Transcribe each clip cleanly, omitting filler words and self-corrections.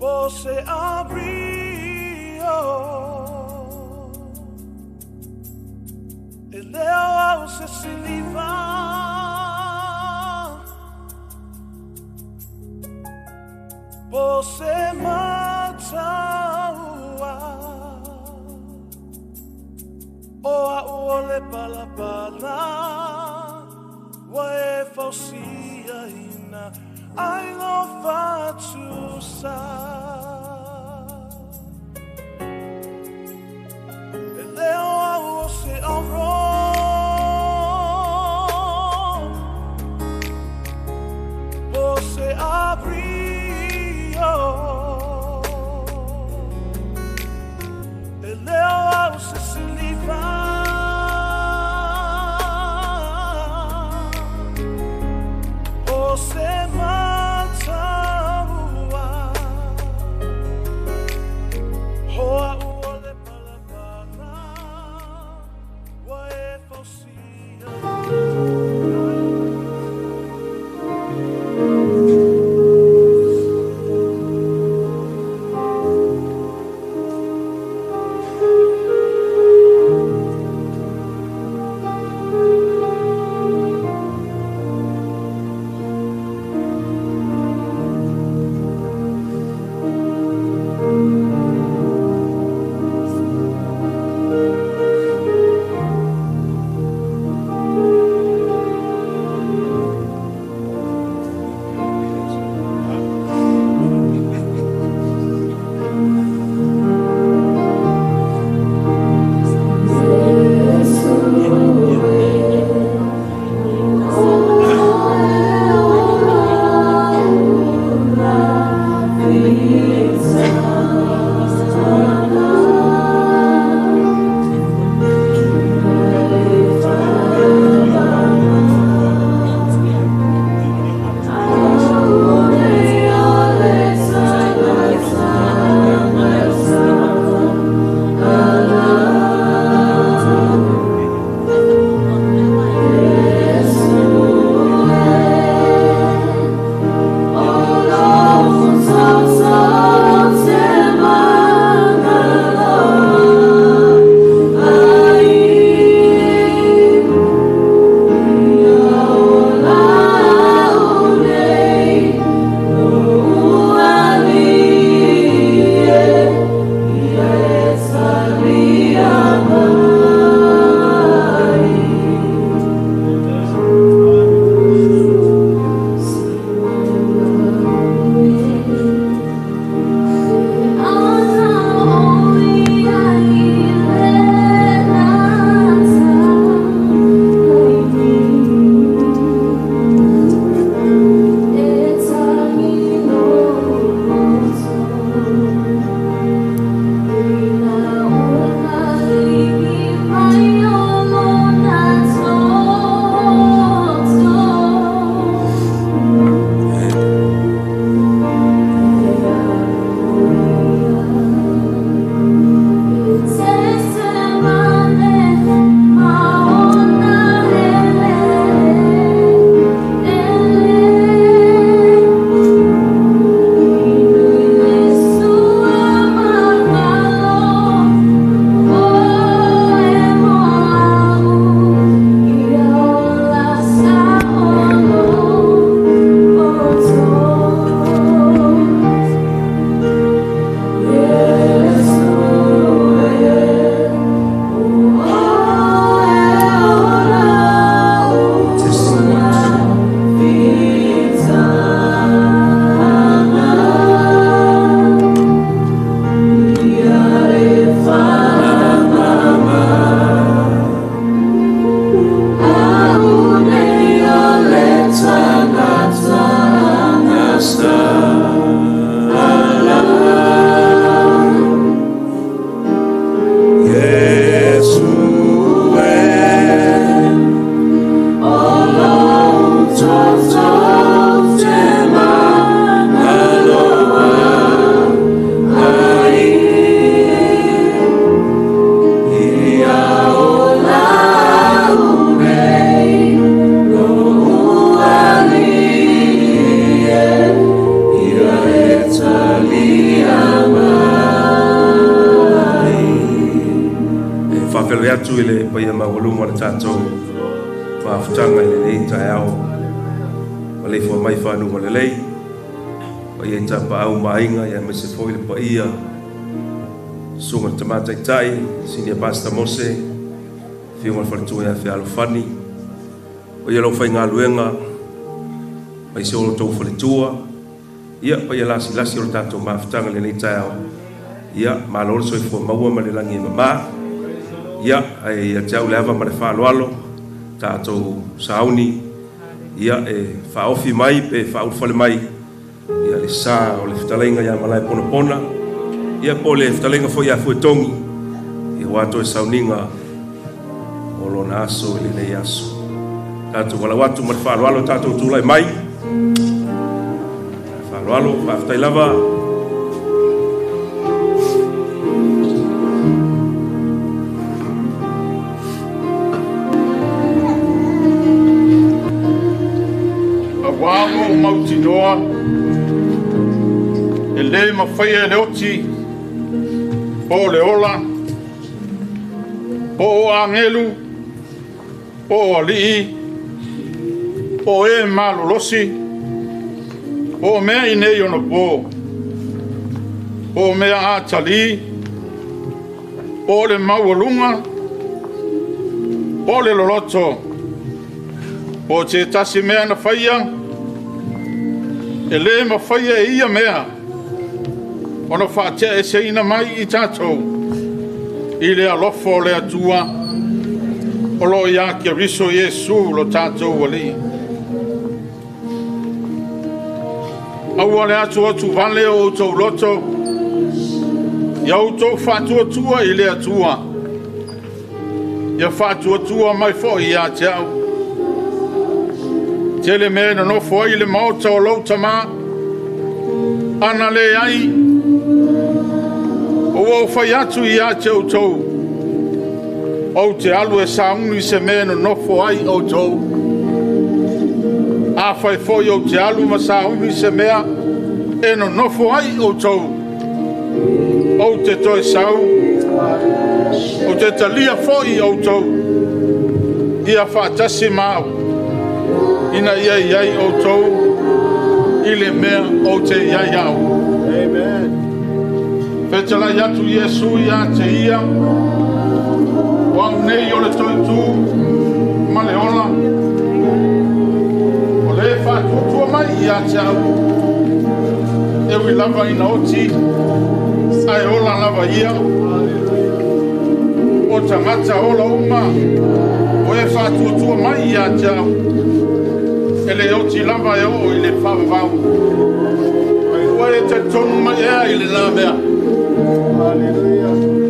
Você abriu e leu ao se silivar. Você mataua o a ole palapala wa e fausia ina ai no fatu sa e leo ao se aro você abriu e leo ao se silivar. Você mataua hoa uole palapala wa e fausia. Oh, le atu i le paia mawaluma le tātou whaafutanga i le nei tai au ma le fua mai whanunga le lei paia i tapa au mainga ia me se foi le paia sunga tamata i tai Senior Pastor Mose whiunga whaletua ia whialo whani paia lau whai ngā luenga mai se olo tau whaletua ia paia lasi o le tātou whaafutanga le nei tai au ia malolo soi fua maua ma le langi mama ia ai jau leva ma le whaaloalo tātou sauni ia whaofi mai pe whaufale mai ia le sā o le whitalenga ia Malaepogapoga ia po le whitalenga fo ia Fuetogi ia wato e sauninga o lona aso i le nei aso tātou wala watu ma le whaaloalo tātou tūlai mai whaaloalo whaftai lava Wago mauti noa e le mawhaia le oti o le ola o angelu o alii o e malolosi o mea i nei ono po o mea atali o le maualunga o le loloto o te tasi mea na whaia e le mawhaia e ia mea ono whaatea e seina mai i tātou i le alofo le atua o lo ia kia riso Iesu lo tātou wali aua le atu atu vale o tau loto ia o tau whaatua tua i le atua ia whaatua tua mai fo i a te au tele me no foi le mauta o louta ma ana le ai o fai atu i a te outou o te alu e saungi se me no foi o tou a fai foi o te alu ma saungi se mea e no foi o tou o te toi sau o te talia foi o tou ia fatasi mau ina ia o tou ile mea o te ia au amen fetala yatu Yesu ya te ia wa nei o le toi tu maleola o le fa tu mai ia te au e wi lava ina oti ai ola lava ia o tamata ola uma o e fa tu mai ia te au ele o ti lava e o ile whawawau ai ua e te tonu mai ea ile la mea Hallelujah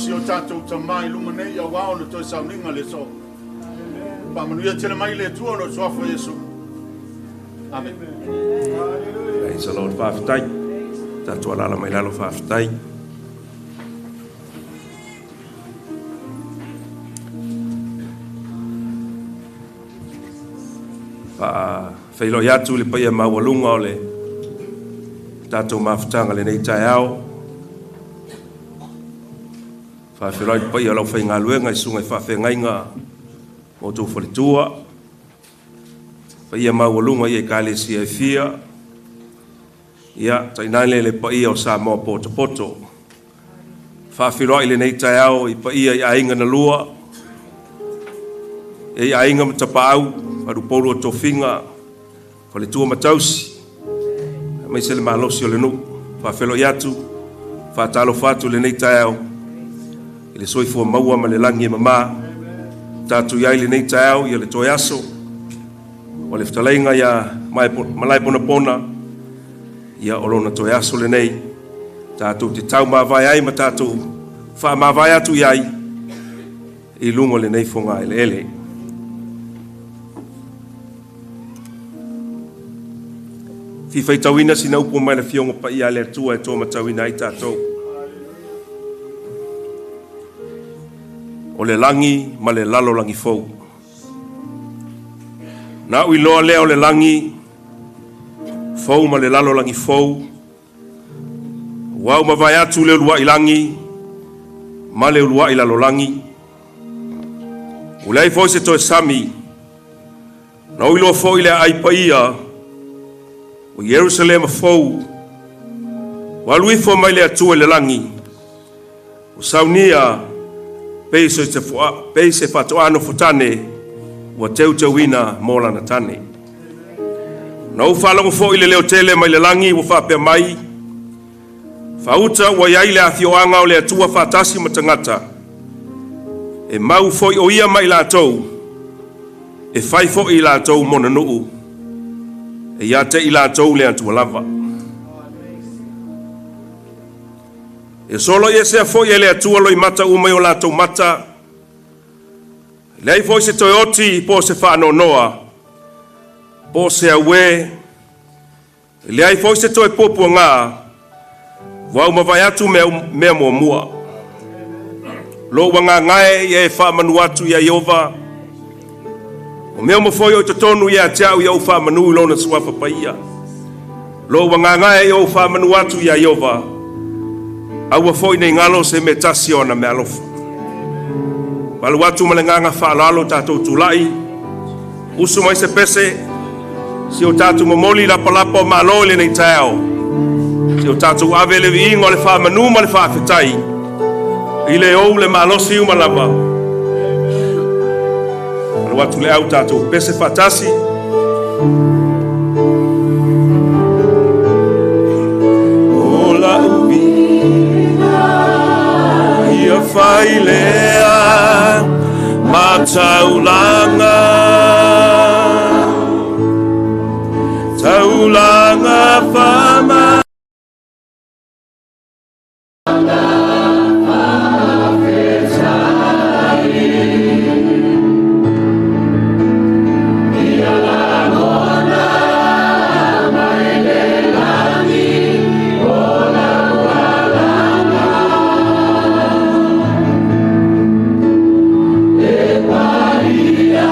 si o tātou tamai lunga nei au wao le toi sauninga le so. Pamanuia tele mai le tua no soafo Yesu. Amen. Praise the Lord. Whawhitai. Tātou alala mai lalo whawhitai. Failua atu le paia maualunga o le tatou mafutanga le nei tai ao. Whawhirai paia lau whai ngā luenga I sunga I whawhengainga o tō whalitua. Paia maualunga I e kāle si e fia. Ia, tainale le paia o sa moa poto poto. Whawhirai le nei tai ao I paia I ainga na lua. E ainga matapau, aru polo o tō whinga. Whalitua matausi. Mai se le malosi o le nu. Whawhirai atu. Whatalo whatu le nei tai ao. I le soifua maua ma le langi e mama. Tātu iai le nei tai au, ia le toi aso. O le whtaleinga ia Malaepogapoga. Ia olona toi aso le nei. Tātu te tau mawai ai ma tātu wha mawai atu iai. I lungo le nei fonga ele ele. Fifai tauina sina upo mai le fionga pa ia le atua e tō matauina ai tātou. O le langi ma le lalo langi fou. Na ui loa lea o le langi fou ma le lalo langi fou. Wau ma vai atu le ulua I langi ma le ulua I lalo langi. Ulei foi se toe sami. Na ui loa fou I le aipa ia o Jerusalem fou. Walui fo mai le atu e le langi. O saunia Peise whatoano futane wa teu mola na tane. Na ufalongo fo I le leo tele mai le langi wa whapea mai. Whauta wa iai le athioanga o le atua whatasi matangata. E mau fo I o ia mai la tau. E whai fo I la tau mona nuu. E iate I la tau le atua lava. E solo ia se fo ia le atua loi mata umai o latou mata. Lei foi se toyoti po se whaano noa. Po se awe. Lei foi se toi popo ngā. Wau mawai atu mea mua mua. Lo wanga ngai ia e wha manu atu ia Iova. O mea mawhoi o tatonu ia tiau ia u wha manu lona suafa pa ia. Lo wanga ngai ia u wha manu atu ia Iova. Aua foi nei ngalo se me tasi ona me alofa. Walu watu malenganga whaalalo tātou tūlai. Usu mai se pese. Si o tātou mamoli la palapa o malo le nei tau. Si o tātou ave le viingo le wha manu ma le wha whitai. I le ou le malosi umalapa. Walu watu le au tātou pese whatasi. Ola ubi. Ia whailea mataulanga taulanga whama Maria,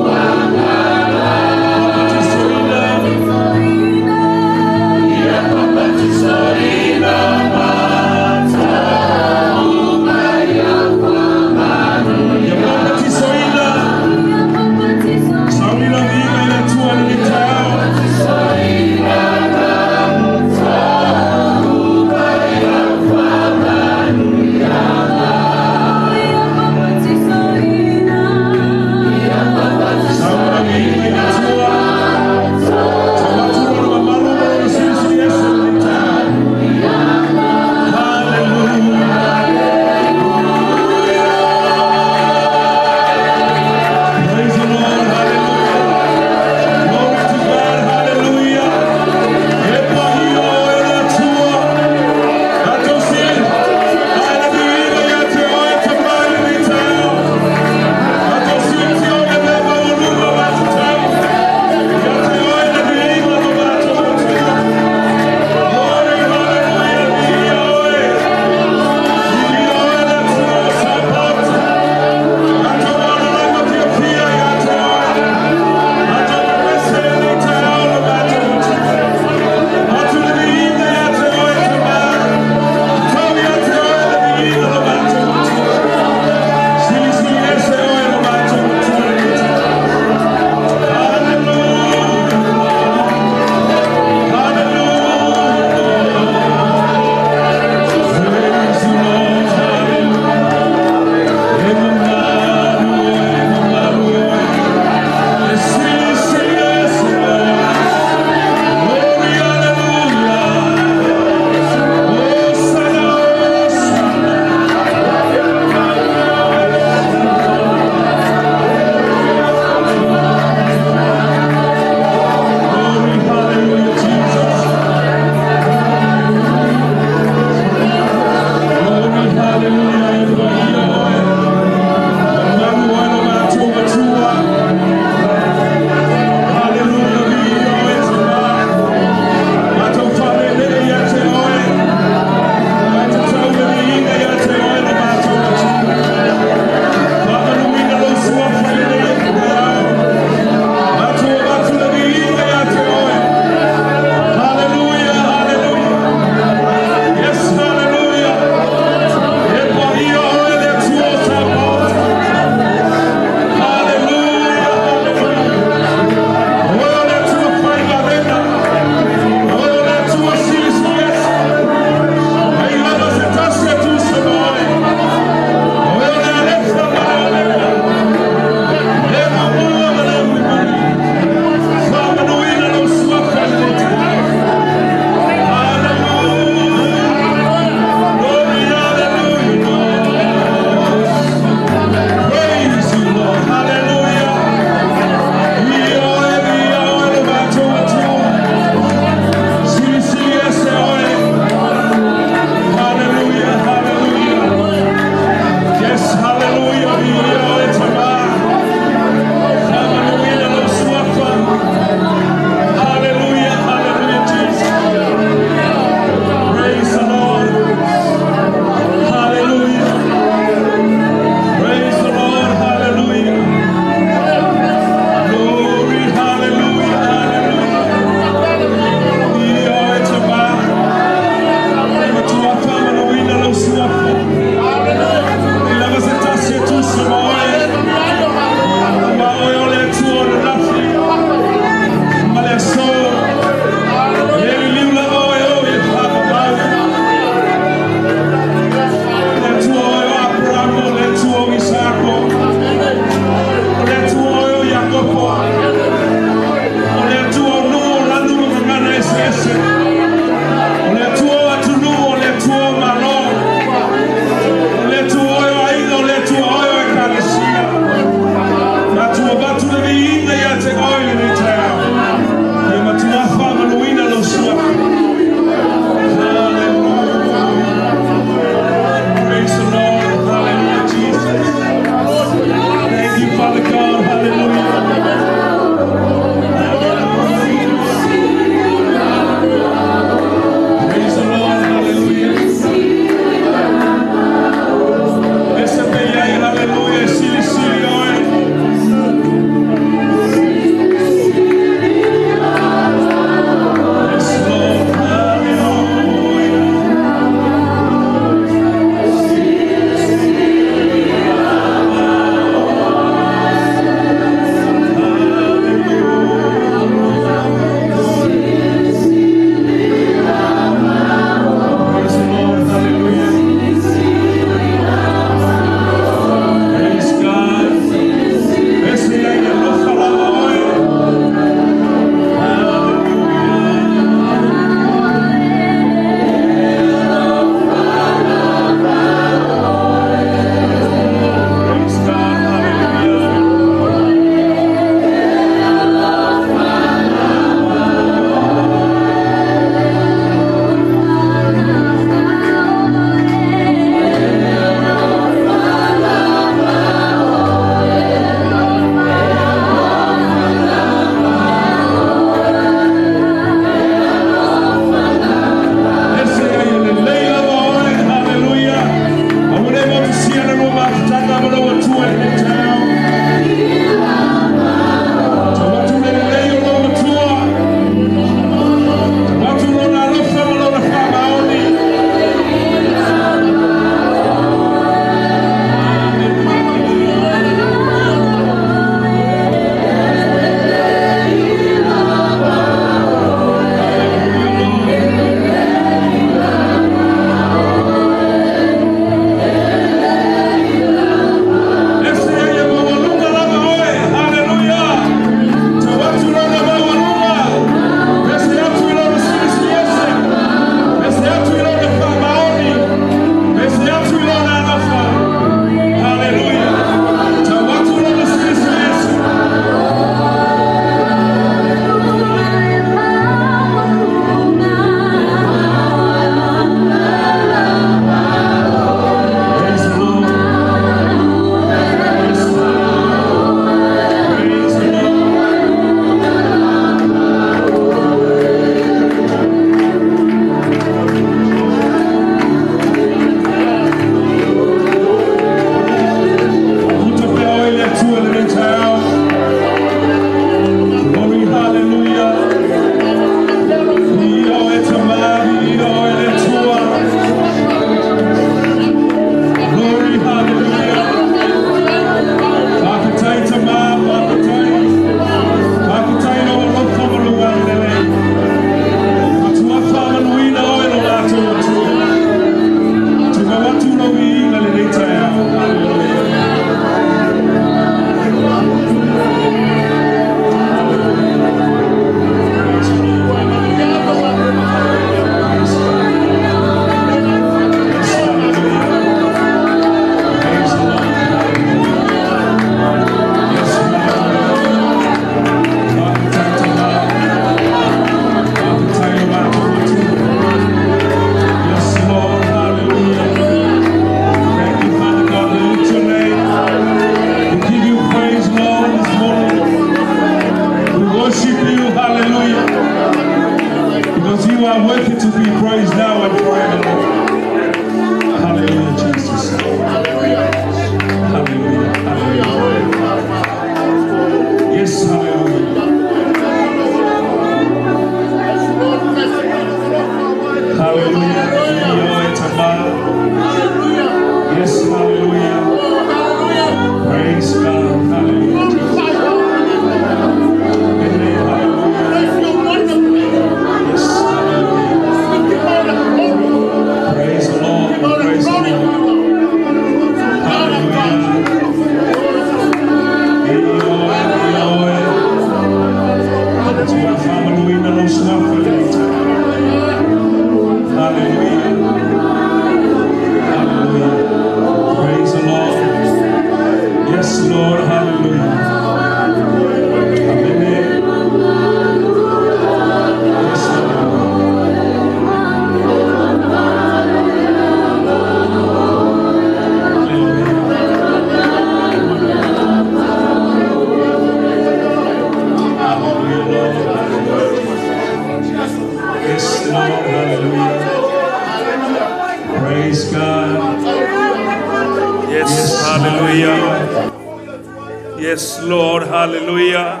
Yes, Lord, hallelujah.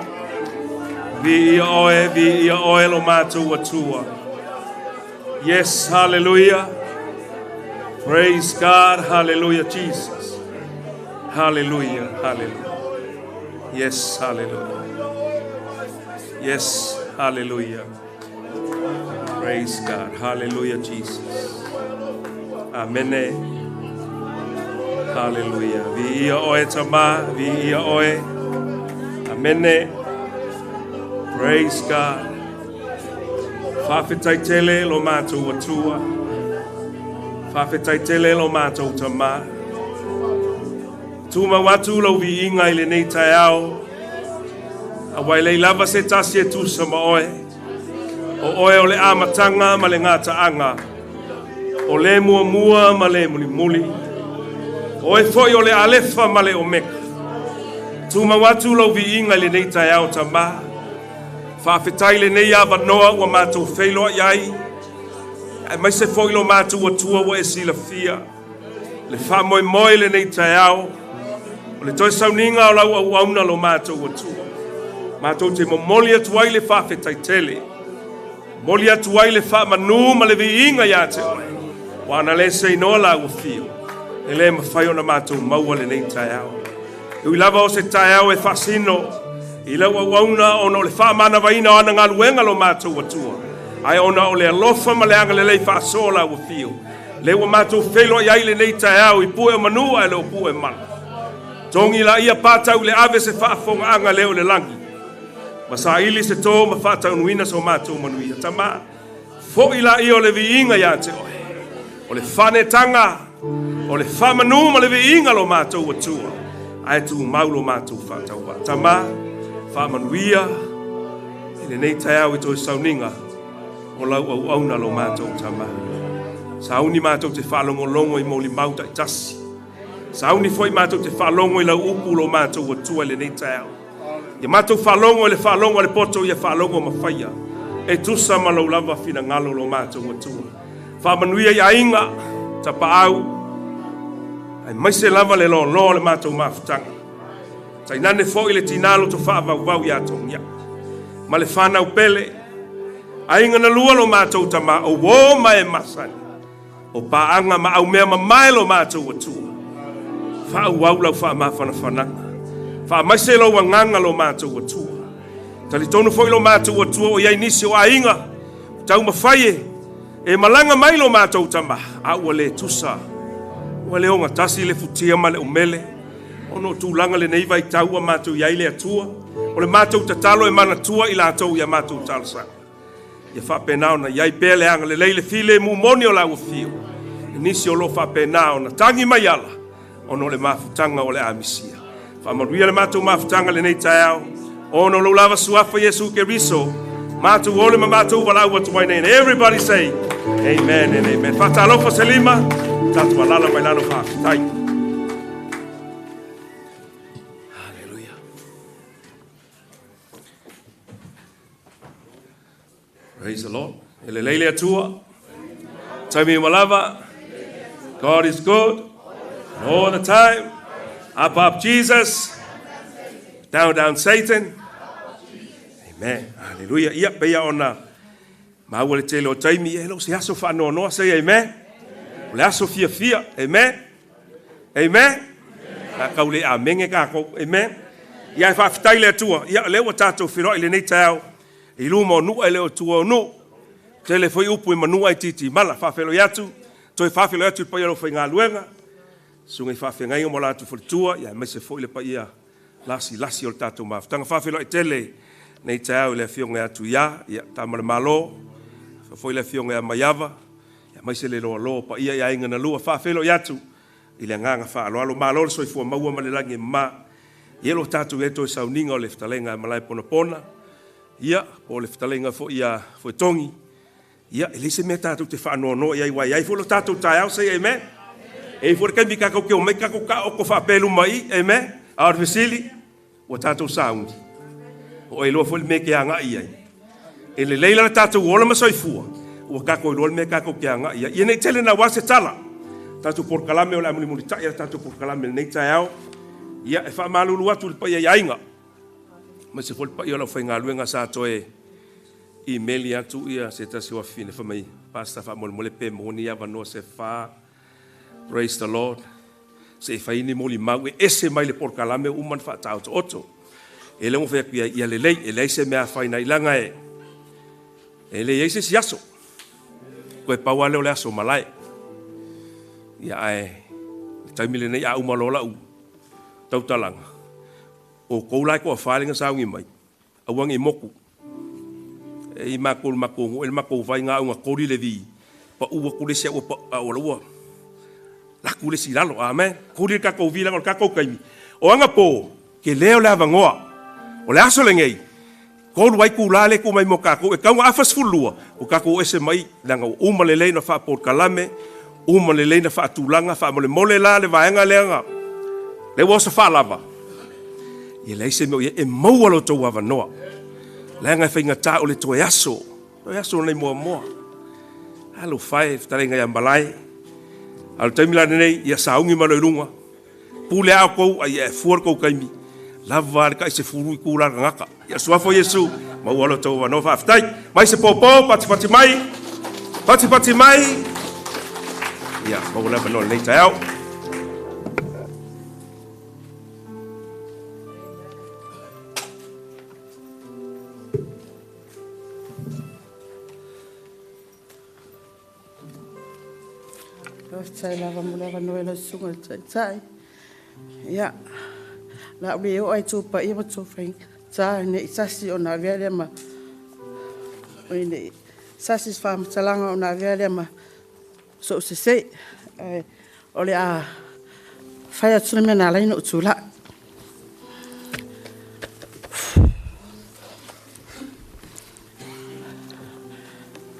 Vi oe lo mātou atua. Yes, hallelujah. Praise God, hallelujah, Jesus. Hallelujah, hallelujah. Yes, hallelujah. Yes, hallelujah. Praise God, hallelujah, Jesus. Amen. Hallelujah. Vi oe tama, vi oe. Amen. Praise God. Whawhetai tele lo mātou atua. Whawhetai tele lo mātou tama. Tuma watu lo vi inga ile nei tai ao. Awai lei lava se tasi e tu sama oe. O oe o le amatanga ma le ngata anga. O le mua mua ma le muli muli. O e foi o le alefa ma le omeka. Tuma watu lo vi inga le nei tai ao tama. Whawhetai le nei awa noa wa mātou Failua iai. E mai se foi lo mātou atua wa e sila fia. Le whamoe moe le nei tai ao. O le toi sauninga o lau au auna lo mātou atua. Mātou te momoli atu ai le whawhetaitele. Moli atu ai le whamanu ma le viinga ia te oe. Wana le sei noa la ua fio. E le mawhai o na mātou maua le nei tai au. Ui lava o se tai au e whasino. I lau au auna o na o le whamana vaina o ana ngā luenga lo mātou atua. Ai ona o le alofa ma le anga le lei whaso la ua fio. Le ua mātou whelo i ai le nei tai au i pue o manua e leo pue mana. Tongi la ia pātau le ave se whaafonga anga leo le langi. Masa ili se tō ma whātau nuina so mātou manuia. Tama, fo ila i o le viinga ia te oe. O le whanetanga, o le whamanu ma le viinga lo mātou atua. Ai tu maulo mātou whātau wa. Tama, whamanuia, i le nei tai au i tō sauninga, o lau au auna lo mātou tama. Sauni mātou te whalongo longo i mōli mauta i tasi. Sauni foi mātou te whalongo i lau upu lo mātou atua le nei tai au. Ia mātou whalongo le whalongo le poto ia whalongo mawhaia. E tusa ma lau lava fina ngalo lo mātou atua. Whamanuia i ainga, tapa au. Ai maise lava le lo le mātou mawhtanga. Tai nane fo i le tinalo to whaavau vau i ato ngia. Ma le whanau pele. Ainga na lua lo mātou tama o wō mai masani. O paanga ma au mea ma mai lo mātou atua. Whau wau lau wha mawhana whananga. Wha maise lo wanganga lo mātou atua. Tali tonu foi lo mātou atua o iai nisi o ainga. Tau mawhaie. E malanga mai lo mātou tama. A ua le tusa. Ua le onga tasi le futia ma le umele. Ono tūlanga le neiva i taua mātou iai le atua. O le mātou tatalo e mana tua i lātou ia mātou talsa. Ia whapenao na iai pele anga le leile file mu moni o lau fio. Nisi o lo whapenao na tangi mai ala. Ono le mafutanga o le amisia. Whamaruia le mātou mafutanga le nei tai au. Ono lo lava suafa Yesu ke riso. Mātou ole ma mātou walau atu mai nei. Everybody say, amen and amen. Whatalofa se lima. Tatu alala mai lalo whaafitai. Hallelujah. Praise the Lord. Ele leile atua. Taimi malava. God is good. All the time. Up, Jesus. Down, Satan. Amen. Hallelujah. Ia pea ona. Maua le tele o taimi. Elo se aso whanau noa. Say amen. Le aso fia. Amen. Amen. Ka kaule a menge kako. Amen. Ia whaafitai le atua. Ia leo tātou whiro i le nei tau. I luma o nua i leo tua o nu. Tele foi upu i manua i titi mala. Whaafelo iatu. Toi whaafelo iatu i pai alo whai ngā luenga. Sungai whawhengai o mo lātu whalitua, ia mai se fōi le pa ia lasi o le tātou mawhtanga. Whawhelo e tele, nei te au le whionga atu ia tāmare malo, fōi le whionga maiava, ia mai se le loa pa ia inga na lua. Whawhelo i atu, i le nganga whaaloalo, malo le soifua maua ma le langi ma, ielo tātou e toi sauninga o le whitalenga Malaepogapoga, ia, o le whitalenga fo ia Fuetogi, ia, elise me tātou te whaanono, ia iwai, ia fōlo tātou tai au, say amen. E for kai mika ko mai ka ko ka o ko fa pelu mai amen ar vesili o tato sound o elo fo me ke anga ia e le leila tato ola ma soifua o ka ko lo me ka ko ke anga ia e nei tele na wase tala tato por kalame o la muli ta ia tato por kalame nei tao ia e fa malulu atu pa ia inga ma se fo pa ia la fa nga luenga sa to e email ia tu ia se ta se wa fine fa mai pasta fa mole pe moni ia va no se fa. Praise the Lord. Se faini moli mau ese mai le por kalame uman fa tau oto. Ele mo fa ia ia le ele se me faina ilanga e. Ele ese siaso. Ko pa wale o le aso malai. Ia ai. Taimi le nei a umalola u. Tau talanga. O ko lai ko falinga saungi mai. Awangi moku. E makul makungu el makau vai nga unga kori le vi. Pa uwa kule se o pa o lua. La kule si lalo, amen. Kuri kako vila ngol kako kaimi. O anga po, ke leo le avangoa. O le aso le ngei. Ko wai ku lale ku mai mo kako. E kaunga afas fulua. O kako ese mai. Langa uma le leina fa por kalame. Uma le leina fa tulanga. Fa mole la le vaenga leanga. Le wasa fa lava. Ye le ese mo ye e maua lo tau avanoa. Langa fa inga ta o le to yaso. To yaso nei moa. Halo fai, tarenga ya mbalai. Al taimi la nei ia saungi malo lunga. pule a ko ai e fuor ko kaimi lava ka se furu ku la ngaka ya suafo Yesu ma walo to wa no fa aftai mai se popo pati mai ya mo la no le tao Sai lava mulava noela sunga sai. Ya. La ule o ai tupa ia tu fai. Sa ne sasi ona vele ma. Ine sasi fam salanga ona vele ma. So se se ole a fai atu me na laino tula.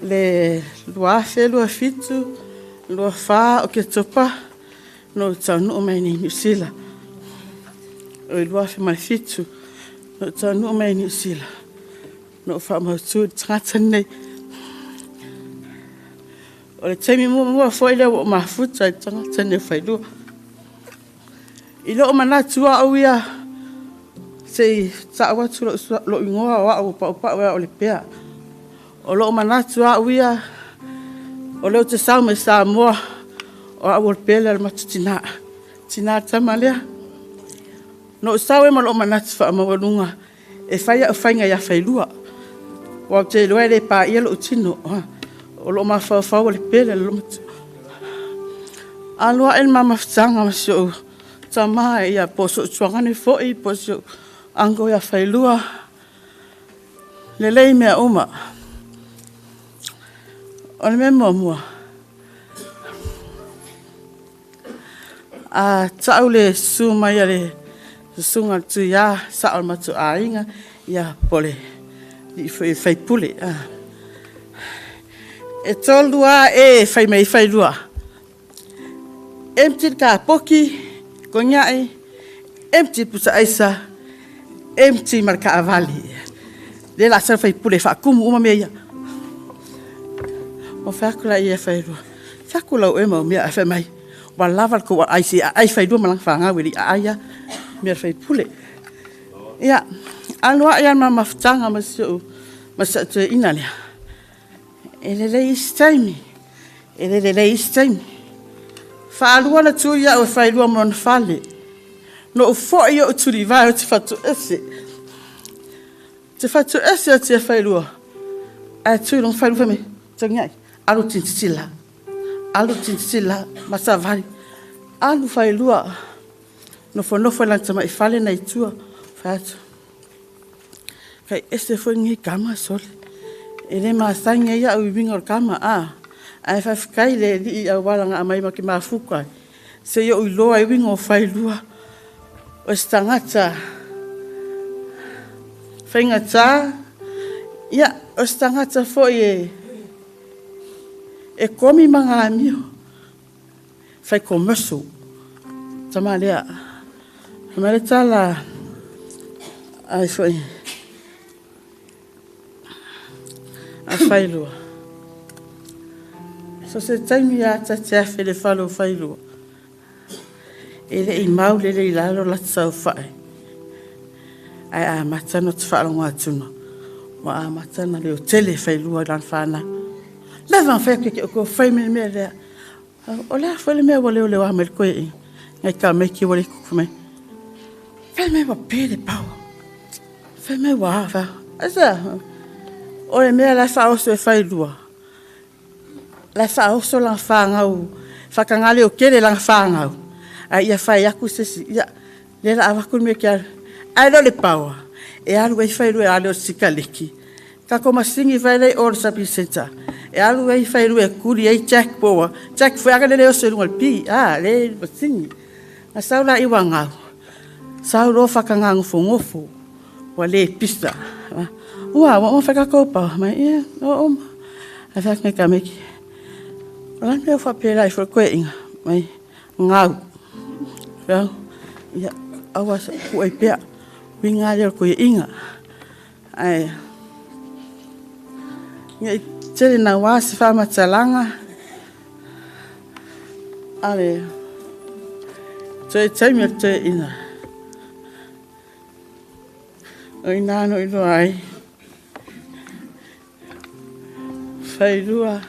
Le lua Failua fitu lua fa o ke topa no tanu o mai ni Sila o lua fa mai fitu no tanu o mai ni Sila no fa ma tu tratane o le temi mo foi le o ma futa tratane Failua ilo o mana tua o ia se sa wa tu lo ingoa wa o pa o le pea o lo mana tua o ia o leo te sau me sa moa o awol pele al matutina tina tamalea no sau e malo manat fa mawalunga e faia o fainga ya Failua o te loe le pa ia lo tino o lo ma fa o le pele lo matu alua el mama ftanga so tama ia poso tswangane fo i poso ango ya Failua le lei me uma on me moa a taule suma ya le sunga tu ya sa alma tu ainga ya pole i fai pule e tolua e fai mai Failua empty ka poki konyai empty pusa aisa empty marka avali le la sa fai pule fa kumu uma meia o fakula ia Failua fakula o ema mea fa mai wa lava ko ai Failua malang fanga wili aya mea fai pule ya alwa ia mama ftanga maso te inale ele le istime fa alwa na tu ya o Failua mon fale no fo ia o tu vai o te fatu ese te Failua a tu non Failua me tangai alu tintila masavari alu Failua no fo lantama ifale na itua fatu kai ese foi ngi kama sol ele ma sanga ya u bingo kama ai fa kai le di wala nga mai ma ki mafuka se yo lo ai bingo Failua o stangata fengata ya o stangata foi e komi manga mio fai commercial tamalea tala ai foi a Failua so se taimi ya tatea fele falo Failua ele I mau le lalo la tsau fai ai a matano tfalo ngatuno wa a matana le tele Failua dan fana leva fa ke ko fai me le ola fa le me wole wa me ko e ngai ka me ki wole ku me fa me wa pele pau fa me wa fa asa o me la fa o se Failua la fa o so la fa ngau fa ka ngale o kele la fa ngau ai ia fa ya ku se ya le la va ku me ki ai lo le pau e alu e Failua ale o sikaleki ka ko masingi vai le or sapi senta e alu e Failua kuri e check poa check foi aga le o se lungal pi le masingi a saula I wanga saulo fa ka ngang fongofo wa le pista wa mo fa ka ko pa mai o a fa me ka me ki la me fa pela I for ko inga mai ngau ya awas ku e pe winga le ko inga ai ngai tele na wasi fa matalanga ale Te taimi te ina. O ina no ilo ai. Failua.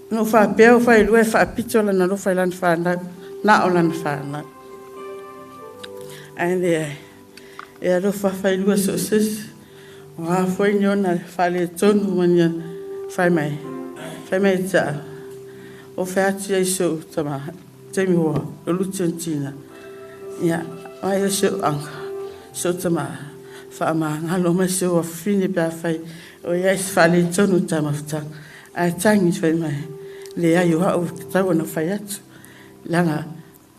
No fa peo failua fa pito la na lo failan fa na o lan fa na. Ande e ro fa failua so sis. Wa foi nyona fa le tonu mania fai mai. Fai mai ta. O fa ati ai so tama. Temi ho o lutentina. Ya, ai so ang. So tama. Fa ma ngalo ma so fini pa fai. O yes fa le tonu tama fta. Ai tangi fai mai. Le ai o o tawa no fai atu. Langa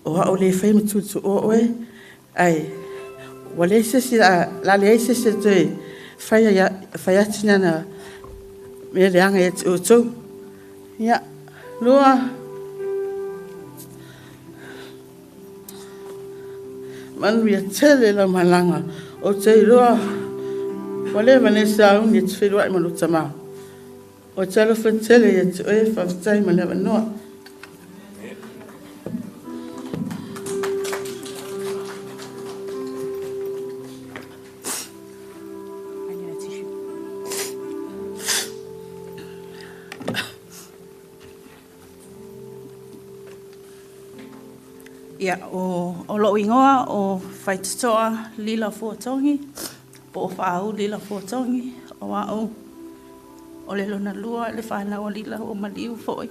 o le fai mtu o oe. Ai wale se la le se te fai atu na me le anga et o to. Ya, loa man we tele la malanga o te loa wale vanessa un et Failua mo tama o tele fa tele et e fa tai ma le no Ia, o lo ingoa, o whaitotoa lila Fuetogi, po o whaau lila Fuetogi, o au, o le lona lua, le whanau lila o maliu foi,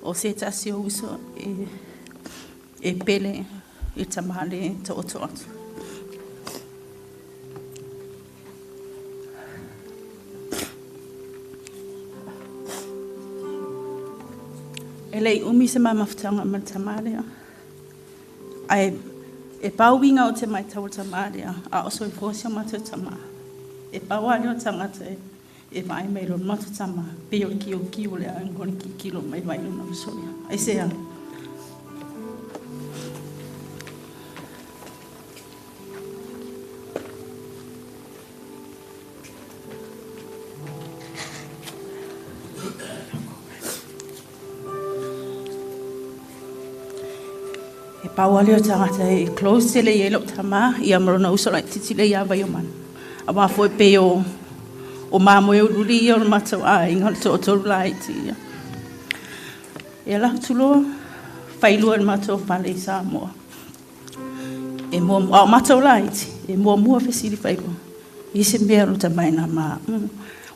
o se tasi o uso e pele i tamale to o atu. E lei umi se mamafutanga ma tamale ai e pauinga o te mai tau tamaria a oso i fosia matu tama e pauani o tangata e mai mai lon matu tama pe o kiu le angoni ki kilo mai mai lona soia ai sea Pauali o tangata e close te le yelo tama i amrona usola titi le ia vai o man. A ma foi pe o mamo e o luli o matau a inga to tolu la iti. E la tulo Failua o matau pale sa mo. E mo o matau la iti e mo fesili Failua. I se mea no tamai na ma.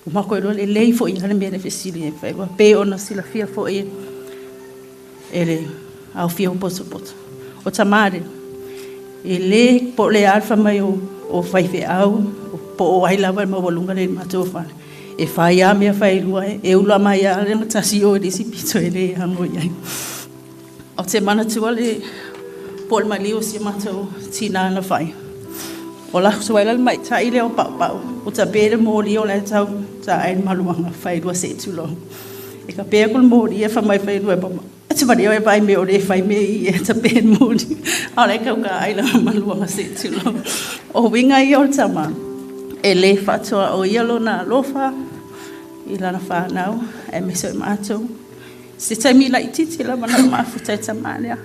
O mako e lo le lei fo inga le mea fesili e Failua. Pe o na sila fia fo e le au fia o poto. O tamare e le po le alfa mai o fai au po o ai lava mo volunga le mato fa e fai a me Failua e ula mai a le tasi o disi pito e le hango ai o te mana tua le po le mali o si mato tina na fai o la suela mai ta ile o pau o ta bere mo li o le tau ta ai maluanga Failua se tulo e ka pe ko mo li e fa mai Failua pa te wari o vai me o le fai me i e ta pen muni. A le kau ka aila maluanga se tulo. O winga i o tama. E le whatua o ialo na alofa. I lana whanau. E me so i mātou. Se taimi la i titi la mana mafuta i tamalea.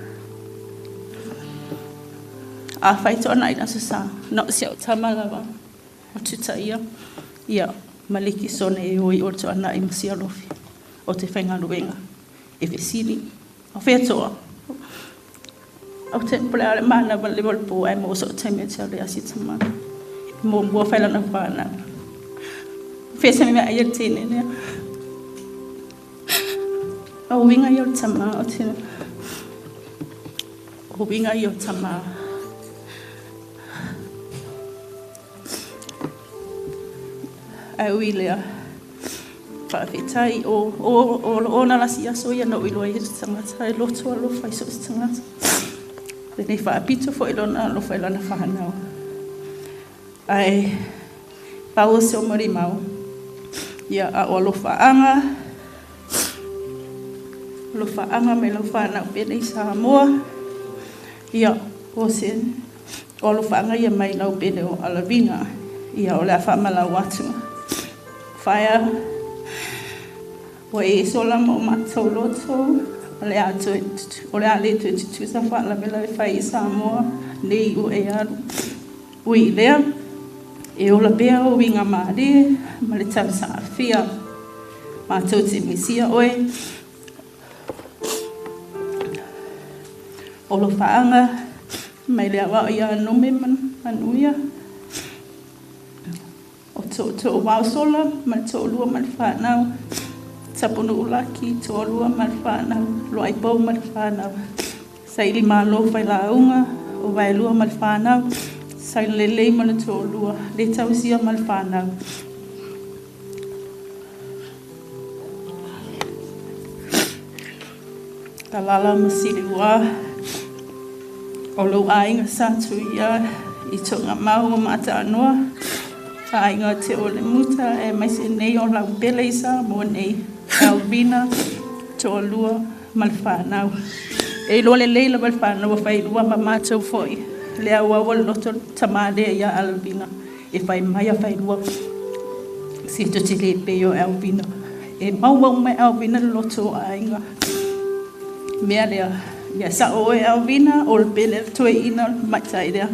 A whaitoa na i nasa sa. No si au tamalawa. O tuta ia. Ia maliki sone e o i o toa na i masi alofi. O te whainga luenga. E vesili. O wheatoa. O te pole ale mana wa le walpo ai mo so taimi te ale asi tamana. Mo mua whaila na whana. Whesa me mea ia tene nea. O winga i o tama o te. O winga i o tama. Ai ui lea. Whawhetai o na lasi aso ia no ilo e tangata e loto alo whai so tangata. Rene whaapito fo ilo na alo whaila na whanau. Ai pau se o mori mau. Ia a o alo whaanga. Alo whaanga me lo whanau pene i Samoa. Ia o se o alo whaanga ia mai lau pene o Alavinga. Ia o lea whamala watu. Whaia. O e sola mo matau loto, le atu o le ale tu sa fa la bela fai Samoa nei o e alu ui lea e o la bea o winga maari ma le tau sa afia ma tau te misia oe o lo faanga mai le awa ia nome manuia o to wao sola ma to lua ma whanau sapunu ulaki to lua ma whanau lo ai pau ma whanau sai li malo fai launga o vai lua ma whanau sai lele ma to lua le tau sia ma whanau kalala masiri wa o lo ainga satu ia i tonga mau o mata anoa ainga te o le muta e mai se nei o lau bele isa mo nei Alvina to lua malfanau e lo le leila malfanau fai lua ma matou foi le awa o loto tamade ia Alvina e fai mai fai lua si to te le pe o Alvina e mau mai Alvina loto ainga mea lea ia sa o e Alvina o le pele toe ina matai lea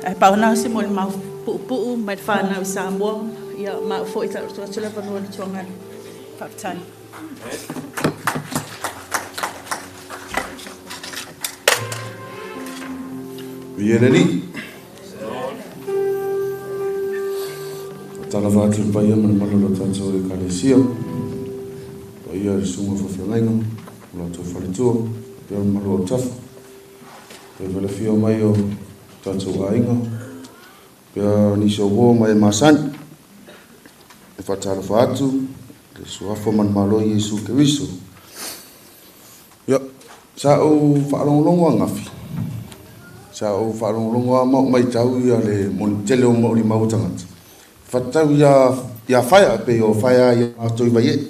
ai pauna se mo le mau pu mai whanau Samoa ia ma foi ta tula panua le tonga fatai Vieneri tala vatu pai man malolo tanso e kalesia ia sunga fo fengaino lo to falitu pe malo taf pe vele fio mai o tanso ainga pe ni so go mai masan e fatala fatu le suafo man malo Yesu Kristo ya sa o falonglongo ngafi sa o falonglongo ma mai tau ia le mon tele o mo li mau tangat fatau ya faya pe o faya ya to ibaye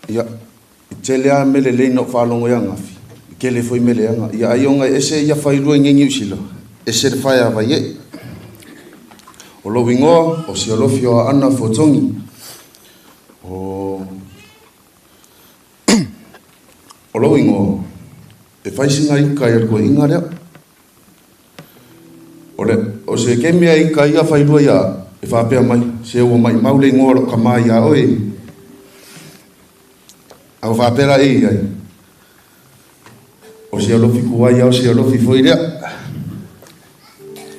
ya tele a mele le no falongo ya ngafi ke le foi mele anga ya ayonga ese ya failua ngengi usilo ese faya baye o lo wingo o si olofio ana fotongi o lo wingo e fai singa ika ia ko inga rea o se kemia ika ia failua ia e whapea mai se o mai maule ngoro ka mai ia oe au whapera e ai o se alofi kuai au se alofi foi rea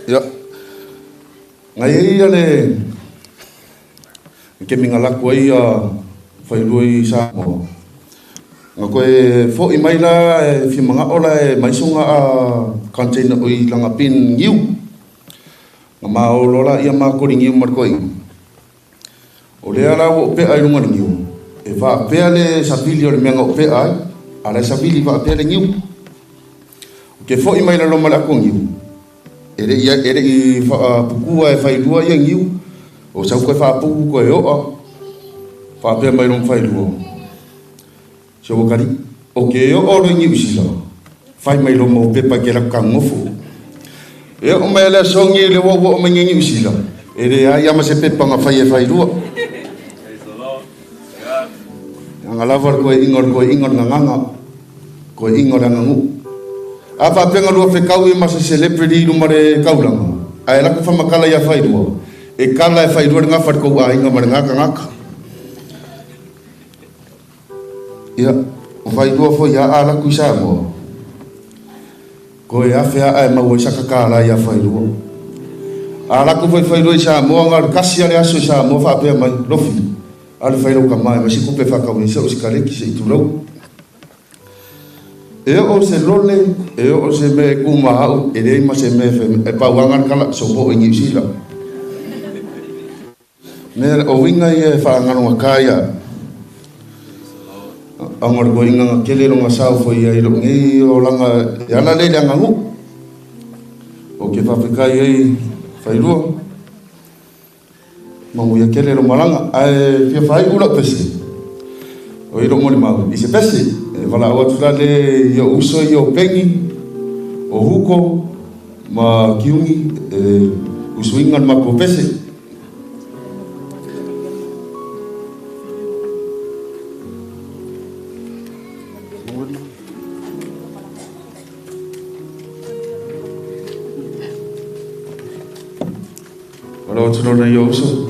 ia ngai ia le ke minga lako ia failua i Samoa nga koe fo i mai la e whimanga ola e maisunga a container o i langa pin ngiu nga maolola ia makori ngiu markoi o lea la o pe ai runga ngiu e va pea le sapili o le meanga o pe ai a le sapili va pea le ngiu ke fo i mai la loma la ko ngiu ere i pukua e failua ia ngiu o sau koe wha puku koe oa wha pea mai lom failua so kari o ke o ro ngi usila fai mai lo mo pepa ke la ka ngofu e o mai la songi le wo o mai ngi usila e re ai ama se pepa nga fai ru nga lavar ko ingor nga ko ingor nga ngu apa penga lu fe kau ma se celebrity lu mare kaulanga ai la ko fa makala ya fai ru e kala e fai ru nga fat ko ai nga mare nga ia o vai do fo ia ala ku Samoa ko ia fe ai ma wo saka kala ia fai do ala ku fai do Samoa ngar kasi ale aso Samoa fa pe mai lofi ala fai do ka mai ma si ku pe fa ka wi so skale ki se tulo e o se lole e o se me ku ma au e dei ma se me fe e pa wangan kala so bo ngi sila ne o winga e fa ngano kaya angor ko inga kele ronga sao foi ai ro ngi o langa yana le langa ngu o ke fa fikai ai failua mo ya kele ro malanga ai fe fai ula pese o iro mo le mau i se pese vala o tula le yo uso yo pengi o huko ma kiungi usuinga ma ko pese Malo tuno na yoso.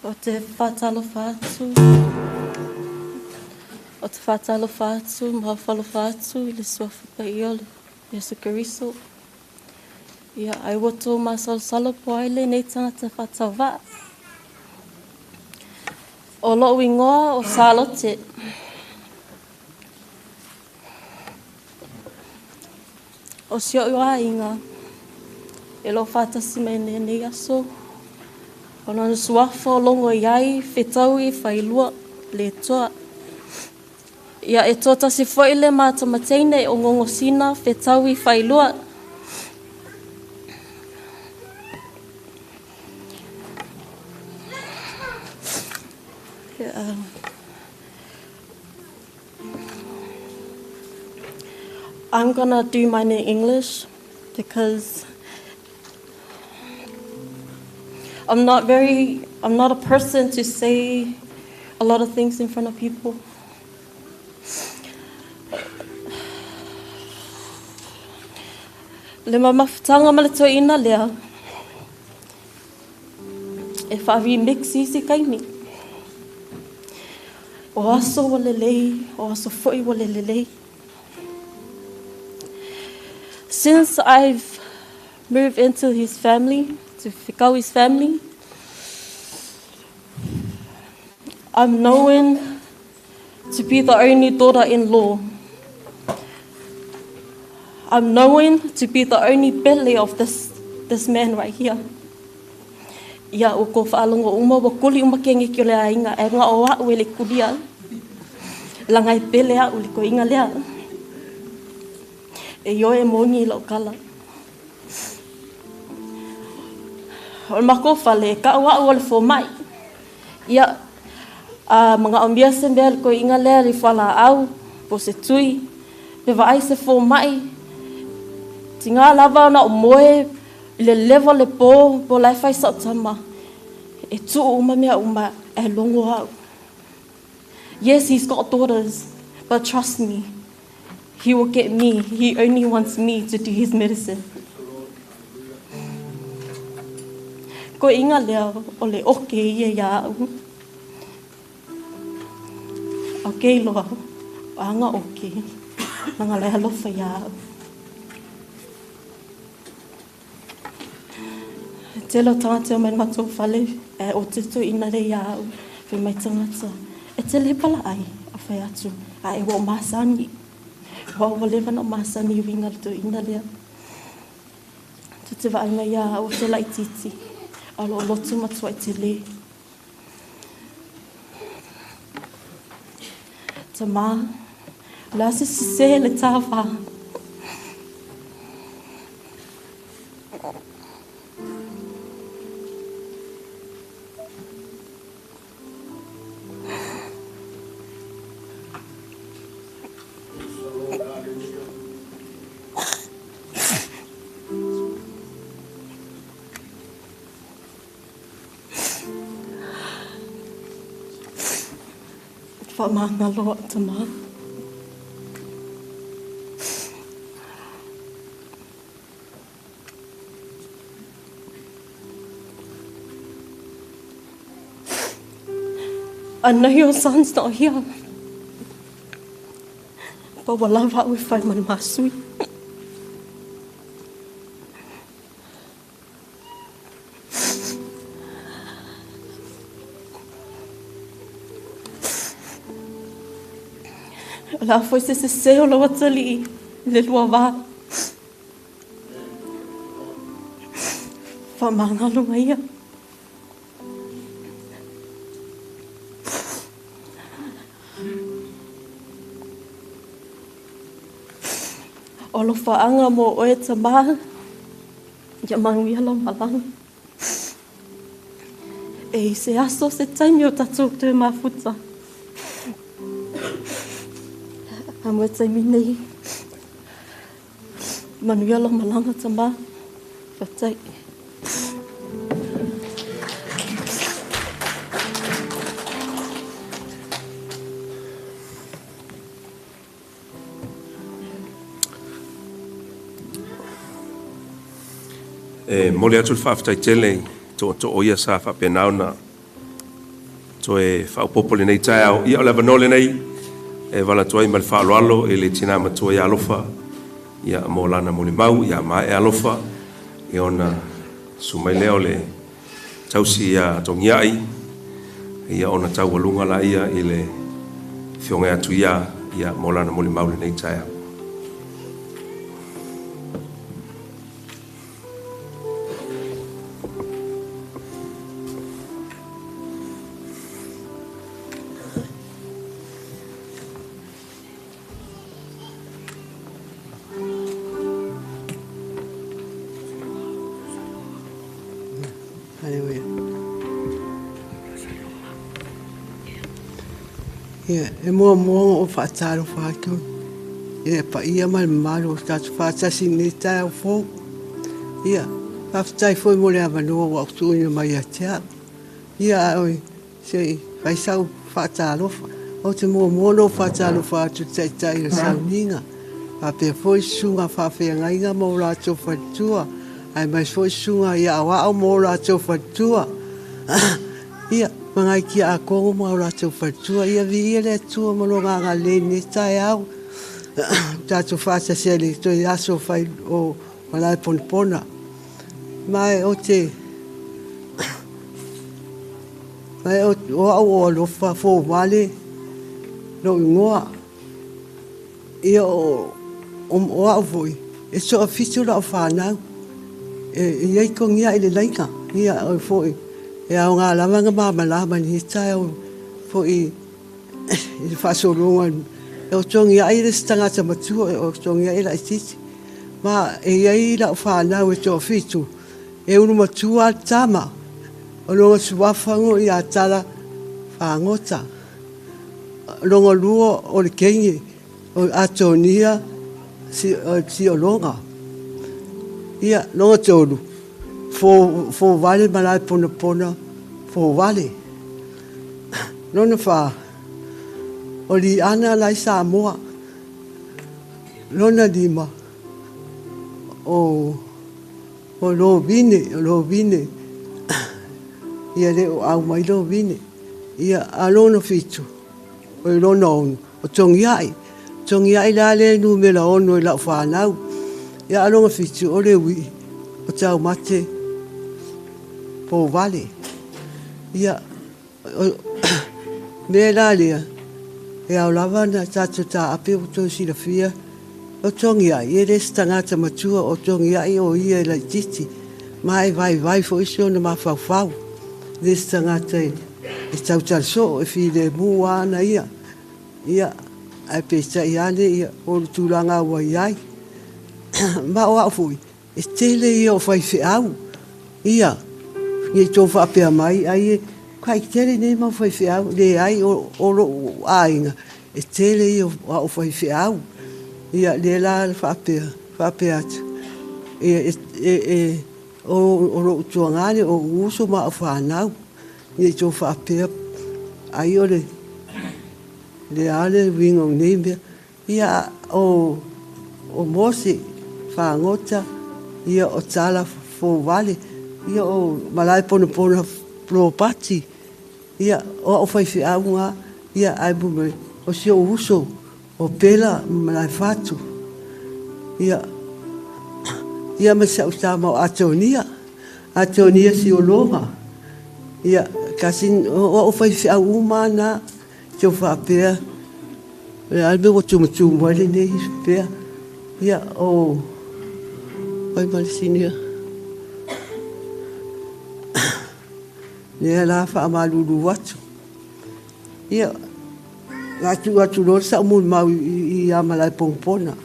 O te whatalofa atu. O te whatalofa atu, mahawhalofa atu, I le suafupa I ole, Yesu Keriso. Ia ai wato masalosalo po aile nei tangata whatawa. O loo ingoa o salote. O sio iwa inga. E lo whatasi mai nei aso. Ona suafa longo iai Fuetogi Failua Letoa. Ia e tota se foi le matamateina e o ngongosina Fuetogi Failua. I'm gonna do mine in English because I'm not a person to say a lot of things in front of people. Le mamafutanga malatoina lea. E whavi mixi si kaimi. O aso wale lei, o aso foi wale lei. Since I've moved into his family, to Fikawi's family, I'm known to be the only daughter-in-law. I'm known to be the only belly of this man right here. Ia o ko whaalongo uma wa kuli uma kenge ki o lea inga e ngā o au e le kulia. Langai pele au le ko inga lea. E yo e mongi lau kala. O mako whale ka ua au le fo mai. Ia mga ombia se mbea le ko inga lea li whala au po se tui. Me wa ai se fo mai. Ti ngā lava na o moe le level le po lai fai sa tama. E tu uma mea uma e longo au. Yes, he's got daughters, but trust me, he will get me. He only wants me to do his medicine. Ko inga lea o le oke ia ia au. Ok loa, o anga oke, nanga lea lofa ia au. Te lo tangata o mai matou whale, e o te tu ina re ia au, whi mai tangata. E te le pala ai, a whai atu, a e wo masani. Wa o lewa na masani winga tu ina lea. Tu te waanga ia o te lai titi, a lo lotu matua i te le. Ta mā, la se se le tāwha. Whamanga loa ta mā. I know your son's not here. But we'll love how we find my masui. La foi se se o lo watali le lua va. Fa manga lo ia. O lo faanga mo o e tama. Ya mangi ala malang. E se aso se taimi o tatou te mafuta. Amwe taimi nei. Manu ala malanga tama. Fatai. Mole atu whaafitai tele to oia sa whapenau na to e whaupopole nei tai au ia o lewa nole nei e wala tuai mal whaaloalo e le tina matua i alofa ia mo lana mole mau ia mai e alofa e ona sumai leo le tausi ia tongiai ia ona tau walunga la ia i le fionga atu ia mo lana mole mau le nei tai au. Ia, e mua o whaataro whātu. Ia, pa ia mai maru o tātu whātasi ni tai au fō. Ia, whaftai fōi mo lea manua wa utuina mai a tea. Ia, oi, se whaisau whaataro. O te mua no whaataro whātu tai na sauninga. Pāpea fōi sunga whawhea ngainga mo rātou whatua. Ai mai fōi sunga ia awao mo rātou whatua. Ia, mangai ki a kongo mo rātou whatua. Ia vi ia le tua mano nganga le ne tai au. Tātou whāta sele toi aso whai o Malaepogapoga. Mai o te... Mai o au o lofa fō wale. No ingoa. Ia o au voi. E so a fitu la o whanau. E iei kongia i le laika. Ia o foi. E au ngā lamanga māmalama ni tai au foi. I le whasolonga. E o tongi ai le stangata matua. E o tongi ai la i titi. Ma e iei la o whanau e so a fitu. E unu matua tama. O longa suwafango i a tala whangota. Longa luo o le kengi. O atonia si o longa. Ia, longa tolu. Fo vale Malaepogapoga. Fo vale. Lona wha. O li ana lai sa moa. Lona lima. O lo vine. Ia le o au mai lo vine. Ia alona fitu. O lona onu. O tongiai. Tongiai la le numela ono i la whanau. Ia alonga fitu o le wi. O tau mate. Po vale. Ia. Me la lea. E au lava na tatu ta ape o tō si la fia. O tongiai. E le stangata matua o tongiai o ia la titi. Mai vai fo iso na mawhau. Le stangata e tau talso e fi le mua na ia. Ia. Ai pesa iane ia o tūranga wa iai. Ma o au fui. E tele ia o whai whiau. Ia. Ia tō whapea mai. Ai e kai tele ne ma whai whiau. Le ai o lo ainga. E tele ia o whai whiau. Ia le la whapea. Whapea atu. O lo tuangane o uso ma o whanau. Ia tō whapea. Ai o le... Le ale wingo nebe ia o mosi whangota ia o tala fo vale ia o Malaepogapoga Fuetogi ia o whaiwhi aunga ia aibume o si o uso o pela malai fatu ia me sa usama o atonia si o longa ia kasin o whaiwhi aunga na Tio whapea. E alme o tumu wale ne hispea. Ia o... Oi malisinia. Nea la wha amalulu watu. Ia... Atu lor sa umul mau i a Malaepogapoga.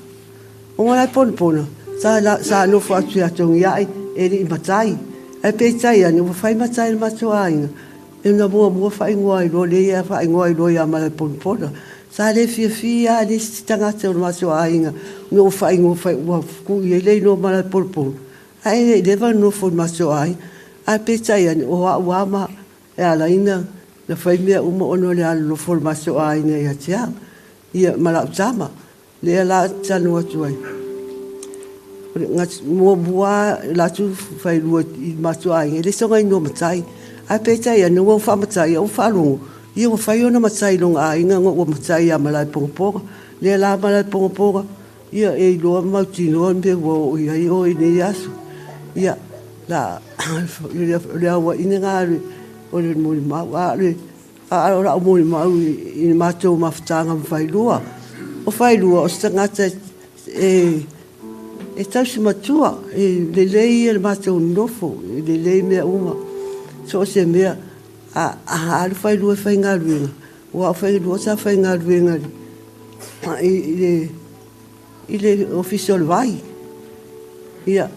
O Malaepogapoga. Sa no whatu atongi ai. Eri i matai. E peitai ane. Ua whai matai na matua ainga. E na mua whai ngoa i lo le ia whai ngoa i lo ia Malaepogapoga. Sa le fia le tangata o maso ainga. No whai ngoa whai ua kui e le no Malaepogapoga. Ai le lewa no fo maso ai. Ai petai ane o wama e ala ina na whai mea uma ono le ala lo fo maso ainga ia tea. Ia malau tama. Le ala tanu atu ai. Mua latu failua i maso ainga. Le songa ino matai. Ai peitai anu o whamatai o whalungu. Ia o whai ona matai longa a inga o matai a Malaepogapoga. Lea la Malaepogapoga. Ia e loa mauti noa mbe o ia i o i nei asu. Ia la lea wa ina ngāre o le muli mau. A ora o muli mau i mātou mawhitanga Failua. O Failua o stangata e tausi matua. Le lei e le mātou nofo. Le lei mea uma. So se mea a Failua whai ngā ruenga. Ua Failua sa whai ngā ruenga i le official vai. Ia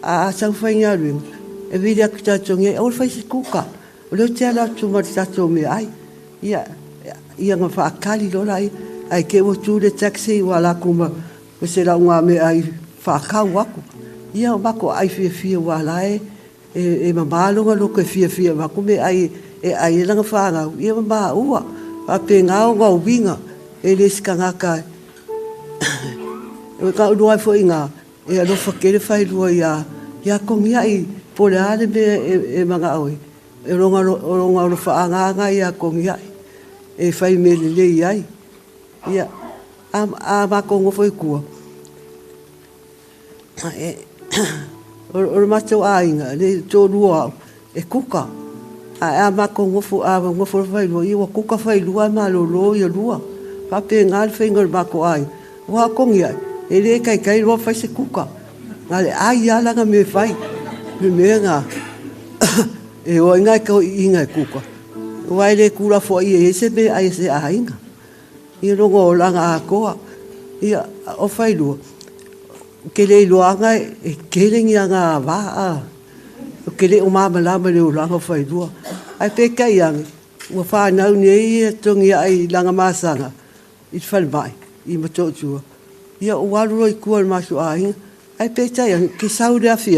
a sa whai ngā ruenga. E vile a ki tātou ngai. O whai se kuka. O leo te ala tu mari tātou mea ai. Ia ia nga whaakali lora ai ke o tū le taxi wala kuma o se la ngā me ai whaakau aku. Ia o mako ai fia wala e mamalonga loko e fia wako me ai e langa whaangau. Ia ma ua, a pe ngāo ngau winga e le sika ngaka e ka unuai fo inga e alofa kere whailua ia kongi ai pole ale me e mga oi. E ronga oro whaanganga ia kongi ai. E whai me le ai. Ia, a mako ngofo i kua. O matou a inga, le tō rua e kuka. A mako ngofo whailua, i wa kuka whailua ma lo i a rua. Pape ngāle whainga o mako ai. Wa kongi ai, e le kai roa whai se kuka. Ngāle ai alanga me whai, me mea ngā. E o ingai kau inga e kuka. Wai le kura fo i e se me ai se a inga. Ia rongo o langa a koa. Ia o whailua. Ke le iloanga e kelengi a ngā waa. O ke le o māmalama le o langa o whailua. Ai peka iangi. Ua whanau nei e tongi ai langa māsanga. I whanmai. I matotua. Ia o waruro i kua le masu a inga. Ai peka iangi. Ke saure afi.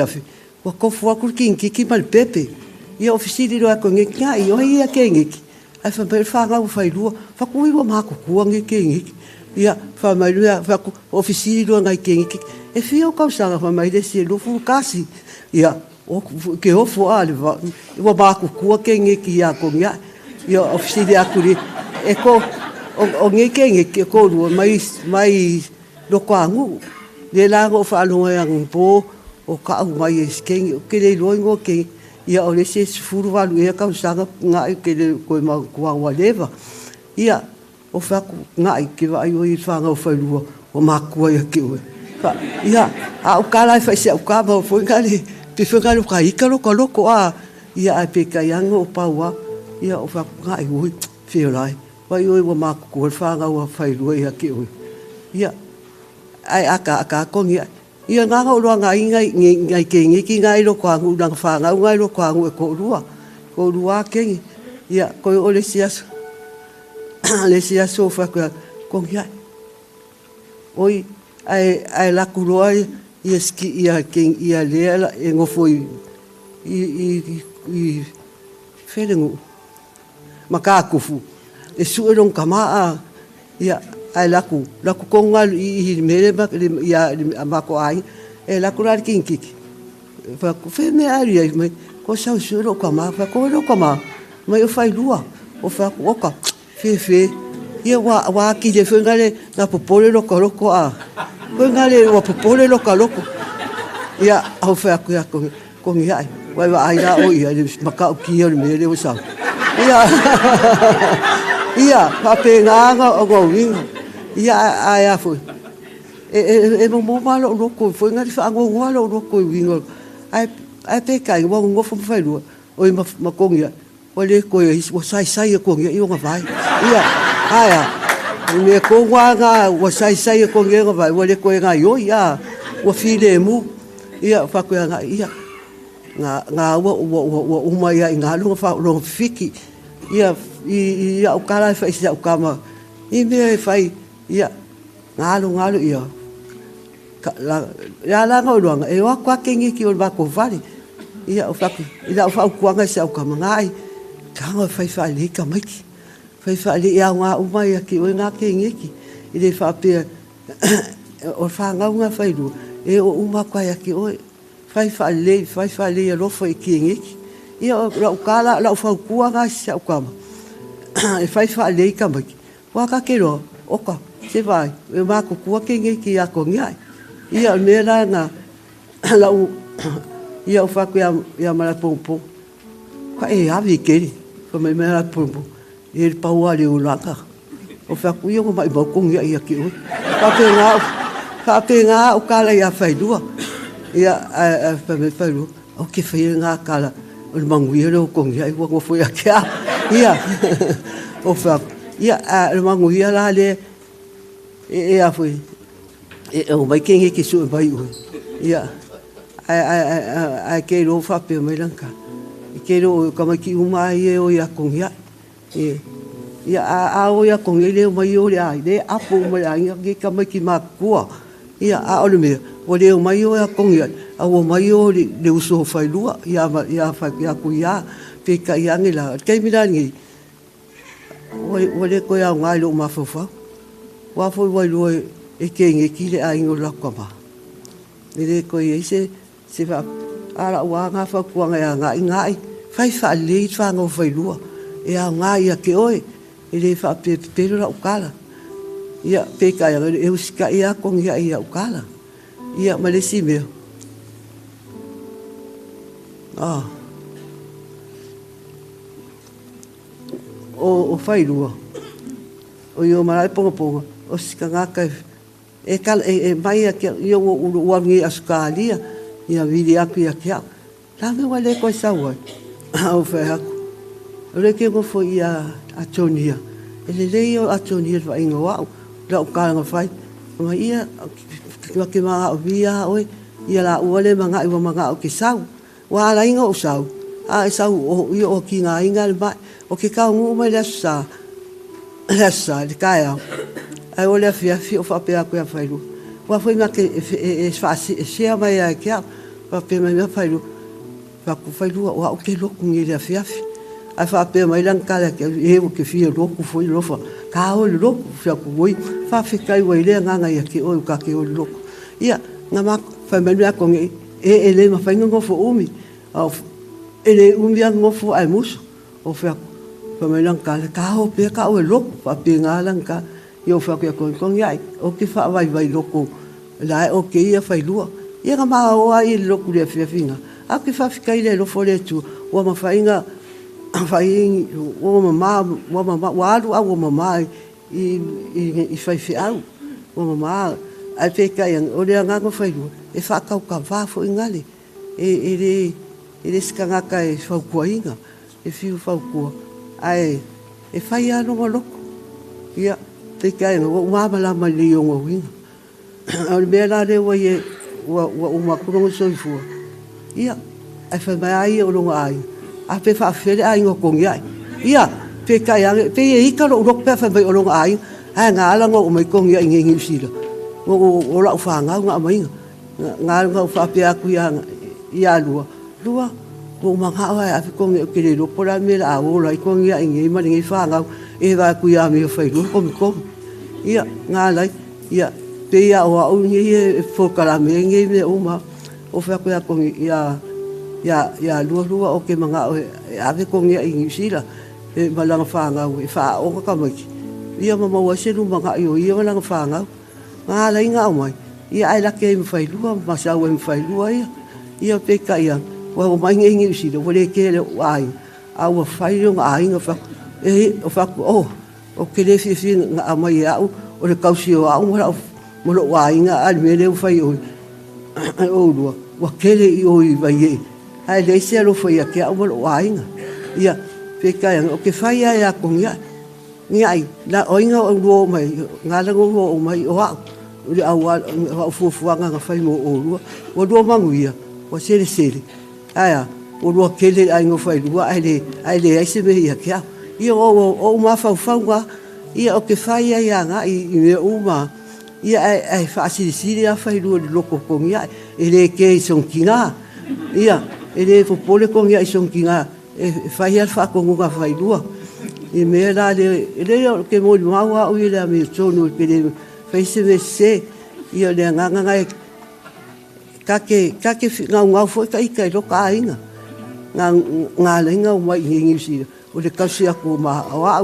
Ua kofu aku ki mal pepe. Ia ofisiri roa ko ngeki ngai. Ohe ia ke ngeki. Ai whamai whangau whailua. Whakui wa mako kua ngeki ngeki. Ia whamai whaku ofisiri roa ngai ke ngeki. E whio kausanga whamai le se lufu kasi. Ia ke hofo ale wa mako kua ke ngeki ia ko ngai. Ia ofisiri aku li. E ko o ngeki e ko rua mai loko angu. Le lango whaalonga yang po o ka au mai e skengi. Ke le loingo ke ia o le se furu walu e kausanga ngai ke le koe mau kua walewa. Ia o whaku ngai ke vai o i whanga o whailua o makua ia ke ue. Ia a o kālai whaise au kāma o whaingare pe whaingare o ka ikaro ka loko a ia a pe ka ianga o paua ia o whaku ngai ui whiolai. Vai oi o makua o whanga o whailua ia ke ue. Ia ai aka kongi ai. Ia nganga o roa ngai ke ngiki ngai lo kwa ngu nang whanga ngai lo kwa ngu e ko rua kengi. Ia koe o le siaso. Le siaso o whakua kongi ai. Oi ai laku roa ia ski ia lea e ngofo i wherengu. Makakufu. E suerong kamaa ia ai laku konga i mere ia mako ai e laku rar kinkiki fa ku fe me ari mai ko sa suro kama fa ko ro kama mai o Failua o fa ku oka fe ia wa ki de fengale na popole lo ko a fengale wa popole lo loko ia au fa ku ya ko ngi ai wa ai la o ia maka ki o mere o sa ia pa pe nga o go wing ia ai foi e mo malo loko foi ngari fa ngo ngalo loko wingo ai pe kai wo ngo fo Failua o ma kongia o le ko o sai ko ngia i nga vai ia aya me ko nga o sai ko ngia nga vai o le ko nga yo ia o file mu ia fa ko nga ia nga o mai ia nga lo fa lo fiki ia o kala fa ia o kama i me fai ia ngalo ia la ngolanga e wa kwa kengi ki o ba ko vale ia o faku ila o fa ku nga sa o ka mangai ka nga fa le ka mai fa le ia nga o mai ki o nga kengi ki ile fa pe o fa nga Failua e o uma kwa ya ki o fa le lo fo kengi ia o kala la o fa ku nga sa o ka e fa le ka mai wa ka ke ro o ka se vai e mako kua ke ngeki a ko ngai ia me la na la u ia o fa ku ia Malaepogapoga ka e avi ke ko me Malaepogapoga e pa wa le ulaka o fa ku ia ko mai ba ko ngai ia ki o ka pe nga o kala ia Failua ia a Failua o ke fa nga kala o manguiro ko ngai ko foi a ia o fa ia a manguia la le e a foi o mai quem que sou vai ia ai que lo fa pe mai lanka que lo como que uma e o ia com ia ia a o ia kong ele mai o le ai le apo mai ai ki ka mai ki makua ia a o le me o le mai o ia kong ia a o mai o le uso failua ia fa ia ku ia pe ka ia ngi la ke mi ngi o le ko ia ngai lo ma fa wa fo wa lo e ke ngi ki le ai ngo la ko ma le ko ia se va ara wa nga fa ku ngai fai fa le fa ngo failua e a ngai ia ke oi ele fa pe la ukala ia pe ka ia e uska ia kong ia ukala ia malesi me o failua o yo Malaepogapoga o sikangaka e kala e mai ke yo o wangi askalia ia vili aku ia kia la me wale ko sawa o fa le ke mo fo ia atonia ele leo atonia va ingo wa la ka nga fai ma ia ke ma via oi ia la ole manga i manga o ke sau wa la ingo o sau a sau o io o ki nga inga ba o ke ka ngu mai la sa le ka ai ole fia o fa pe aku ia failu wa foi ma ke e fa se mai ia ke fa pe mai failu fa ku failu wa o ke lo ku ngi le fia ai fa pe mai lan kala ke e o ke fia lo ku foi lo fa ka o lo ku fa ku voi fa fi kai wai le nga ia ke o ka ke o lo ia nga ma fa mai la ko ngi e le ma fa ngo fo umi o ele umi ngo fo ai mus o fa mai lan kala ka o pe ka o lo fa pe nga lan ka yo fa ke ko ngai o ke fa vai lo ku la o ke ia failua ia nga ma o ai lo ku le fia finga a ke fa fi kai le lo fo le tu o ma fa inga fai o mama wa alu a o mama i fai fi au o mama ai pe kai o le nga ko fai e fa ka ka va fo ingale e skanga ka e fa ko inga e fi fa ko ai e fai anu lo ia pe kai o mama la mali o winga o me la le wa ye o ma ko so fu ia ai fa mai o lo ai a pe fa fele ai ngo kong ia pe ka ia pe i ka lo pe fa mai o lo ai ha nga la ngo mai kong ia ngi sila ngo o la fa nga mai nga nga fa pe aku ia lua o ma ha ai a kong ke le lo pora me la o la kong ia ngi ma ngi fa nga e va ku ia me fa lu kom ia nga la ia pe ia o ngi fo kala me ngi me o ma o fa ku ia kong ia lua o ke manga o ave kong ia i sila e malanga fanga o fa o ka mai ia mama wa se lu manga yo ia malanga fanga nga la inga o mai ia ai la ke me fai lua ma sa o me fai lua ia pe ka ia wa o mai ngi sila o le ke le ai a o fai lo ai nga fa e o fa o ke le fi nga mai ia o le kausi o au mo lo ai nga al me le fai o lua wa ke le i o i vai ai le se lo foi aqui o lo ainga ia pe ka o ke fai ia con ia ni ai la oinga o lo mai ngala go o mai o le au fu nga fai mo o lo manguia o se aya o lo ke le ai ngo fai lo ai le se me ia kia ia o ma fa nga ia o ke fai ia nga i me uma ia ai fa si ia fai lo ko con ia ele ke son kinga ia ele fo pole con ia son kinga e fai al fa con nga fai lua e me la ele ke mo wa o ile me sono ke le fai se ia le nga ka ke nga fo ka lo ka inga nga le nga mai ngi si o le kasi ko ma wa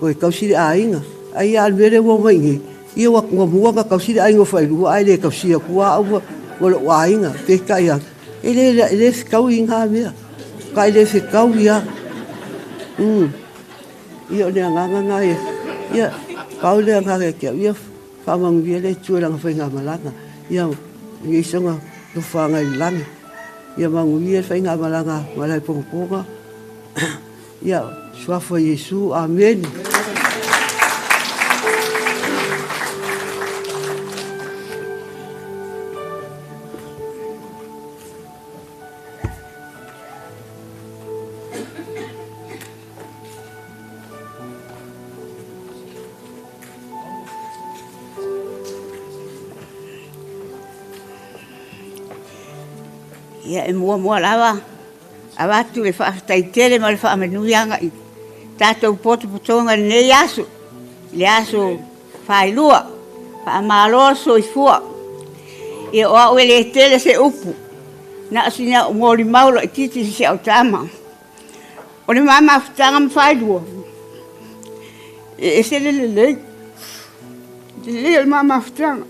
ko kasi ainga ai al vere wo mai ngi ia wa mo ka kasi ai ngo fai lua ai le kasi ko wa o ainga pe ka ia ele ficou em Ramia, cai ele ficou ia, ia olha nga ia Paulo nga que ia famang ele tulang foi nga malanga ia isso nga do fanga lang ia mangu ia foi nga malanga Malaepogapoga ia sua foi Jesus amém. Ia e mua lava. Awa tu le whaakataitere ma le whaamanuianga i. Tātou potonga nei asu. Le asu Failua. Whaamaloa soifua. Ia o au ele tele se upu. Na asina ngori maula i titi se au tama. O le mama futanga ma Failua. E se lelelei. Le mama futanga.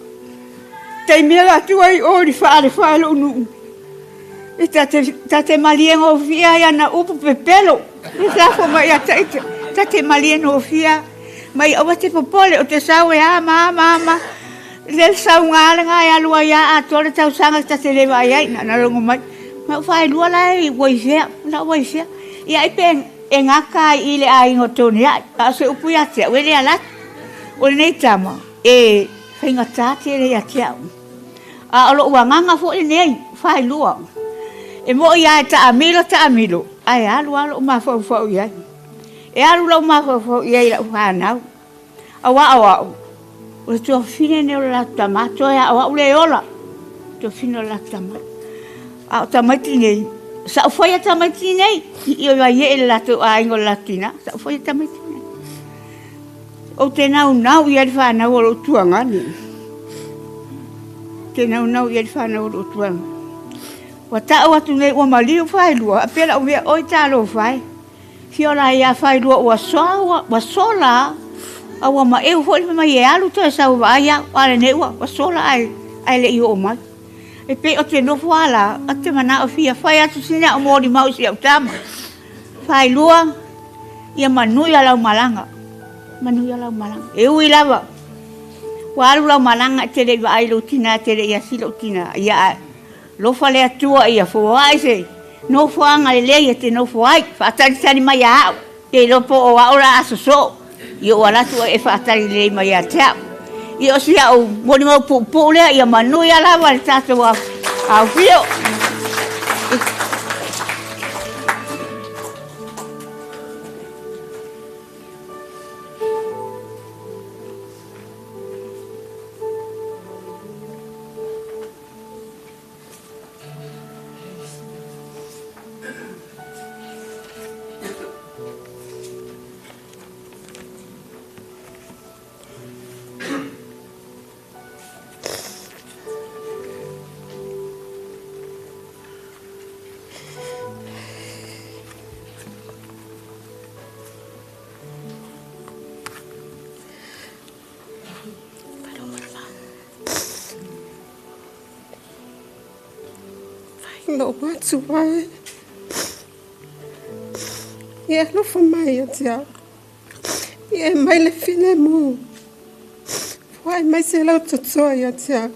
Tei mea tua i ori whaare whaelo unu. E tate malienga o fia ia na upu pepelo. E safo mai a taita. Tate malienga o fia. Mai awa te popole o te sau e ama. Le sau ngālenga e alua ia a tore tau sanga tate lewa iai. Na rongo mai. Ma Failua lai waisea. Na waisea. Ia i pen e ngaka i le a ingo toni ai. A se upu ia tea. Wele alat. O le nei tama. E whainga tāte le ia tea. A alo uanganga fo le nei. Failua. E mo ia e ta amilo. Ai alu mafau iai. E alu lau mafau iai la whanau. Awa. O le tua fine ne o la tamato e awa ule ola. Tua fine o la tamato. A o tamaiti nei. Sa ufoi a tamaiti nei. I o ia e la tu a ingo latina. Sa ufoi a tamaiti nei. O te nau ia le whanau o lo tuangani. Te nau ia le whanau o lo tuangani. Wa ta wa tu nei o maliu Failua a pela o mea oi talo fai fiola ia Failua wa sola a wa ma eu foi mai e alu to sa wa ia ale nei wa sola ai le i o mai e pe o te no fala a te mana o fia fai atu sina o mori mau si au tama Failua ia manuia lau malanga e ui lava wa alu lau malanga te le va ai lo tina te le ia silo tina ia lo fale atua ia foai se no fuanga le te no fuai fatari mai a te lo po o ora aso io wala tu e fatari le mai a te io sia o moni mo po le ia manu ia la wal tato au fio no watu ai ia no famai atia ia mai le fine mo vai mai se la tutto atia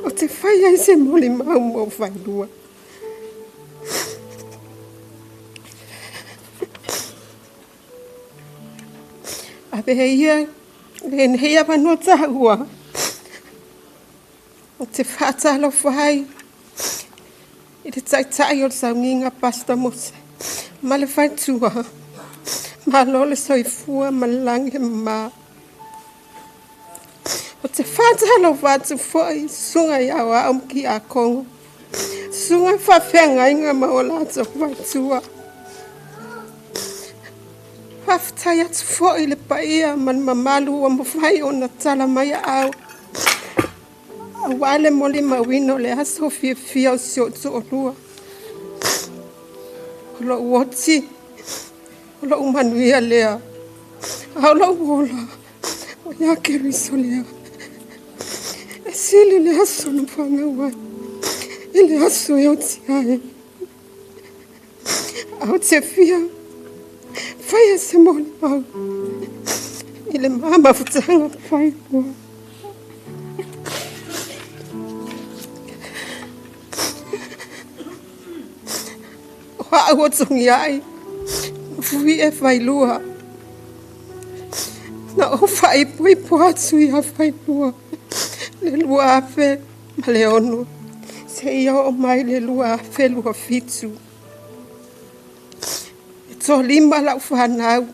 o te fai ai se moli mau mo Failua ave ia len hea panota hua o te whaatalo whai i te taitai o le saunginga pasta mose ma le whaitua ma lole soifua ma lange ma o te whaatalo whatu whai sunga i awa am ki a kongo sunga whawhenga inga ma o lato whaitua whaftai atu whai le paia man mamalu o mwhai o na tala mai au wale moli mawino le aso fia o sio o lua. Lo woti. Lo umanuia lea. Lo wola. O ya keriso lea. E sili le aso no whanga wai. E le aso e o tiae. Au te fia. Whaia se moli mau. I le mama futanga Failua. Wa tongi ai fui e Failua na o fai pui poatsu ia Failua le lua afe ma le ono se ia o mai le lua afe lua fitu e to lima lau whanau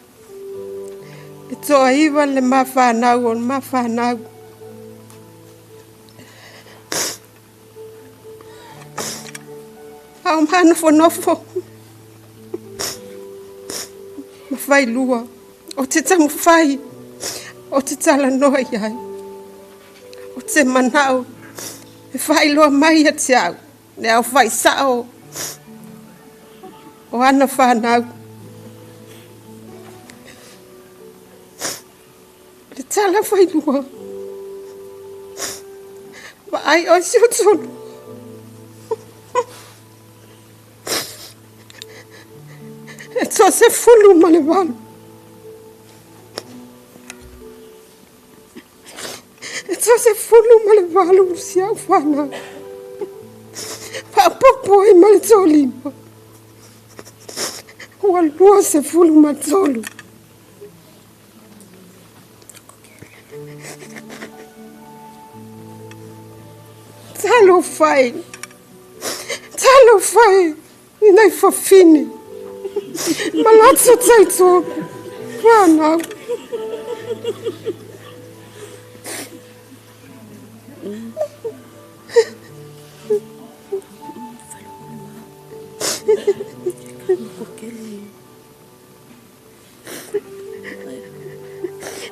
e to aiva le ma whanau o ma whanau Au manofo. Failua. O te tamu fai. O te tala noa iai. O te manao. E failua mai a te au. Ne au fai sao. O ana whanau. Te tala failua. Wa ai o si o tonu. E to se fulu ma le walu. E to se fulu ma le walu si au whanau. Pa popo e ma le tolima. Ua lua se fulu ma tolu. Talo fai. Talo fai. Inai fafine. Malatso taito. Whanau.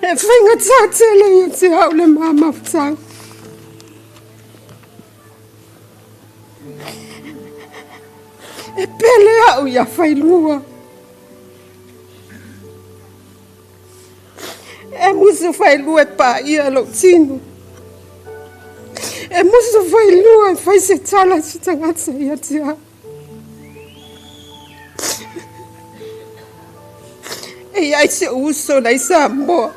E whainga tātele i te au le māmawtau. E pele au ia whailua. E musu whailua e pā ia lo tinu. E musu whailua e whai se tala si tangata ia te au. E ai se uso nei sa moa.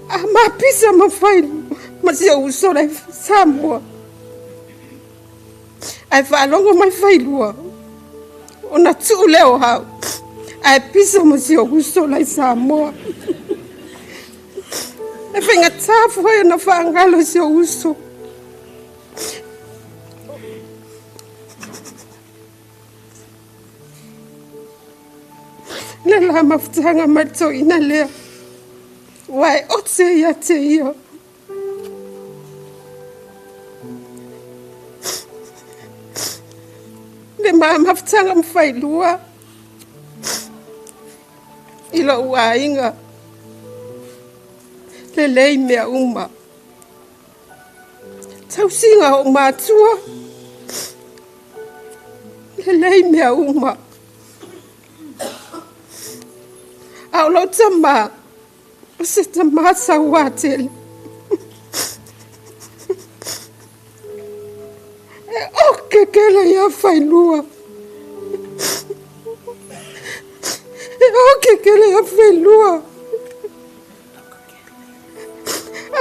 A ma pisa ma whailua. Ma se uso nei sa moa. Ai whalongo mai whailua. O na tuu leo hau. Ai pisa ma se uso nei sa moa. E whinga tāfu hai na whaangalo se uso. Le la mawtanga mato ina lea. Wai o te ia te ia. Le mawtanga mwhailua. Ila ua inga. Le lei mea uma. Tau singa o mātua. Le lei mea uma. Au lo tama. O se tama sa watele. E oke kele ia whailua. E oke kele ia whailua.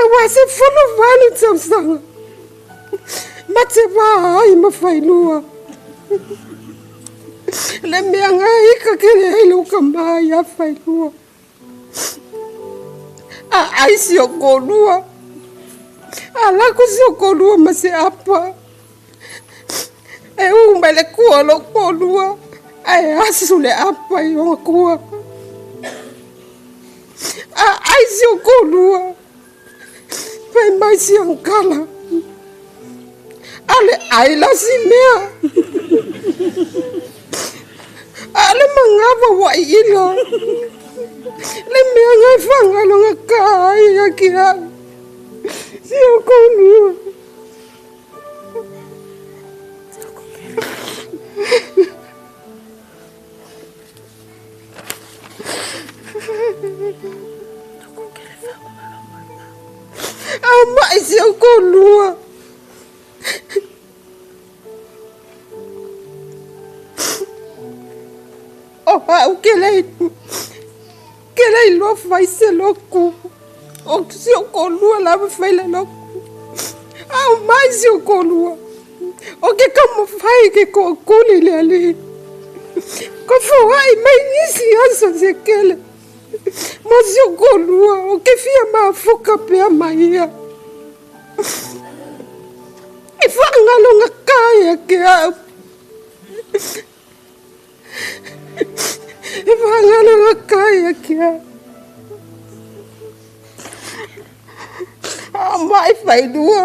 Awa se fulu wanu tau sanga. Ma te waa ai ma whailua. Le mea ngā ika kere hei luka mai a whailua. A aisi o kolua. A lako si o kolua ma se apa. E umbe le kua lo kolua. A e asu le apa i o kua. A aisi o kolua. Pai mai si ankala. Ale aila si mea. Ale mangava wa ila. Le mea ngai whangalo ngā kai a ki au. Si o konua. A mai si o konua. O hau kelei lo fai se loku. O si o konua lava fai le loku. Au mai si o konua. O ke kamo fai ke ko kuli le ali. Ko fai mai nisi asa se kele. Mo si o konua. O ke fia ma fuka pea mai ia. E whangalo ngā kaya ke au. E whangalo ngā kaya ke au. A mai whainua.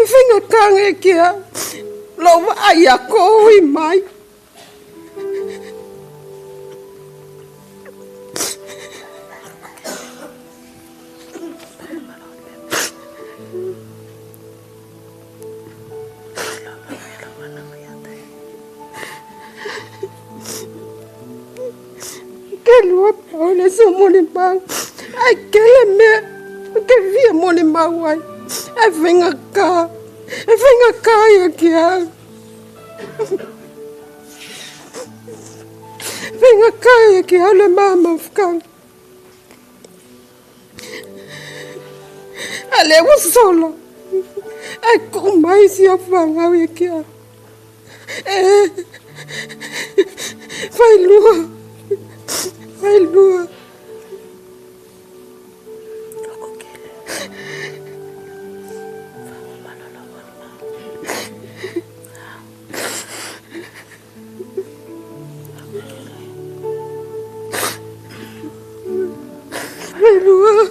Whenga kange kia. Lo aia ko i mai. Lua paula sa mole bang ai kele me ke via mole mawai ai venga ka ya kia venga ka ya kia le mama fkan ale wo solo ai ko mai si afanga ya kia Failua Failua. Failua.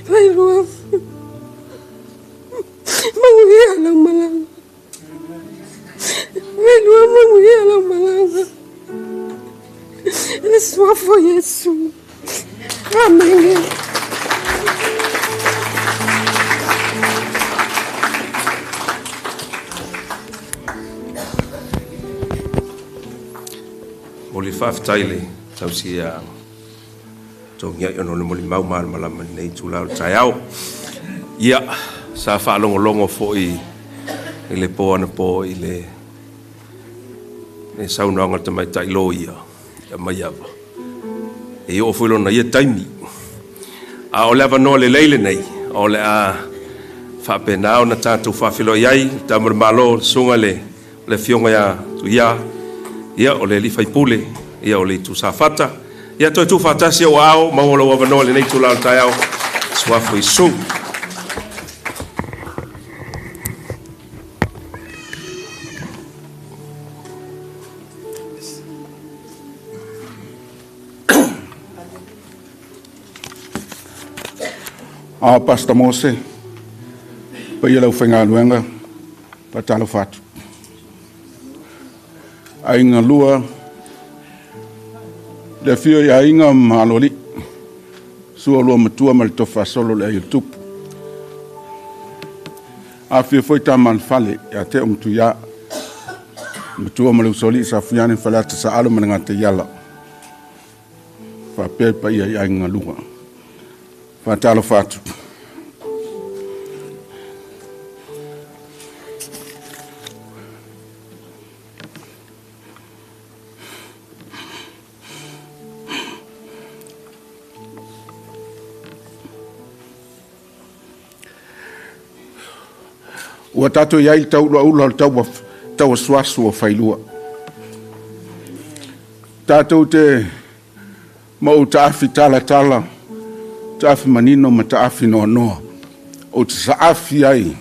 Failua. Manguya lang malang. Failua manguya lang malang. Neswa for Yesu. Amen. Moli whawhataile, tau si a tongia i ono le moli mau maa malama nei tūlau tai au. Ia, sa whaalongolongo fo i le po ana po i le saunanga te mai tai lo ia mai awa. E o fuilo na ia taimi. A o le awa no le leile nei, o le a whapenao na tātou whawhilo iai, tamur malo sunga le fionga ia tu ia o le lifai pule, ia o le tu safata, ia toi tu fatasi o ao, maungola wawano le nei tu lao tai au, swafo i su. Pastor Mose, pa ia lau whainga luenga, pa talo fatu. Ainga lua, le fio ia inga maloli, sua lua matua ma le tofa solo le YouTube. A fio foi taman fale, ia te umtu ia, matua ma le usoli sa fiane falata sa alo mananga te yala. Fa pepa ia inga lua. Fa talo fatu. Ua tato iai tau lua ula tau suasu o Failua. Tato te mau taafi tala, taafi manino ma taafi noa. O te saafi ai,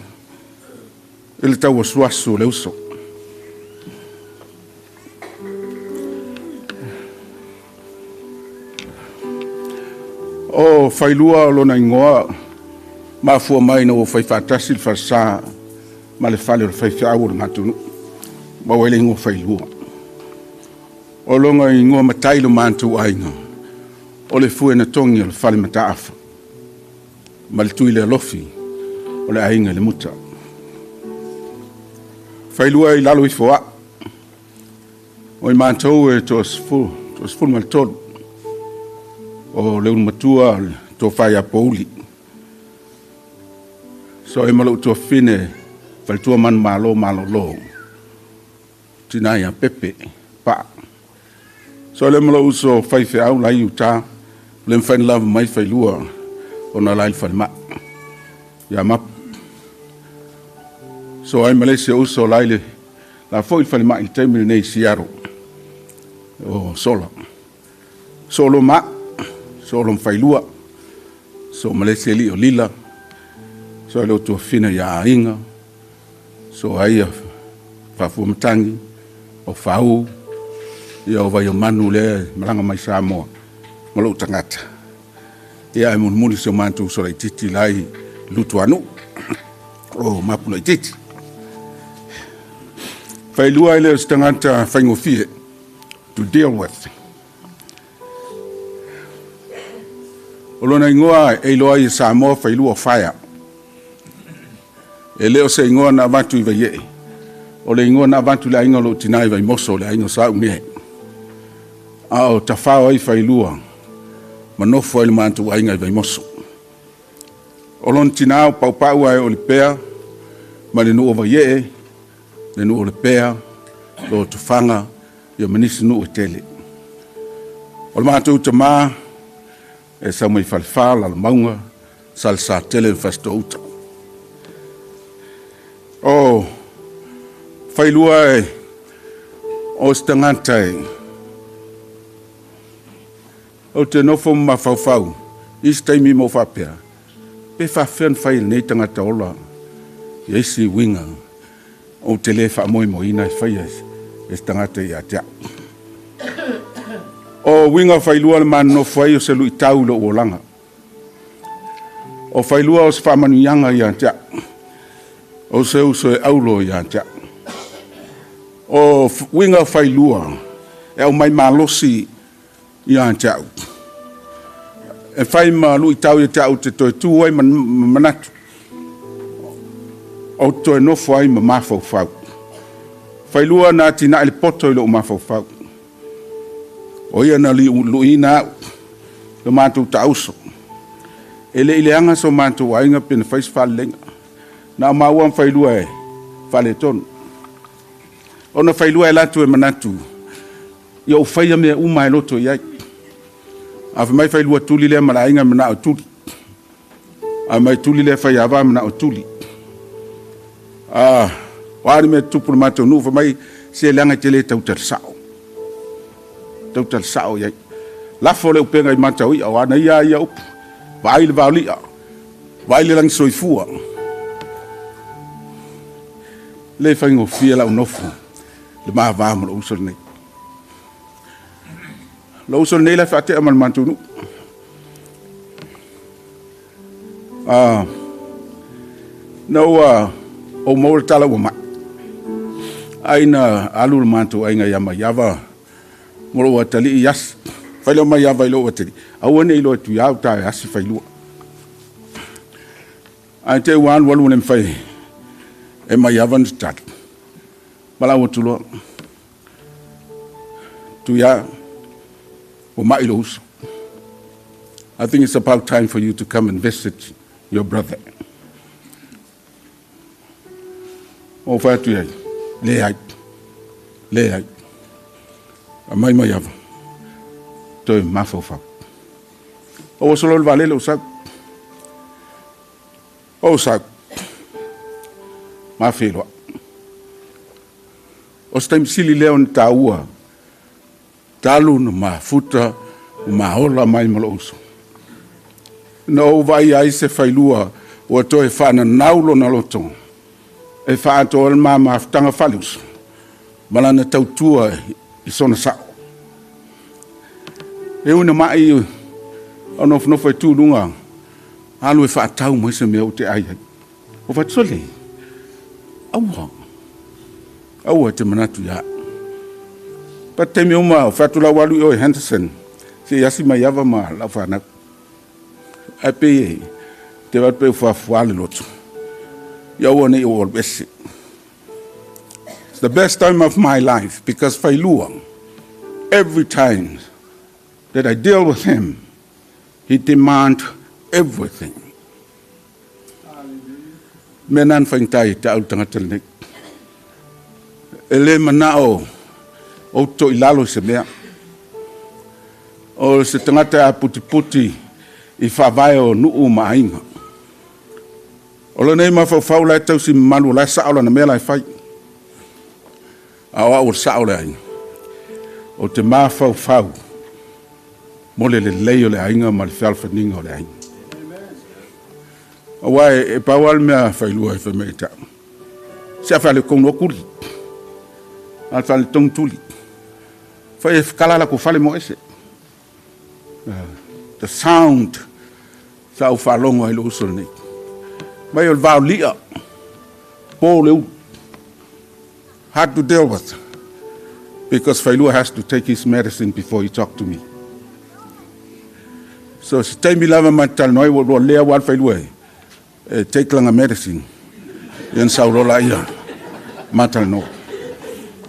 ele tau suasu le uso. O Failua lona ingoa, mafua mai na o whaifatasi whasa, ma le fale o le whaifiaua le matunu, ma wele ingo Failua. O longa ingoa matailo mantu ainga, o le fue na tongi o le fale mataafa, ma le Tuilealofi, o le ainga le muta. Failua i lalo i foa, o i mantou e tos ful ma le tolu, o le matua to whai a pouli. So e malau tua fine, whalitua man malo lo. Tinai a pepe, pa. So le malau uso whai au lai uta, le mwhain lava mai Failua, o na lai whalima. Ia map. So ai Malaysia uso lai le, la fo il whalima il teimile nei siaro. O sola. Solo ma. Solo Failua, so Malaysia li o lila, so le tu fina ya inga, so ai whafuamatangi, o whau, ia o vai o manu le malanga mai Samoa, malau tangata. Ia e muni se o mantu sora I titi lai lutu anu, o mapuna I titi. Failua ele o tangata whaingofie, to deal with. O lona ingoa e loa I Samoa Failua whaia. E leo se ingoa na watu I vai o le ingoa na watu le ingoa lo tinai vai moso le ingoa sa umehe. Ao tawhao ai Failua, manofo ai le mantu wa ingai vai moso. O lon tinao paupau ai o le pea, ma le nuu vai le nuu o le pea, lo tufanga, ia manisi nuu e tele. O le mantu utamaa, e sa mai falfala la maunga, sal sa tele fasto uta. O Failua e o stanganta e o te nofo ma faufau istaimi mo fapea pe fafen fail nei tangata ola isi winga o te le fa moi moina faia e stangata ia tea o winga Failua le man no fai o se lui tau lo olanga o Failua o se fa manuianga ia tea o se uso e aulo ia tea o winga Failua e o mai malosi ia tea e fai ma lui tau ia tea o te toi tu ai manatu o toi no fai ma mafau fau Failua na tina ele poto i lo mafau fau o ia na luina le matu tauso ele ileanga so matu wainga pena fais falenga na maua Failua e faleton ona Failua e latu e manatu ia o faia mea uma e loto iai afa mai Failua tuli le malainga mana o tuli a mai tuli le fai ava mana o tuli wari me tupu matu nu fa mai se langa tele tautar sao iai lafo le upenga I matau ia wana ia upu vai le vaulia vai le lang soifua le faingo fia la unofu le maava mo usol nei lo usol nei la fate amal mantunu no o mo tala wa aina alul mantu ainga yama yava mo wa tali yas failo ma yava lo wateli awone lo tu ya ta yas Failua ante wan walu nem fai e ma yava ntat mala wotulo tu ya o mai lo I think it's about time for you to come and visit your brother. O fatu ya le ai mai mai ava toi mafofa o solo el vale lo sa o sa ma filo o stem sili leon taua talu no ma futa ma ola mai maloso no vai ai se Failua o toi fana naulo na loto e fa to el mama tanga falus malana tautua I sona sa e una mai ono no foi tu lunga alu e fa tau mo se meu te ai o fa tsole awa te manatu ya pa te me uma fa tu la walu o Henderson se yasi mai ava ma la fa na ape te va pe fa fuale lotu ya wona I all best. It's the best time of my life because Failua, every time that I deal with him, he demands everything. Menan faintai ta utanga nek. Ele manao o Tuilealofi se mea. O se tangata puti I whawai o nuu mainga. O le nei mawhau lai tau si manu lai saola na mea lai whai. Awa o saola ai. O te mawhau. Mole le leo le ainga ma le whalwhaninga o le ainga. Awa e pawal mea Failua e whameita. Se a whale kono kuri. al fale tong tuli fa e kalala ko fale mo ese the sound sa o falongo e lo usul nei mai o vaulia Paul had to deal with because Failua has to take his medicine before he talk to me. So si taimi lava matal noi wo lea wa Failua take langa medicine yan saurola ia matal no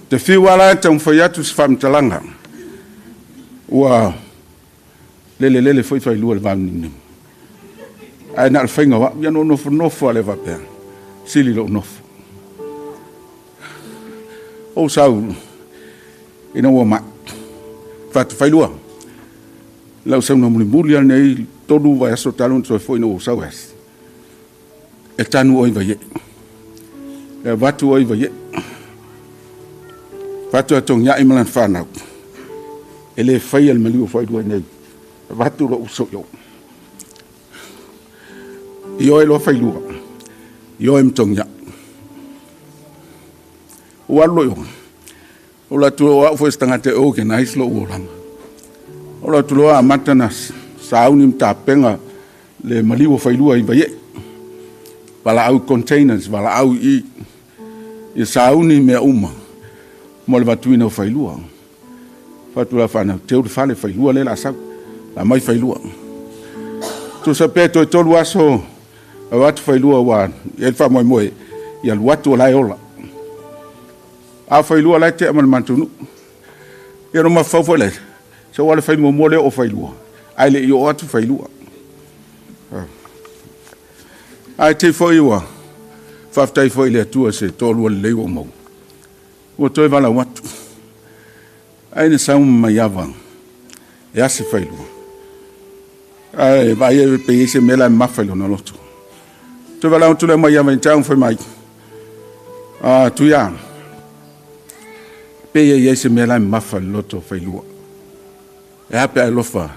te fiwala tam fayatus fam talanga wa lele foi Failua va nim ai na fainga wa ya no fo le va per sili lo no o sau ina wa ma fat Failua lau sau no mulia nei tolu va so talon so foi no sau es e tanu oi vai e vatu oi vai vatu atong ya imalan fana ele fai al maliu foi do nei vatu lo so yo io e lo Failua io em tong ya wallo yo ola tu wa fo stanga te o ke nais lo orang ola tu lo amatanas saunim tapenga le maliu Failua i vai wala au containers wala au i sauni me uma mo le vatuina Failua fatula fana te o fale Failua le la sa la mai Failua tu sapeto to luaso wat Failua wa el fa moi ya luatu la ola a Failua la te amal mantunu ya no ma fofole so wala fai mo mole o Failua ai le yo atu Failua ai te foi wa faftai foi le tua se tolu le o mo o toi vala watu ai ne sa mai ava ya se Failua ai vai e pe se mela mafalo no lotu to vala tu le mai ava então foi mai tu ya pe ye se mela mafalo lotu Failua e pe alofa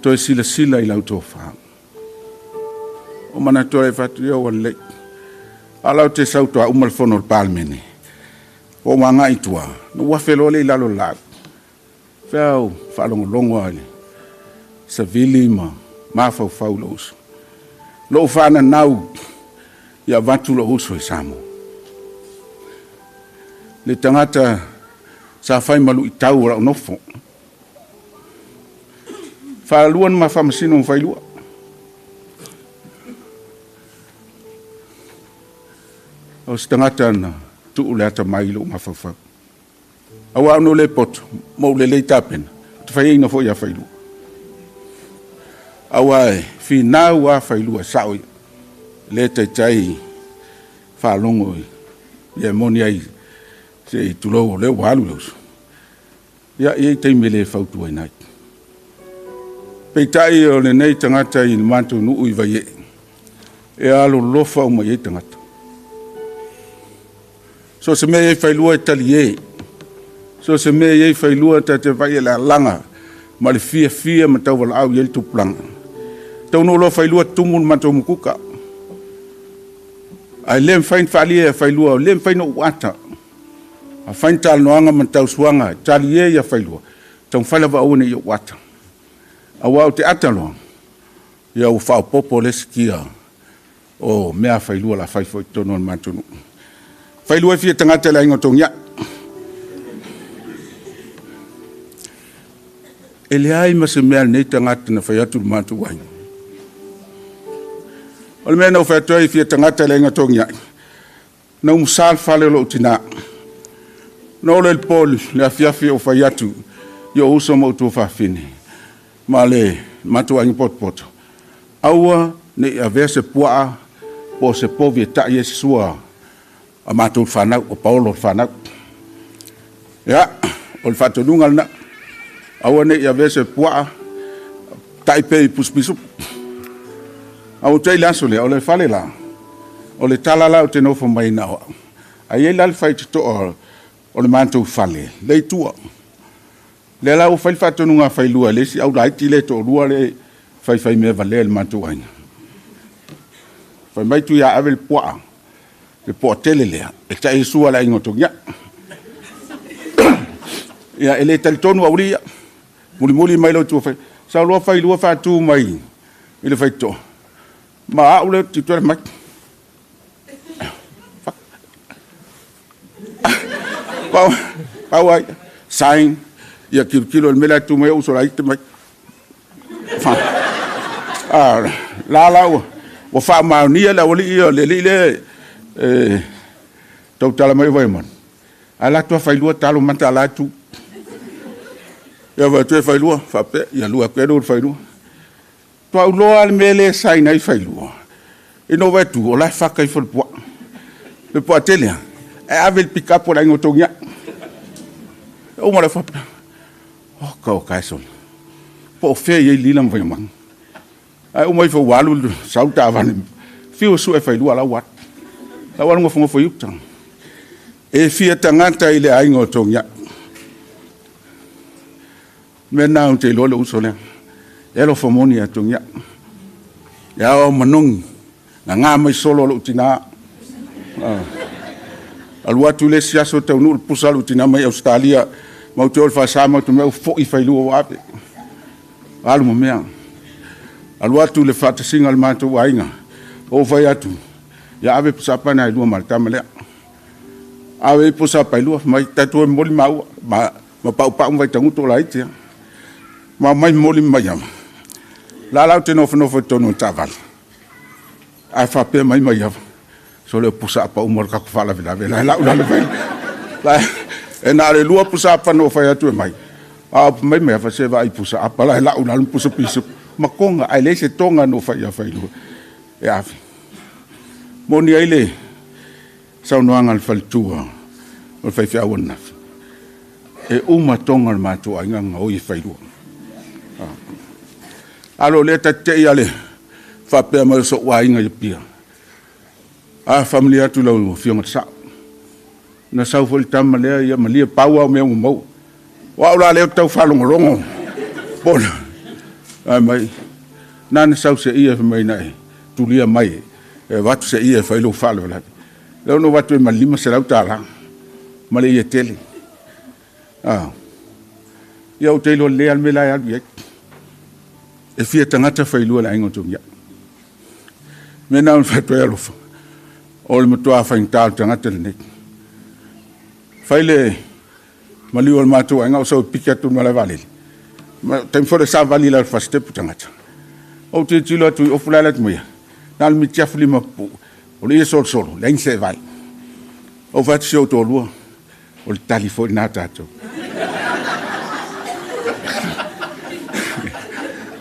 to sila i lauto fa o mana to e fatu yo wale ala te sauto a umal fono palmene o manga itua no wa felo le lalo la fao falong longo ale sa vilima ma fa faulos lo fana nau ya vatu lo uso samo le tangata sa fai malu itau ra nofo fa luan ma fa masino Failua o stangata na tu le ata mai lo mafafa awa no le pot mo le tapen tu fai na fo ya Failua awa fi na wa Failua sao le tai fa longo ye monia se tu lo le walu ya e te mele fa tu ai nai pe tai o le nei tangata i mantu nu i vai e alo lofa o mai tangata so se me Failua talie so se me Failua ta te vai la langa ma le fia ma tau wala au yel tu plan tau no lo Failua tumun ma tau mukuka ai lem fain falia Failua lem fain no wata a fain tal no anga ma tau suanga talie ya Failua tau fala va o ne wata awa te atalo ya u fa popo le skia o mea Failua la fai foi tono mantunu Failua fia tangata la ingotongia ele ai ma se mea nei tangata na fai atu mantu wai o mea na fai toi fia tangata la ingotongia na musal fale lo tina no le pol le afia o fai atu yo uso mo tu fa fini male matu ai pot aua ne avese pua po se povie ta yesua a matu fana o Paulo fana ya o fatu nungal na aua ne avese pua taipe puspisu au tai lasole o le fale la o le talala o te no fo mai na ai la fight to o le matu fale le tua le la o fai fatu nunga Failua le si au lai tile to rua le fai me vale le matu ai fai mai tu ya avel poa le po tele le e tai sua la ingotongia ia ele talitonu aulia muli mai lo tu fa sa lo fa lu fa tu mai ile fa to ma au le tu mai pau sign ia kilo mela tu mai uso lai te mai fa la o fa ma ni la o le tau tala mai vai man ala tu fa lu talo man tala tu ia va tu fa lu fa pe ia lu pe do fa lu tu au lo al mele sign ai fa lu e no va tu o la fa kai fo le po atelia e ave il pick up o la ngotonya o mo la fa o ka so po fe ye lilam vai man ai o mai fo walu sauta van fiu su e fa lu ala wat la wala ngo fo yuptang e fia tangata ile ai ngotonya mena un te lo usole elo fomoni atonya ya o manung nga mai solo lo tina alua tu le sia so te unu pusalo tina mai Australia mau te ol fa sama tu meu fo I failu wa alu mo mea alua tu le fata singal mato wainga o vai atu ya ave pusapa na lu marta male ave pusapa lu mai tatu moli mau ma pau vai tangu to lai tia ma mai moli mai am la te no tono taval ai fa pe mai am so le pusapa umor ka fala vela la la na le lu pusapa no fa atu mai mai fa se vai pusapa la una pusa pisu makonga ai le se tonga no fa ya lu ya moni ele sau no angal faltua o fai fia wona e uma tonga ma tu anga o I failu alo le tate ale fa pe ma so wa inga pia a familia tu lo fiong sa na sau fol tam le ya malia pawa me mo wa la le tau fa longo bon ai mai nan sau se ia mai nai tu lia mai watu se ia failu falo la lo no watu malima se lauta la male ia tele ia o tele le al mela ya e fia tangata failu la ingo tu ya mena un fatu ya lofa o le motoa fa intal tangata le faile mali o mato nga so pika tu mala vale ma tem fo sa vali la fa step tangata o te tilo tu o fulala tu ya nal mi tiafli ma pu o le solo len se vai o va tio to lu o telefone na tato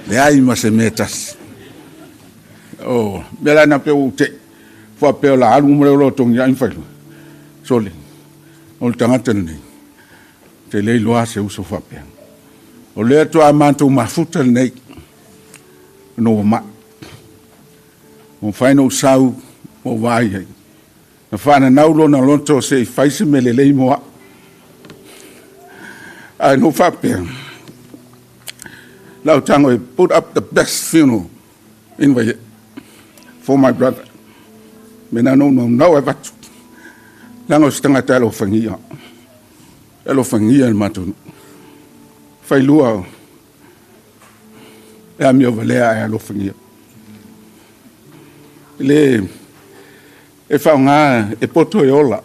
le ai ma se metas o bela na pe o te fo pe la alu mo lo tong ya infalu sole o tangata ni te le lo se uso fa pe o le to amanto ma futa nei no ma o final sau o vai na fana naulo na lonto se faise melele mo I no fa pe now tango put up the best funeral in way for my brother mena no ever lango stanga talo fangia matu failua e mi ovalea elo fangia le e fa nga e poto e ola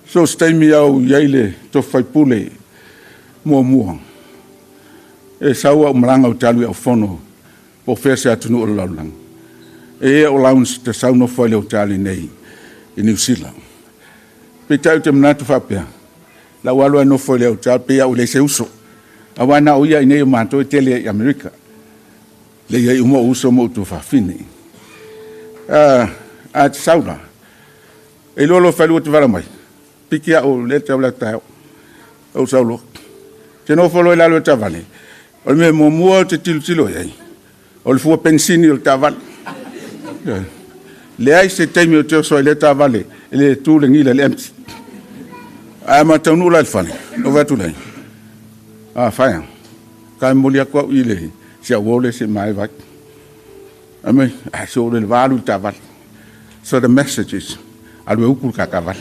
so stay mi au yaile to fai pule mo e sawa umlanga o talu o fono po fese atunu o laulang e o lounge te sauno foi o tali nei in New Zealand pe tau te mnatu fapea la walo no foi o tali pe o le se uso awana o ia nei manto tele America le ia umo uso mo tu fa fini at sauna e lolo falu te vara mai pikia o le tabla tao o saulo te no folo la lo tavale o me mo te tilo ai o le fu pensini o taval le ai se temi o te so le tavale le tu le ngila le empty a ma tonu la fale no va tu le fa ka molia ko ile se wole se mai va I mean, I saw the value taval. So the messages, I will cook a caval.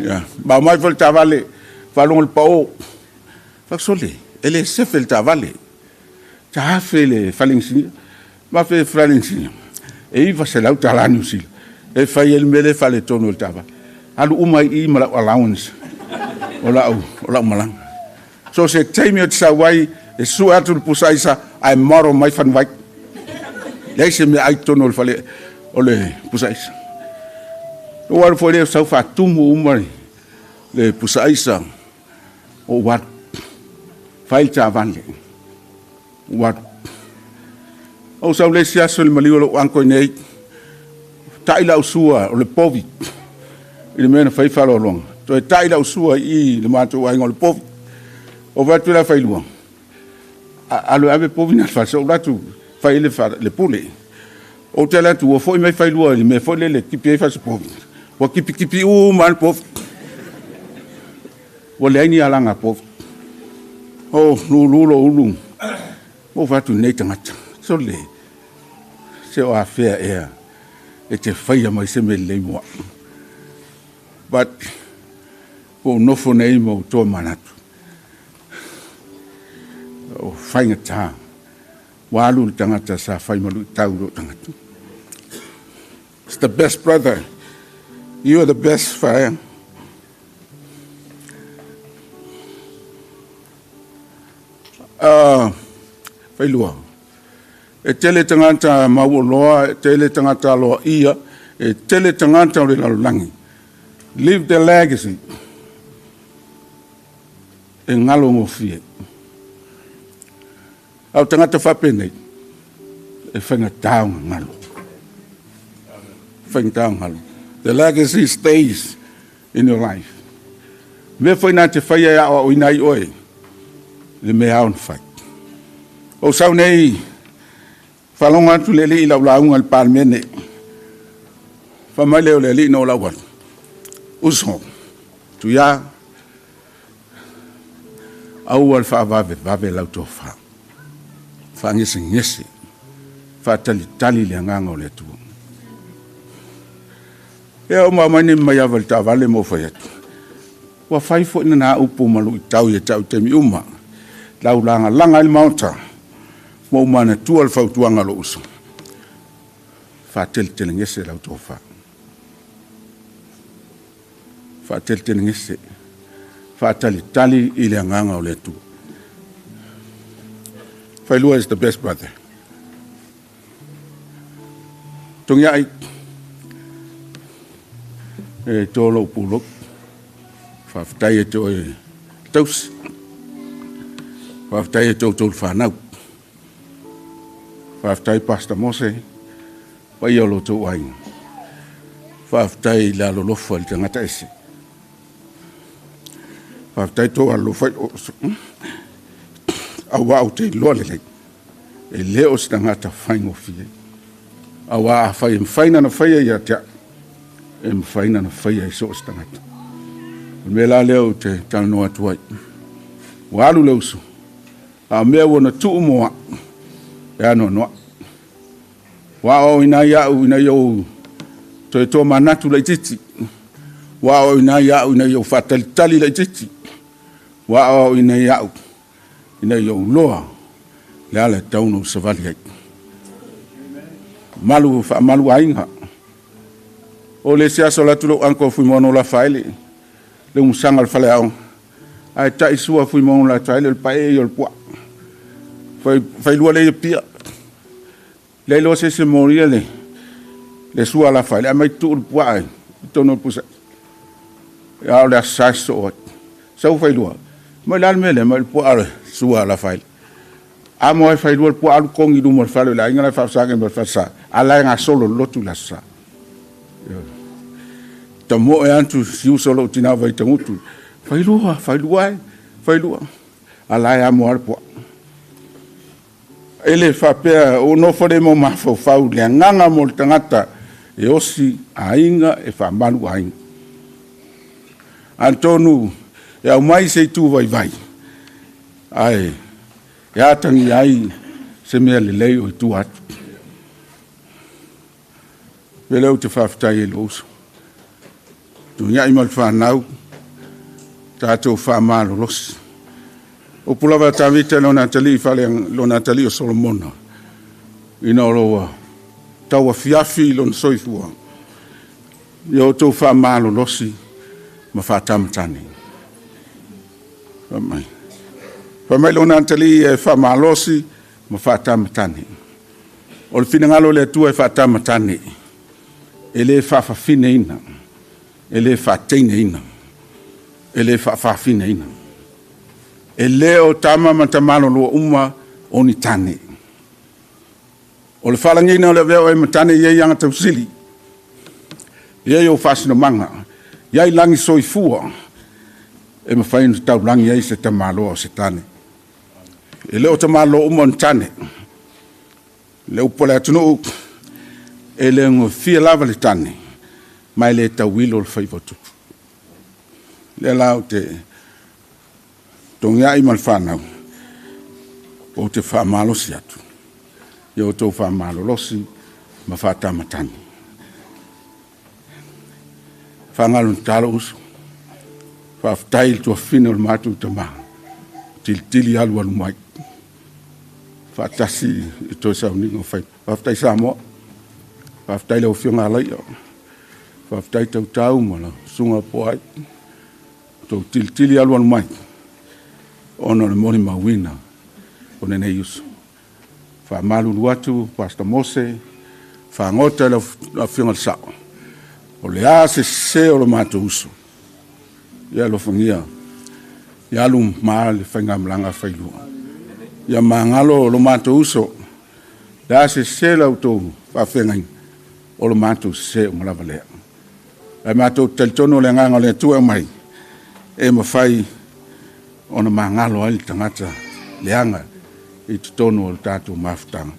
Yeah, but my full tavale, Falong le pao. Faksole. Ele sefel ta vale. Ta fele faling si. Ma fe faling si. E va se lau ta la nusil. E fa el mele fale tono el tava. Alu umai I mala allowance. Ola malang. So se time at sa wai e su atul pusaisa ai maro mai fan vai. Leise me ai tono el fale ole pusaisa. O war foi le sa fa tumu umai le pusaisa. O wat fail ta vanle. Wat o sa le sia sol maliu lo anko nei. Taila usua o le povi. Ile mena fai falo long. To taila usua I le mato ai ngol povi. O va tu la failua. Alo ave povi na fa so latu fai le fa le pule. O tela tu o foi mai failua le me foi le kipi fa so povi. O kipi o mal povi. O le ni alanga povi. O lulo ulu. O va tu nei tangata. So le. Se o affair air. E te whaia mai se me lei moa. But, ko nofo nei mo tō manatu. O whainga tā. Walu tangata sa whai malu tauro tangata. It's the best brother. You are the best fire. Failua. E tele tangata mauoloa, e tele tangata loa ia, e tele tangata o le lalulangi. Live the legacy. E ngalo ngofie. Au tangata whapene, e whainga taonga ngalo. Whainga taonga ngalo. The legacy stays in your life. Me whaina te whaia o inai oe, le me aon whai. O sau nei, falonga tu lele I laulaunga le palmene. Famai leo lele no lauan. Uso. Tu ia. Au al fa vave lauto fa. Fa ngese. Fa tali le nganga o le tu. E o mamani mai aval ta vale mo fa yatu. Wa fai fo na upu malu tau ye tau te mi uma. Laulanga langa il mauta. Mo mana tual fa tuanga lo uso. Fa tel ngese la tofa. Fa tel ngese. Fa tali ile nganga o le tu. Failua is the best brother. Tongia ai e tolo pulo. Fa ftai to tos. Fa ftai to fa nau. Whaftai pasta mose, wai olo tō wai. Whaftai la lolofa li tangata ese. Whaftai tō alofai oso. Awa au te loa lelei. E leo si tangata whaingo fie. Awa a whai mwhaina na whaia ia tia. E mwhaina na whaia I so si tangata. Me la leo te tanoa tuai. Walu leo su. A mea wana tuu moa. E ano noa. Wao ina yau to manatu la titi. Wao ina yau fatalitali la titi. Wao ina yau loa le ala tauno savali ai. Malu ainga. O le sia sola tulo anko fui mono la faile. Le musanga al fale au. Ai tai sua fui mono la faile el pae yo el poa. Failua le pia. Le lo se moria le sua la faile. Mai tu el poa. Tono pusa. Ya le saso. Sau failua. Mai la mele mai poa sua la faile. Amo failua el poa kongi du mo faile la inga fa sa ke fa sa. Ala nga solo lotu la sa. Tamo e antu siu solo tina vai tangutu. Failua. Ala ya mo alpo. Ele fa pe o no fore mo mafo fau le nganga mo tangata e osi ainga e fa malu ainga. Antonu ya mai se tu vai. Ai. Ya tangi ai se me le lei o tu atu. Vele o te fa ftai e loso. Tu ia imal whanau, tātou whāmālolosi. O pulawa tāwite lona tali whaleang lona tali o Solomona. Ina oroa taua fiafi lona soifua. Ia o tau whāmālolosi ma whātamatani. Whamai. Whamai lona tali e whāmālosi ma whātamatani. O le whinangalo le atua e whātamatani. E le whawhawhine ina. E le whāteine ina. E le whawhawhine ina. E le o tama matamalo lua uma o ni tane. O le whalangina o le veo e matane iei anga tausili. Iei o whasino manga. Iei langi soifua. E mawhainu tau langi iei se tamalo o se tane. E le o tamalo uma o ni tane. Le upole atunu e le ngo fia lava le tane. Mai le tau wilo le whaivotu. Le lau te tongia i malwhanau o te whamalosi atu. Ia o tau whamalolosi ma whatamatani. Whangalun talo usu. Whaftail tua whina o le mātu tama. Tili alu alu mai. Whatasi i toi sauninga o whai. Whaftai Samoa. Whaftai leo whionga alaia. Whaftai tau tau mala. Sunga poai. Tau tili alu alu mai. Ono le moni mawina o nene yusu. Wha malulu atu, Pastor Mose, wha ngota la whionga sao. O le a se o lo mātu usu. Ia lo whangia. Ia alu maa le whainga mlanga whailua. Ia maa ngalo o lo mātu usu. Le a se la utou wha whengai o lo mātu se o malawa lea. Le mātu talitono le nganga le tua mai. E mawhai ona mangalo ai tangata leanga i tutono o tātou mafutanga.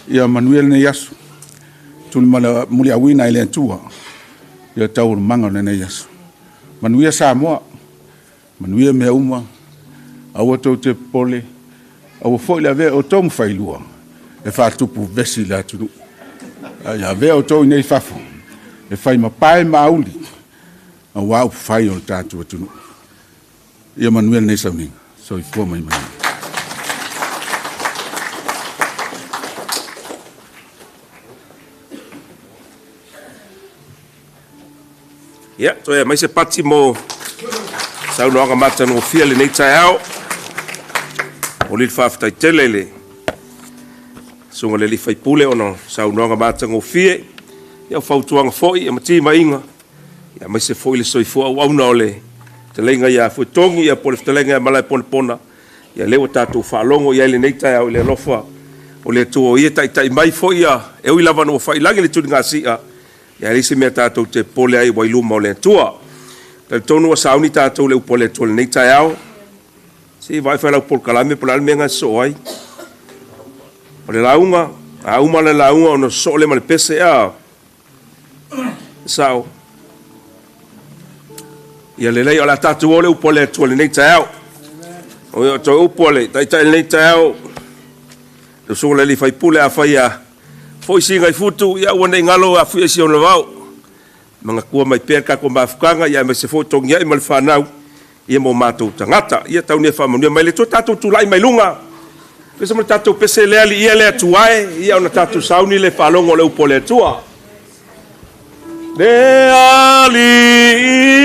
Ia manuel ne yasu. Tuli muli awina ile tua. Ia tau manga ne yasu. Manuia Samoa. Manuia mea uma. Awa tau te pole. Awa foi la vea o tomu failua. E whātupu vesi la tunu. Ia vea o tau nei fafu. E whai mapai mauli. Awa au whai o tātou tunu. Ia Manuel nei sauninga. So i fua mai mai. Ia, toi mai se pati mo saunoanga matano o fia le nei tai au. O li whaftai telele. Sunga le li whaipule ono saunoanga matano o fia. Ia whautuanga foi, ia mati mainga. Ia mai se foi le soifua au au naole. Te lenga ia Fuetogi ia po le ftalenga ia Malaepogapoga ia lewa tātou whaalongo ia le neita au le lofa o le tua ia tai mai fo ia e ui lava no whailangi le tuni ngā sia ia risi mea tātou te pole ai wailuma o le tua Tal tonu sauni tātou le upo le tua le neita au si vai whailau pol kalame po lalme ngā so ai o le launga a uma le launga o no so le male pese a sao ia le lei o la tatu ole upo le tua le nei tau. O ia to upo le tai le nei tau. Le so le li fai pule a fai a foi singa i futu ia ua nei ngalo a fui si ona vau. Manga kua mai perka ko mafukanga ia me se Fuetogi ia mal fanau ia mo matou tangata ia tau ne famanu mai le to tatu tulai mai lunga. Pesa mo tatu pese le ali ia le atuae ia ona tatu sauni le falongo le upo le tua. De ali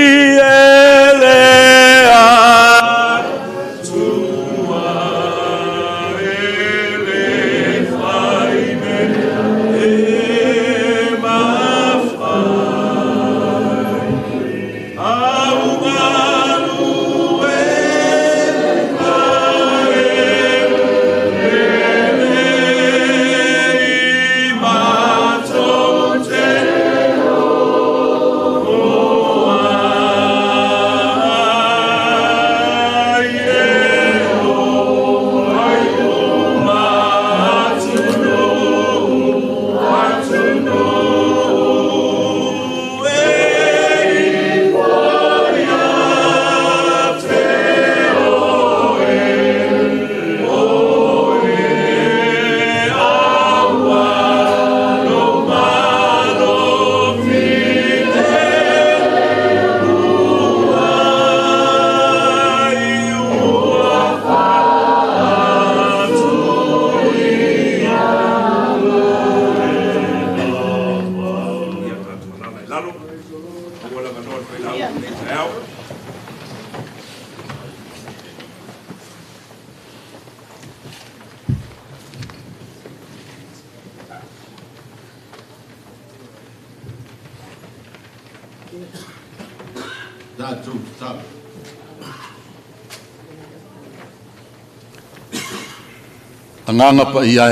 Anganga pa ia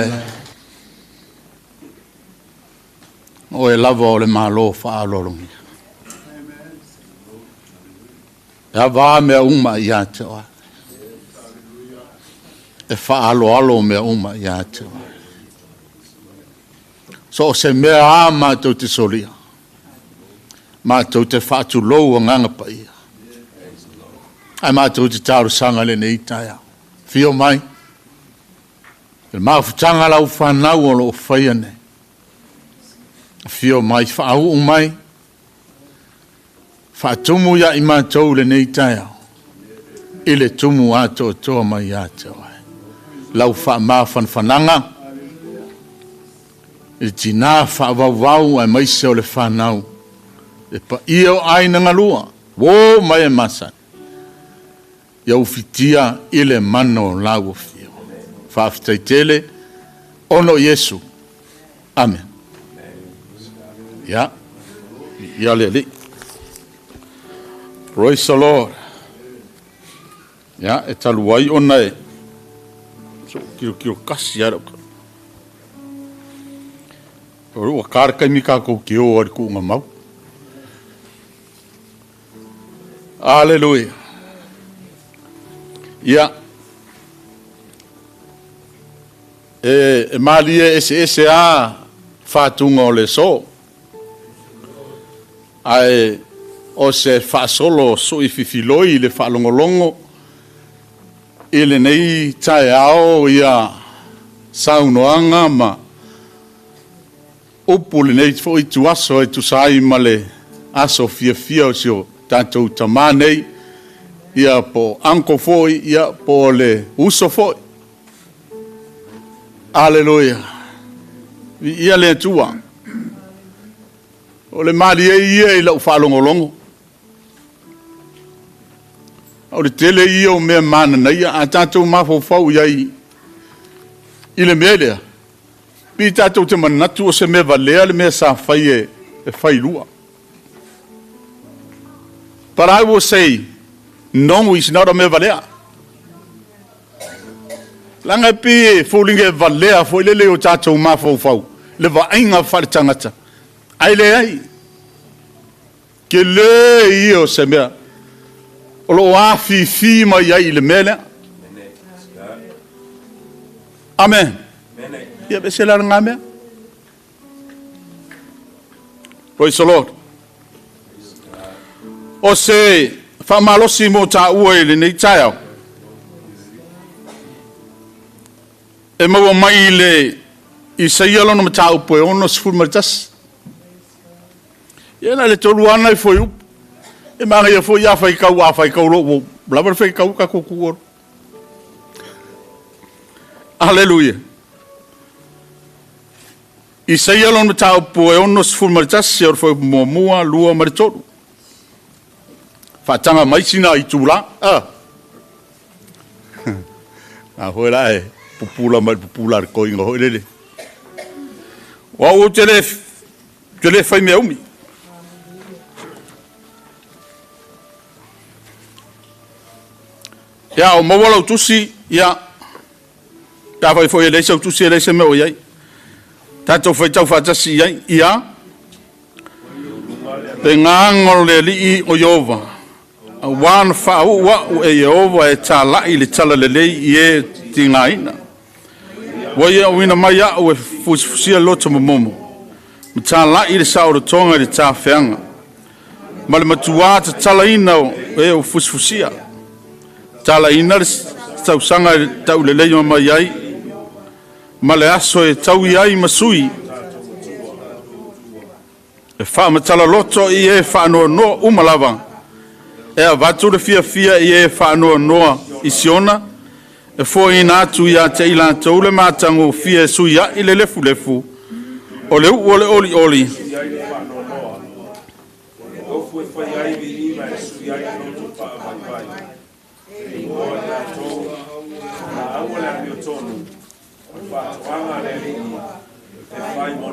o e lava o le malo whaalolongi. Ea wā mea uma ia te oa. E whaalo mea uma ia te oa. So se mea a mātou te solia. Mātou te whaatu lou anganga pa ia. Ai mātou te tāru sanga le nei taia. Fio mai. E mawhutanga lau whanau o lo whaia ne. Fio mai whaau mai. Whaatumu ia I mātou le nei taia. Ile tumu ato toa mai ato. Lau wha whananga. I tina whaavau ai maise o le whanau. E pa ia o aina ngalua. Wo mai e masa. Iau fitia ile mano lau fio. Whafitaitele ono Yesu. Amen. Ya. Ya lele. Praise the Lord. Ya, e taluai ona e. So, kiro kasi ara. Oro, a karkai mika kou kio ari ku ngā mau. Hallelujah. Ya. E mali ese a whātunga o le so. Ai o se whaasolo so I whiwhiloi le whaalongolongo. Ele nei tae ao ia saunoanga ma upu le nei fo I tu aso e tu sai ma le aso fia o sio tātou tamanei ia po anko foi ia po le uso foi. Hallelujah. Ia le tua. O le mari ia I lau whaalongolongo. O le tele ia o mea mana na ia a tātou mawhau iai I le mea lea. Pi tātou te manatu o se mea valea le mea sa whai e whailua. But I will say, no, it's not a mea valea. Langa pi e fōlinga e valea fo ilele o tātou mawhau. Le vainga whare tangata. Ai le ai. Ke le ia o se mea. O lo afi mai ai le mele. Amen. Ia be se la ngā mea. Praise the Lord. O se whamalosi mo tā ua I le nei taiao. E maua mai le I saialo na mata upo e ono sifuru maritas. Ia na le tolu ana I foi upo. E maga ia foi a fai kau lo. Blabra fai kau ka kuku oro. Hallelujah. I saialo na mata upo e ono sifuru maritas. E or foi mua lua maritoru. Fatanga mai sina I tula. Hoi la e. Pupula ko ingo hoi lele. Wa o tele fai me umi. Ya o mawala tusi ya. Ta fai foi le sau tusi le se me o yai. Ta to fai tau fata si yai ya. Te ngangol le li o Yehova. Wan fa wa e Yehova e tala I le tala le e tingaina. Wai wina mai o e fusia loto momo. Mta la I le sao tonga le ta feanga. Ma le matua te tala ina e o fusia. Tala ina le tau sanga tau le leio mai ai. Ma le aso e tau ai masui. E fa matala loto I e fa no umalava. E a vatu le fia I e fa no I siona. E foi na tu ia te ila tole matango fie suia I le lefu. O le oli. fue ai vi mai su ai no tu fa vai vai o na to na awala mi tonu fa wanga le ni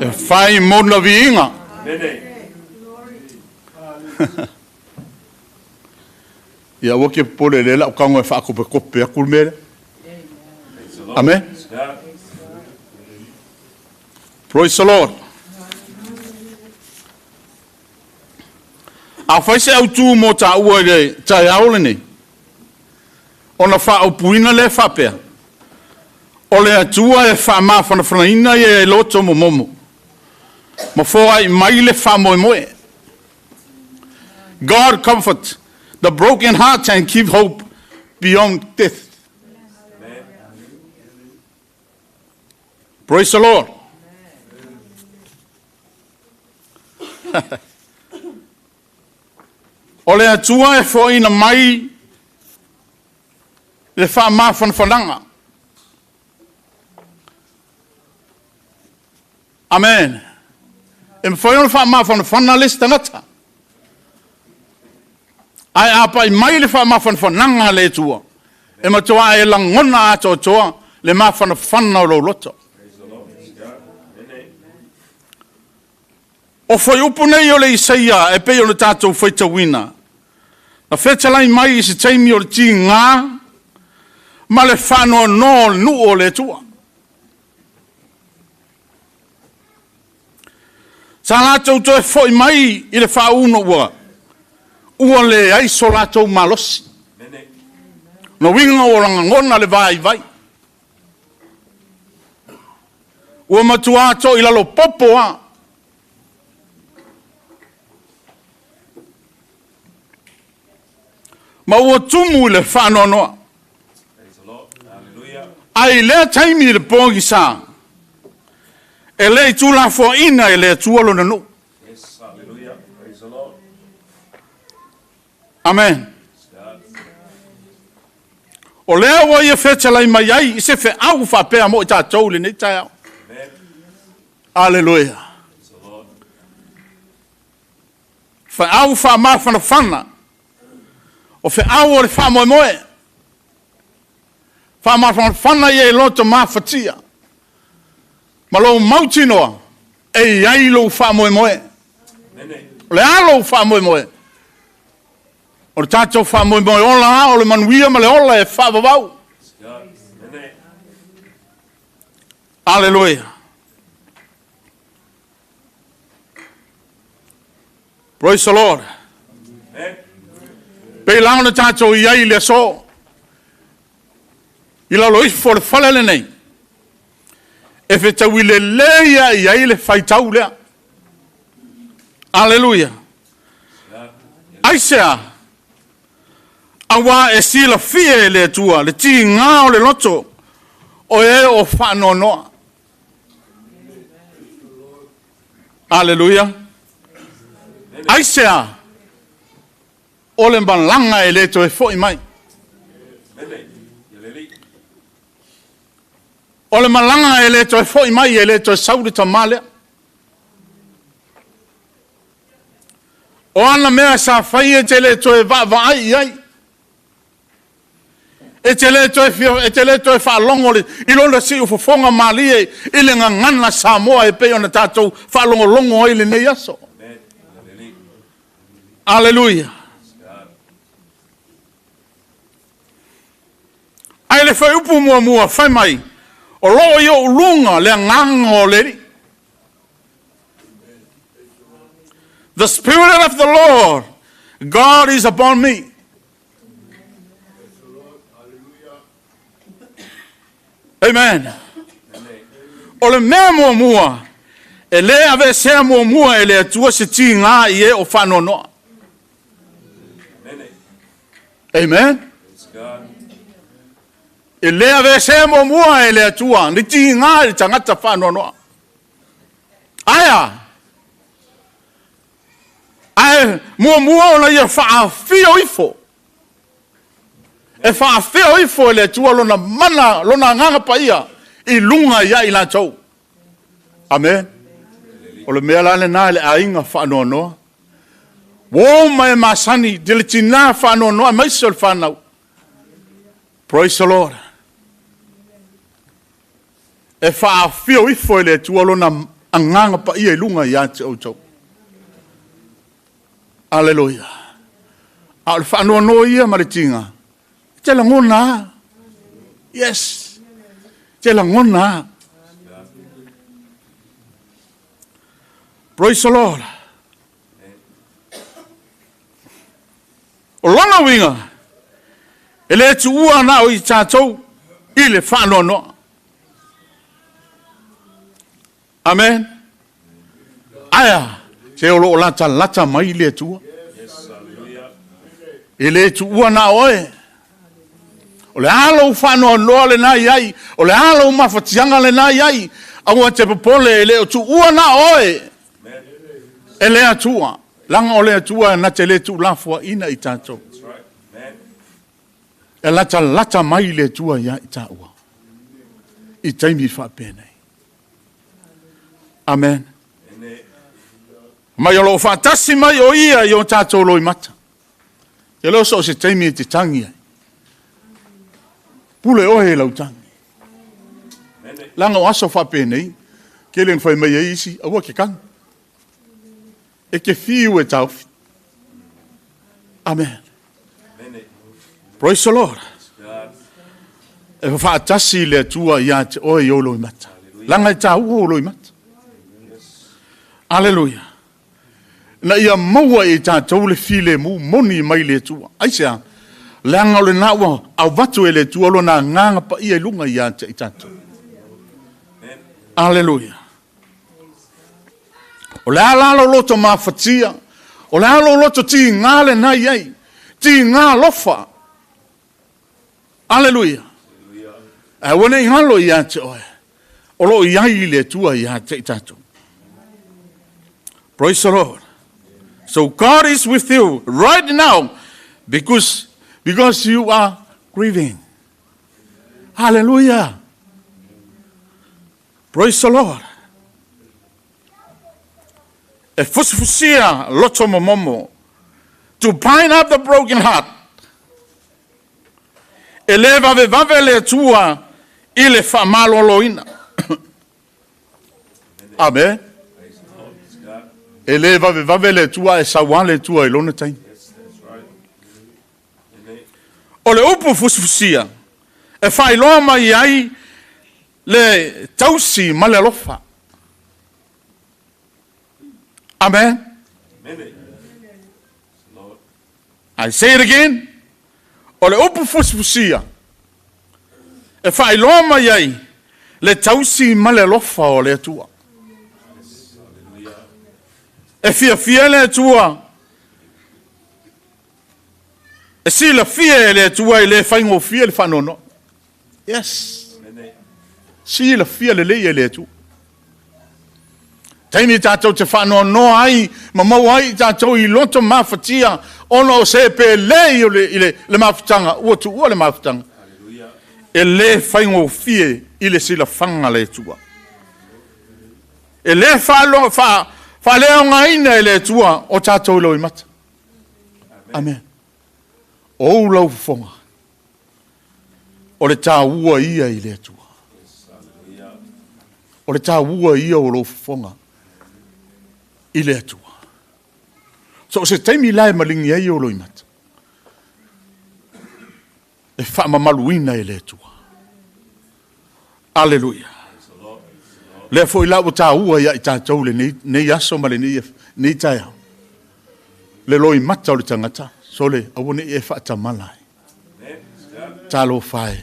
e fai mona vinga nene ia o ke pole le la ka ngo fa ko ko pe ku me amen praise the Lord. A fai se au tu mo ta ua le tai aole ni. Ona fa au puina le fa pea. O le atua e fa ma fana fana ina e loto mo momo. Ma fo ai mai le fa moe moe. God comfort the broken heart and keep hope beyond death. Praise the Lord. O le atua e fo ina mai le fa ma fananga. Amen. E fo ina fa ma fananga lista ngata. Ai apa i mai le fa ma fananga le tua. E matua e langona ato toa le ma fananga lo loto. O foi upu nei o le Isaia e pei o le tātou whaitawina. Na whetalai mai i se taimi o le ti ngā, ma le whanoa no nu o le tua. Sa lātou to e foi mai i le whauno ua, ua le aiso lātou malosi. No winga o rangangona le vai vai. Ua matua ato i lalo popo a, ma ua tumu le whanonoa. Ai lea taimi le pōgi sā. E lea tu la fo ina e lea tuolo na no. Amen. O lea wa ia whetalai mai ai, i se whe au whapea mo i tātou le nei tai au. Alleluia. Whe au wha whana. O fe au le fa moe moe. Fa ma fana ye loto ma fatia. Ma lo mauti noa. E ai lo fa moe moe. Le alo fa moe moe. O le tato fa moe moe ola o le manuia ma le ola e fa vavau. Alleluia. Praise the Lord. Pei lao na tātou i ai le so. I lau lois for le whalele nei. E fe tau i le leia i ai le whaitau lea. Alleluia. Aisea. Awa e sila fie le tua. Le ti ngā o le loto. O e o whano noa. Alleluia. Aisea. O le malanga e le to e foi mai. O le malanga e le to e foi mai e le to e sauri ta male. O ana mea sa fai e te le to e va ai ai. E te le to e fa longo le i lona si u fofonga mali e i le ngana Samoa e pe ona tatou fa longo longo i le nei aso. Alleluia. Ai le fai upu mua fai mai. O loo i o lunga le nganga o leri. The Spirit of the Lord, God is upon me. Amen. O le mea mua. E le ave sea mua e le atua se ti ngā i e o whanonoa. Amen. E lea ve se mua e lea tua. Ni ti ngā i tangata whanua noa. Aia. Ai, mua ona ia whaafio ifo. E whaafio ifo e lea tua lona mana, lona nganga pa ia. I lunga ia i la tau. Amen. O le mea lane nā le ainga whanua noa. Wo mai masani dile tina fano no mai sol fano. Praise the Lord. E fa fio ifo le tuolo na anganga pa ia lunga ya te oto. Hallelujah. Al fano no ia maritinga. Te la ngona. Yes. Te la ngona. Praise the Lord. O lona winga. Ele tu ua na o i tātou. Ile whanau no. Amen. Aya. Te olo o lata mai le tua. Ele tu ua na oe. O le alo whanau noa le na iai. O le alo mawhatianga le na iai. Aua te popole ele o tu ua na oe. Ele atua. Langa o le atua na te le tu lafua ina i tātou. E lata mai le tua ia i tāua. I taimi whapene. Amen. Mai o lo whatasi mai o ia i o tātou loi mata. E lo so se taimi e te tangi ai. Pule ohe lau tangi. Langa o aso whapene. Kelen whai mai e isi. Aua ke kanga. E ke fiu e tauwhi. Amen. Praise the Lord. E whaatasi le tua ia te oe i olo i mata. Langa i tāu olo i mata. Alleluia. Na ia maua e tātou le file mu moni mai le tua. Aisea, langa o le naua au watu e le tua lo na nganga pa ia lunga ia te i tātou. Alleluia. O le alalo loto mawhatia. O le alo loto ti ngā le nai ei. Ti ngā lofa. Alleluia. E wane i halo i ate oe. O lo i ai le tua i ate i tato. Praise the Lord. So God is with you right now because you are grieving. Hallelujah. Praise the Lord. E fusifusia loto momomo to bind up the broken heart. E le vave le tua i le whamaloloina. Amen. E le vave le tua e sawan le tua i lona taimi. O le upu fusifusia e whailoa mai ai le tausi Malaelofa. Amen. I say it again. O le upu fusifusia. E whailoa mai ai le tausi Malaelofa o le atua. E fia le atua. E si la fia le atua i le whaingo fia le whanono. Yes. Si la fia le le atua. Taimi tātou te whanau no ai, mamau ai tātou i loto mawhatia, ono o se pe lei le mawhatanga, ua tu ua le mawhatanga. E le whaingo fie i le sila whanga le tua. E le whaleo ngaina e le tua o tātou lau i mata. Amen. O lau whonga. O le tā ua ia i le tua. O le tā ua ia o lau whonga. I le atua. So se taimi lai malingi ai o loi mata. E whaamamaluina e le atua. Alleluia. Le fo ila o tā ua ia i tātou le nei aso ma le nei taia. Le loi mata o le tangata. So le awone e whaatamala. Tā lo whae.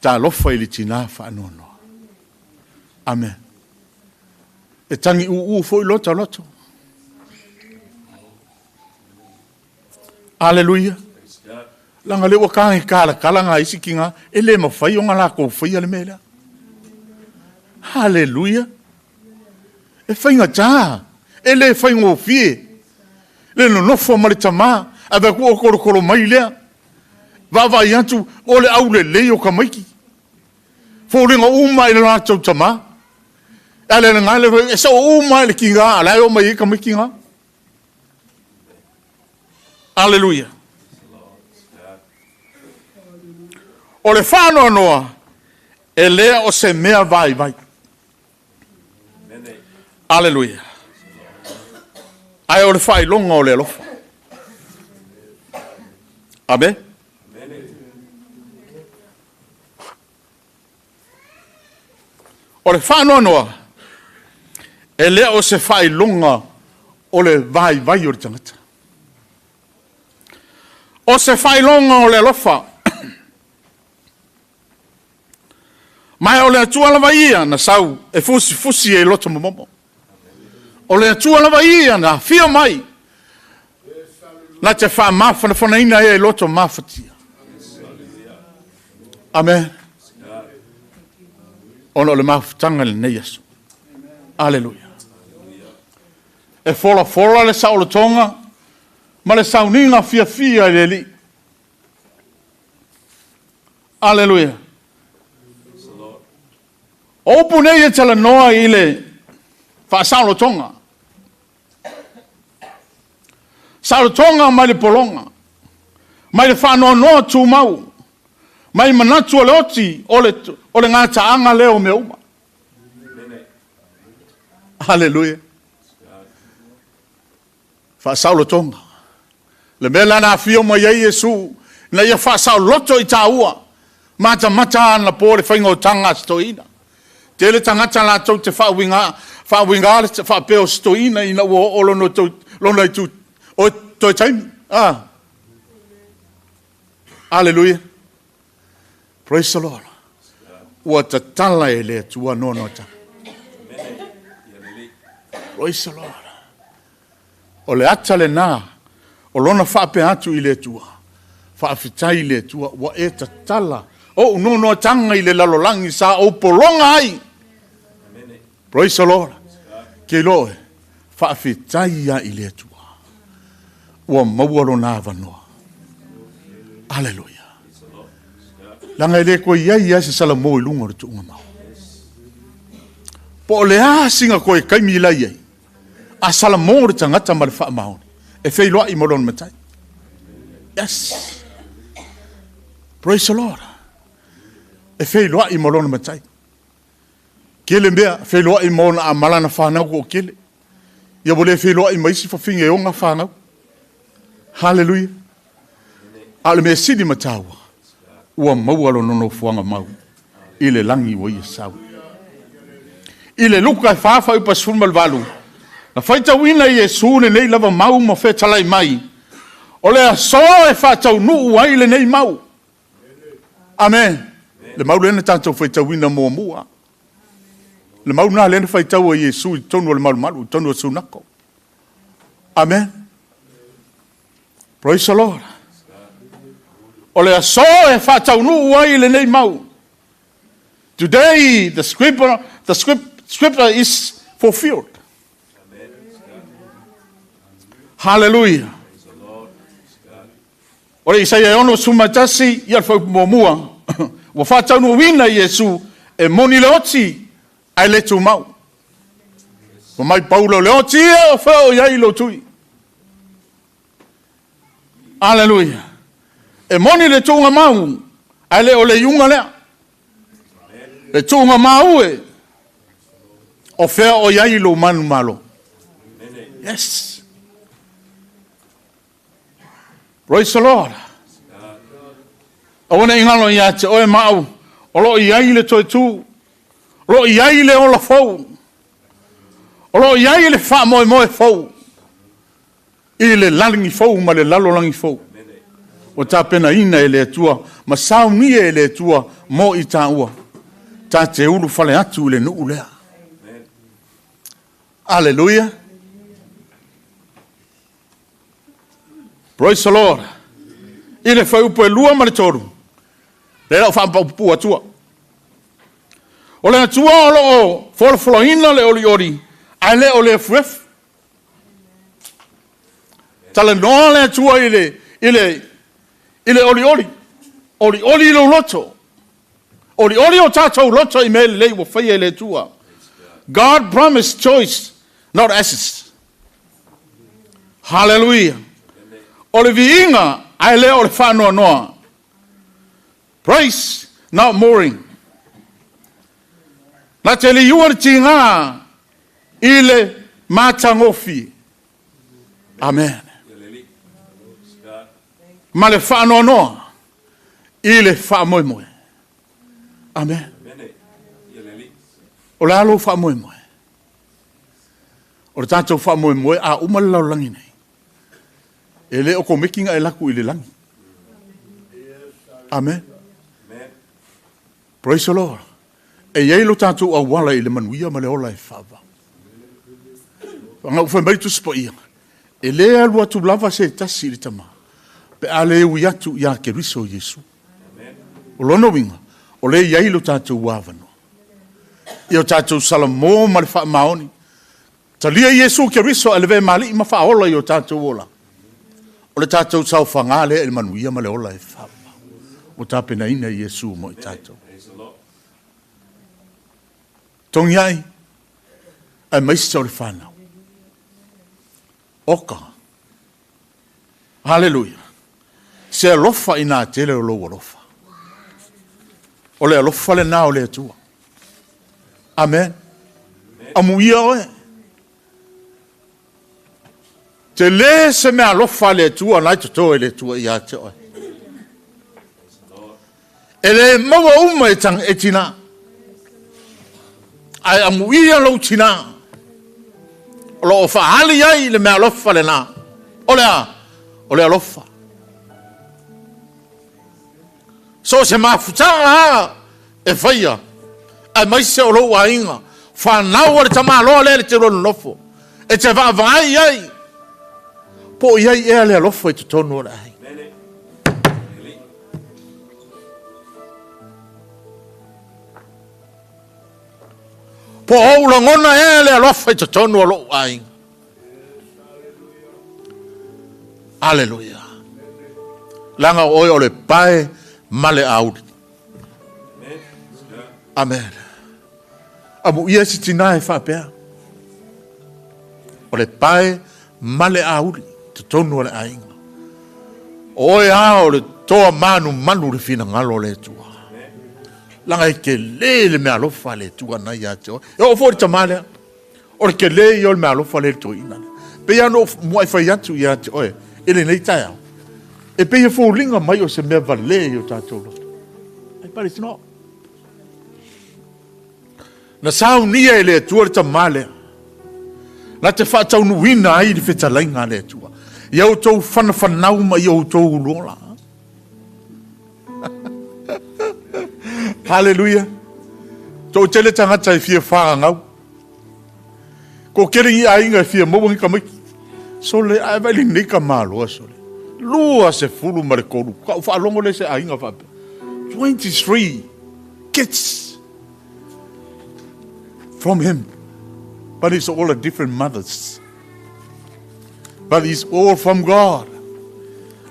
Tā lo whae li tina whaanono. Amen. E tangi foi loto. Alleluia. Langa le waka kala nga isi kinga ele ma fai onga la ko fai ale mela. Alleluia. E fai nga ta. Ele fai ngo fie. Le no fo mali tama ave ko ko mai le. Va yantu ole aule le yo kamaiki. Fo le nga uma ile la tama. Ale ngale so uma le kinga ala yo mai ka kinga. Hallelujah. O le whānoa noa, e lea o se mea vai vai. Hallelujah. Ai o le whai longa o le alofa. Amen. O le whānoa noa, e lea o se whai longa o le vai vai o le tangata. O se whai longa o le alofa, mai o le atua lava ia na sau, e fusi e loto momomo. O le atua lava ia na fia mai, na te wha mawhana ina e loto mawhatia. Amen. Ono le mawhatanga le nei aso. Alleluia. E fola le sao le tonga, ma le sau ninga fia le li. Alleluia. Opu nei e tala noa i le wha sao le tonga. Sao le tonga mai le polonga. Mai le wha noa tu mau. Mai manatu o le oti o le ngata anga leo me uma. Hallelujah. Wha sao le tonga. Le mela na fio mai e Yesu. Na ia wha sao loto i ta ua. Mata ana po le whaingo tanga stoina. Te le tangata la tau te whawinga le te whapeo stoina ina ua olo no lona i tu o toi taimi. Hallelujah. Praise the Lord. Ua ta tala e le tua nono ta. Praise the Lord. O le ata le nā, o lona whape atu i le tua. Whaafitai le tua, ua e ta tala. O nono tanga i le lalolangi sa o polonga ai. Praise the Lord. Ke loe, whaafitai ia i le tua. Ua mauaro nā wanoa. Hallelujah. Langa ele koe ia se sala mo i lunga rutu unga mau. Po le singa koe kaimi la iai. A sala mo rutu ngata ma le wha maoni. E whailoa i molon matai. Yes. Praise the Lord. E whailoa i molon matai. Kele mea, whailoa i mona a malana whanau ko kele. Ia wole whailoa i maisi whawhinga e onga whanau. Hallelujah. Ale mea sidi matawa. Ua maualo nono fuanga mau. Ile langi wa ia sau. Ile luka e whawha upa sunmal walu. Na whaita wina i e sune nei lava mau ma whetalai mai. O lea so e whatau nuu ai le nei mau. Amen. Le mau lena tātou whaita wina mua mua. Le mau nā lena whaitau a Yesu i tonu le malu tonu a sunako. Amen. Praise the Lord. O lea so e whatau nuu ai le nei mau. Today the scripture is fulfilled. Hallelujah. O le Isaia ono sumatasi ia whau mua. Wa whatau nuu wina Yesu e moni le oti ai le tu mau. Wa mai Paulo le oti e o whao iai lo tui. Hallelujah. E moni le tunga mau, ai le o le iunga lea. Le tunga mau e, o whea o iai lo manu malo. Yes. Praise the Lord. Awana ingalo ia te oe mau, o lo iai le toi tu, o lo iai le ola fau, o lo iai le wha moe fau, i le lalingi fau ma le lalolangi fau. O tā pena ina e le tua, ma sao ni e le tua mo i tā ua. Tā te ulu whale atu le nuu lea. Hallelujah. Praise the Lord. I le whaupo e lua ma le toru. Le rau whampau atua. O le atua o lo wholofoloina le oli ori, ai le o le fuef. Tala noa le atua ile oli lo loto. Oli o tātou loto I mele lei wa whaia le tua. God promised choice, not ashes. Hallelujah. O le viinga, ai lea o le whanua noa. Praise, not mooring. Na te li iua le tinga, i le matangofi. Amen. Ma le whanua noa, i le whamoemoe. Amen. O le alo whamoemoe. O le tātou whamoemoe a umalau langi nei. E le o ko mekinga e laku i le langi. Amen. Praise the Lord. E iei lo tātou a wala i le manuia ma le ola e whawa. Wanga uwha mai tu spa ia. E le alua tu lava se tasi le tama. Pe ale ui atu ia ke riso Yesu. O lono winga. O le iei lo tātou wawano. Ia o tātou salamo ma le wha maoni. Talia Yesu ke riso ele ve mali ma fa ola yo tātou ola. O le tātou sau whangale e manuia ma le ola e whawa. O tāpena ina Yesu mo i tātou. Tongi ai, ai maisa o le whanau. Oka. Hallelujah. Se alofa ina tele o lo alofa. O le alofa le na o le atua. Amen. Amuia oe. Te le se me alofa le atua, nai to e le atua i ate oe. E le maua uma e tang e tina. Ai amuia lo tina. O lo whaali ai le me alofa le na. O le alofa. So se mafutanga e whaia. Ai maise o lo wa inga. Whanau le tama aloa le te rono lofo. E te whaavai ai. Po iai ea le alofa i te tonu o le ai. Po oula ngona e le alofa i te tonu o lo ai. Aleluia. Langa oi o le pae male audi. Amen. Amu ia si tina e whapea. O le pae male audi. Te tonu o le ainga. Oi a o le toa manu le fina ngalo le tua. Langa i ke le me alofa le tua na ia te o. E o fori tamale. O le ke le i o le me alofa le tua ina. Pe ia no mua i whai atu ia te oe. Ele nei tai au. E pe ia fōlinga mai o se mea vale i o tātou loto. Ai pare tino. Na sau nia e le tua le tamale. Na te whātau nuina ai di whetalainga le tua. Iau tau whanau ma iau tau ulola. Hallelujah. Tau tele tangata i fia whangau. Ko kere i ainga i fia mawang kamiki. So le ai vai ni ka malo so le. Lua se fulu mare koru. Ka fa longo le se ainga fa. 23 kids from him. But it's all a different mothers. But it's all from God.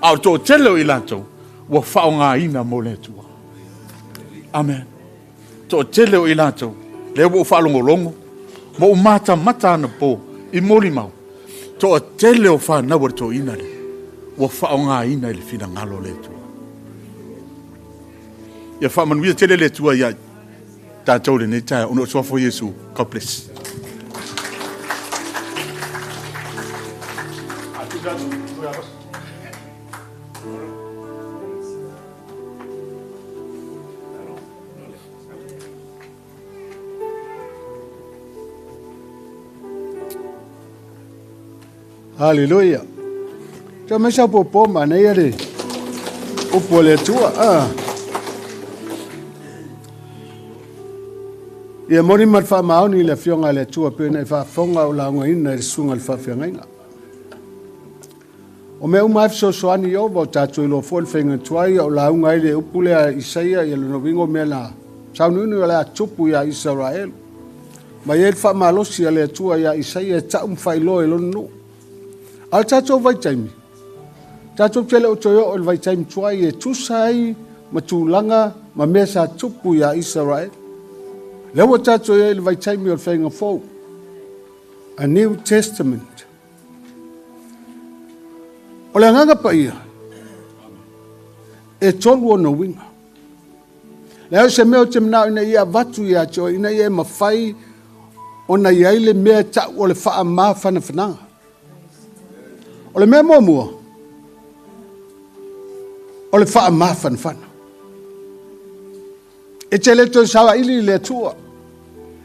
Au to telo ilato wa faunga ina mo le tua. Amen. To telo ilato le wo fa longo mo mata na po I moli mau. To tele o fa na to ina le. Wa fa nga ina le fina ngalo le tu. Ya fa man wi tele le tu ya ta to le ne ta ono so for Yesu. God bless. Hallelujah. Cho mấy sao popo mà này đi. Popo le tua à. Ia mori mat fa mau ni le fionga le tua pe nei fa fonga la ngoi nei sunga le fa fionga. O me uma so so ani yo vo ta tuilo fol fenga tuai o la ngai le upule a Isaia ia le novingo me la. Sau nu nu la tupu ya Israel. Ma ye fa malo si le tua ya Isaia ta failo e lo no. Al tato vai taimi. Tato tele o toyo o vai taimi tuai e tusai ma tulanga ma mesa tupu ya Israel. Lewa tato e vai taimi o whainga fau. A New Testament. O le nganga pa ia. E tolu o na winga. Leo se meo te mnao ina ia vatu ia cho ina ia mawhai o na ia ile mea tau o le wha maa whana whananga. O le mea mua. O le wha maa whana whana. E te le toi sawa ili le tua.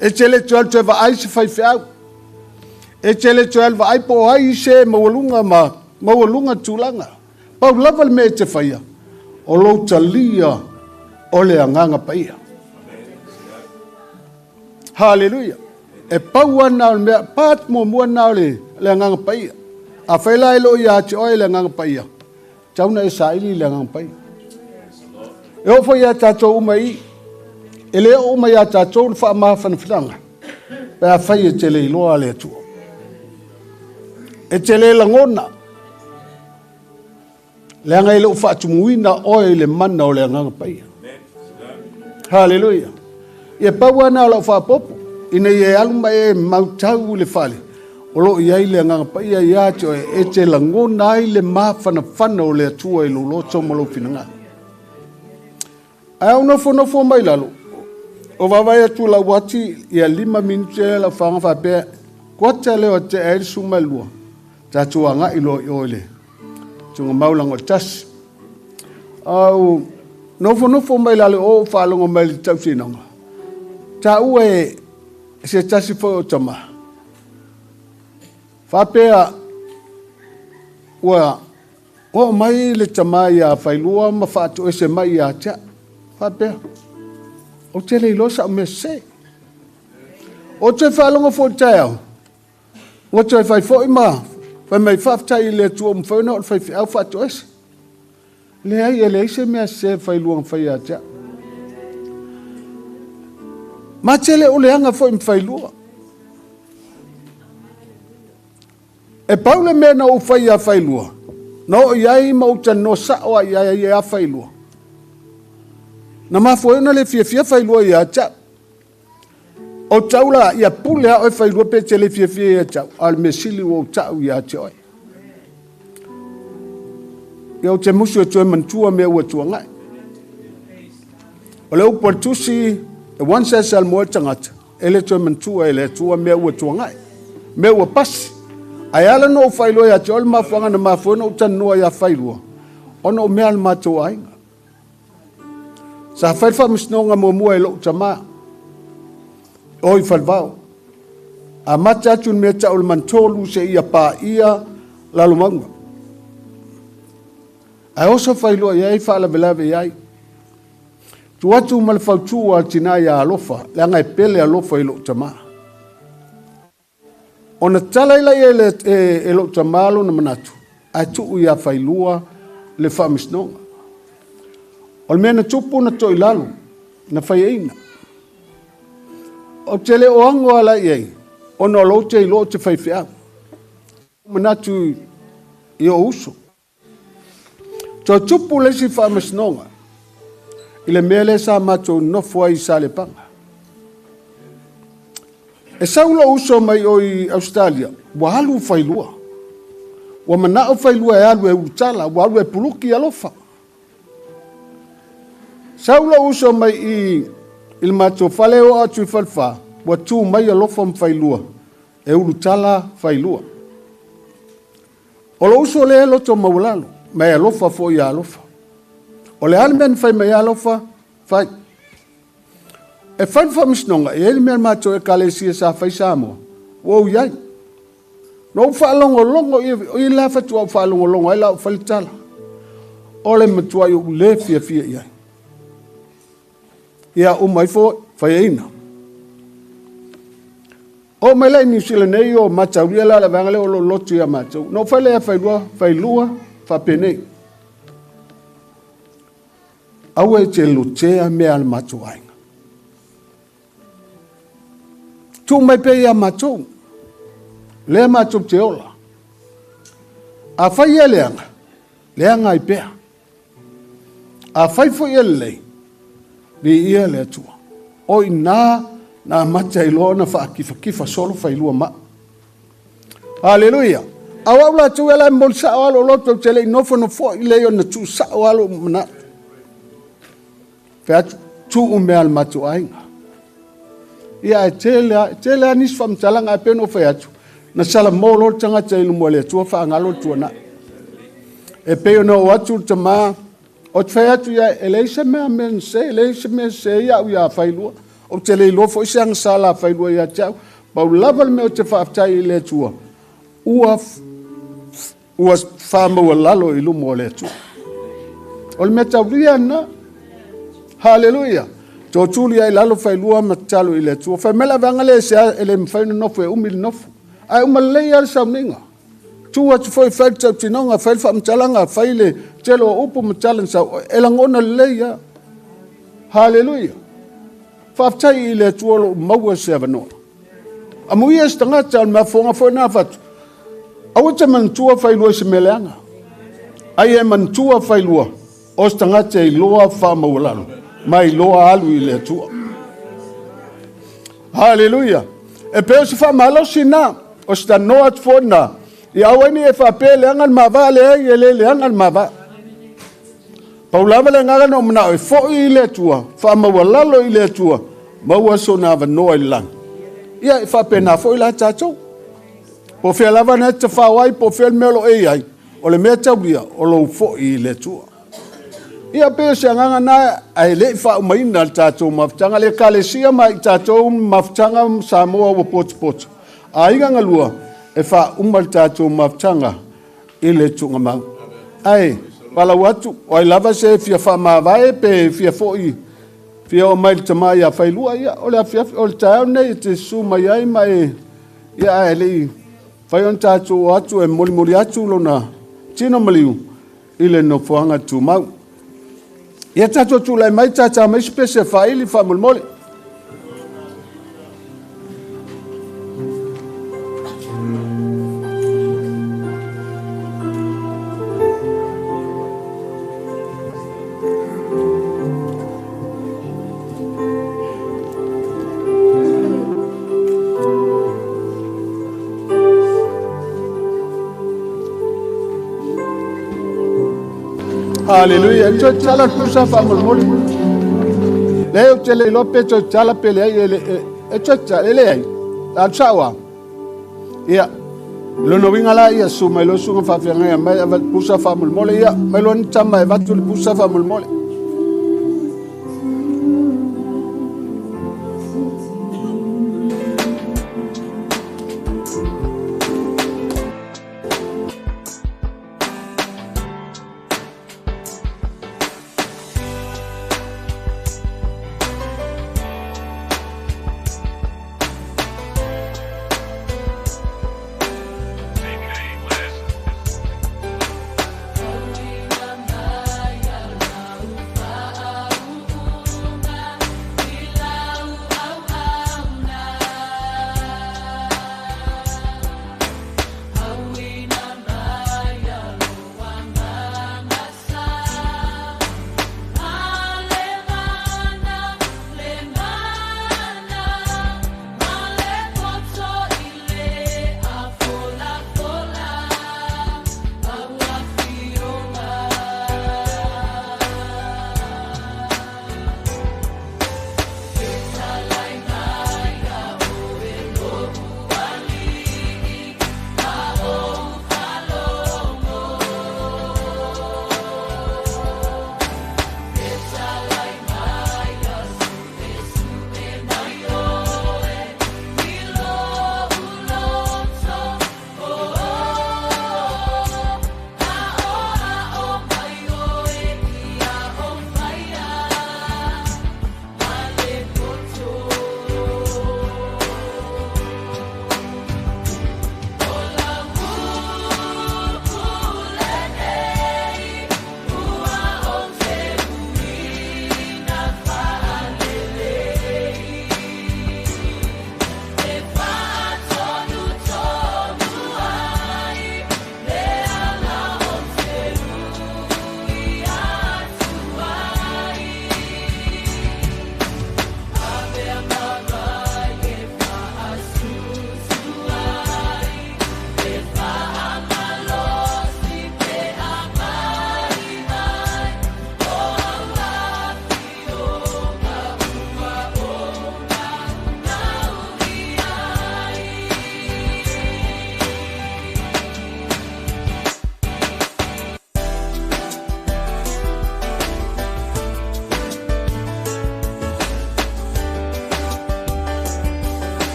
E te le toi te wa ai se whai whiau. E te le toi wa ai po ai se mawalunga tūlanga. Pau lava le mea te whaia. O lo talia o le anganga paia. Hallelujah. E pau ana o le mea pat mua na o le anganga paia. A whaila ilo ia te oe le anganga paia. Tauna e sa ili le anganga paia. E ofo ia tātou umai. E leo umai a tātou le wha maha whanawhinanga. Pe a whai e te le iloa le atua. E te le langona. Le anga ilo wha atumuina oe le mana o le anganga paia. Hallelujah. Ia pau ana o lau wha popo. Ina ia aluma e mautau le whale. O lo iai le anganga paia ia te oe e te langona ai le maha whanawhana o le atua i lo loto mo lo finanga. Ai au nofo mai lalo. O wawai atu la wati ia 5 minute la whanga whapea. Kuata leo te aere sumalua. Tatua nga ilo i oile. Tunga maulango tas. Au nofo mai lalo o whalongo mai li tau sinanga. Ta ue se tasi fo o tama. Whapea ua o mai le tama ia Failua ma whātu e se mai ia tia. Whapea. O te le ilosa o me se. O te whalongo fo tau. O te whai fo ima. Whai mai whaftai le tua mwhauna o le whai whiau whātu ese. Le ai e le ise mea se Failua mwhai a tia. Ma te le o le anga fo im Failua. E paule mea na o whai a Failua. No iai mauta no sao a iai a Failua. Na mafoena le fia Failua ia tia. O taula ia pulea o Failua pe te le fia ia tia. Al mesili o tau ia tia oi. Ia o te musu e tue mantua mea ua tua ngai. O le upo tusi e wansa sal moa tangata. Ele tue mantua ele tua mea ua tua ngai. Mea ua pasi. Ai ala no Failua ia tia. Ole mafuanga na mafoena o tanua ia Failua. Ono o mea al matua ainga. Sa whaifa misnonga mua e lo tama. Oi whalvao. A mata atun mea ta ol mantolu se ia pa ia lalumanga. Ai osa Failua iai whaala velave iai. Tu atu malfautu al tina ia alofa. Leanga e pele alofa i lo tama. Ona tala ila e lo tama alo na manatu. Ai tuu ia Failua le wha misnonga. O mea na tupu na toi lalu, na whai eina. O te le o ango ala iei, o no lo te ilo te whai whiau. Manatu i o uso. Tō tupu le si whamasnonga, i le mea le sa mato nofua i sa le panga. E saulo uso mai o i Australia, wa alu Failua. Wa manao Failua e alu e utala, wa alu e puluki alofa. Saula uso mai i il mato fale o atu falfa wa tu mai alofa Failua e ulutala Failua. O lo uso le loto maulalo mai alofa fo ia alofa. O le almen fai mai alofa fai. E fai fa misnonga e el mato e kalesia sa fai samo. Wo yai. No fa longo i la fa tu fa longo ai la faltala. O le matua yo le fia ia. Ia o mai fo whaeina. O mai lai New Zealand nei o matauria la vangale o lo lotu ia matau. No whaile a Failua whapenei. Au e te lutea mea al matau ainga. Tu mai pe ia matau. Lea matau te ola. A whai e leanga. Leanga i pea. A whai fo i lei. Ni ia le atua. O ina na mata ilo na kifa solo Failua ma. Hallelujah. Awala tu ela mol sa walo lo to tele no fo no fo ile yo na tu sa walo mana. Fa tu me al matu ai. Ia tele anis fam talanga pe no fa tu. Na sala molo tanga tele mo le tu fa ngalo tu na. E pe no watu tama o fa tu ya elisa me men se elisa me se ya failua. O tele lo fo sang sala failua ya tau. Ba level me o te fa tai le tu. Ua whamau lalo I lumo le tu. O le meta na. Hallelujah. Tō tūli ai lalo failua matalo I le tu. Whai mela vanga le se ele mwhaina nofu e umili nofu. Ai umalei al sauninga. Tua tu foi whai tau tinonga, whai wha mtalanga, whai le telo o upu mtalan sau. Elangona leia. Hallelujah. Whaftai I le tuolo maua se avanoa. Amuia stangata al mafonga foi na fatu. Awata mantua failua se meleanga. Ai e mantua failua. O stangata I loa whamaualalo. Mai loa alu I le tua. Hallelujah. E peo se whamalo sina. O sta noa tfona. I awani e whape leanga mava le leanga mava. Paulava le ngaga no mna o fo I le tua. Whamaualalo I le tua. Maua so na vanoa I lang. Ia e whape na fo I la tatou. Po fea lava na te whawai, po fea melo e ai. O le mea tauria, o lo fo I le tua. Ia peo se anganga na, ai le wha umaina tātou maftanga, le kalesia mai tātou maftanga Samoa wa potu. A inga ngalua, e wha umal tātou maftanga, I le tunga mau. Ai, pala watu, o ai lava se fia wha mawai, pe fia fo I. Fia o mai tamai a failua, ia, o le fia, o le tau nei, te su mai ai mai, ia ai le Whai on tātou atu e mori atu lona tino maliu I le no fuanga tu mau. Ia tātou tu lai mai tātou mai spese whaili whamulmoli. Hallelujah. Cho chala pusa famul moli. Leo tele lope cho chala pele ai cho ele ai. Al chawa. Ia. Lo no vinga la ia su mai lo su fa fianga mai pusa famul moli ia. Mai lo ntama e vatu pusa famul moli.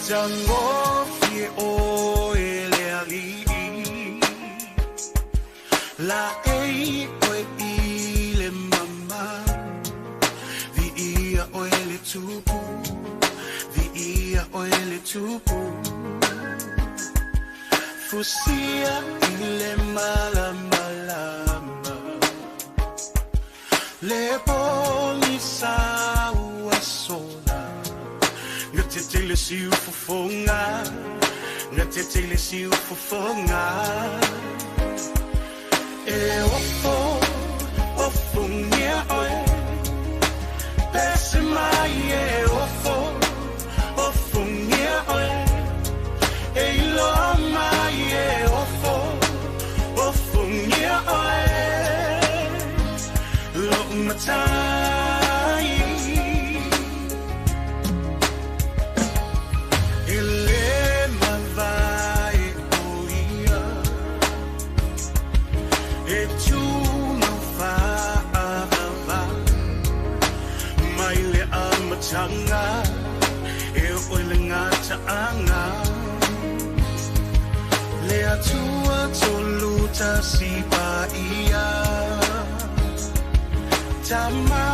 Tango fie o ele ali la ei o ile mama vi ia o ele tupu vi ia o ele tupu fusia ile malama le polisa uasola Ngatitele si ufufonga Ngatitele si ufufonga E ofo Ofungia oe Pese mai e ofo Ofungia oe E ilo mai e ofo Ofungia oe Lo matai Tanga e ole ngata anga le atua toluta si paia tama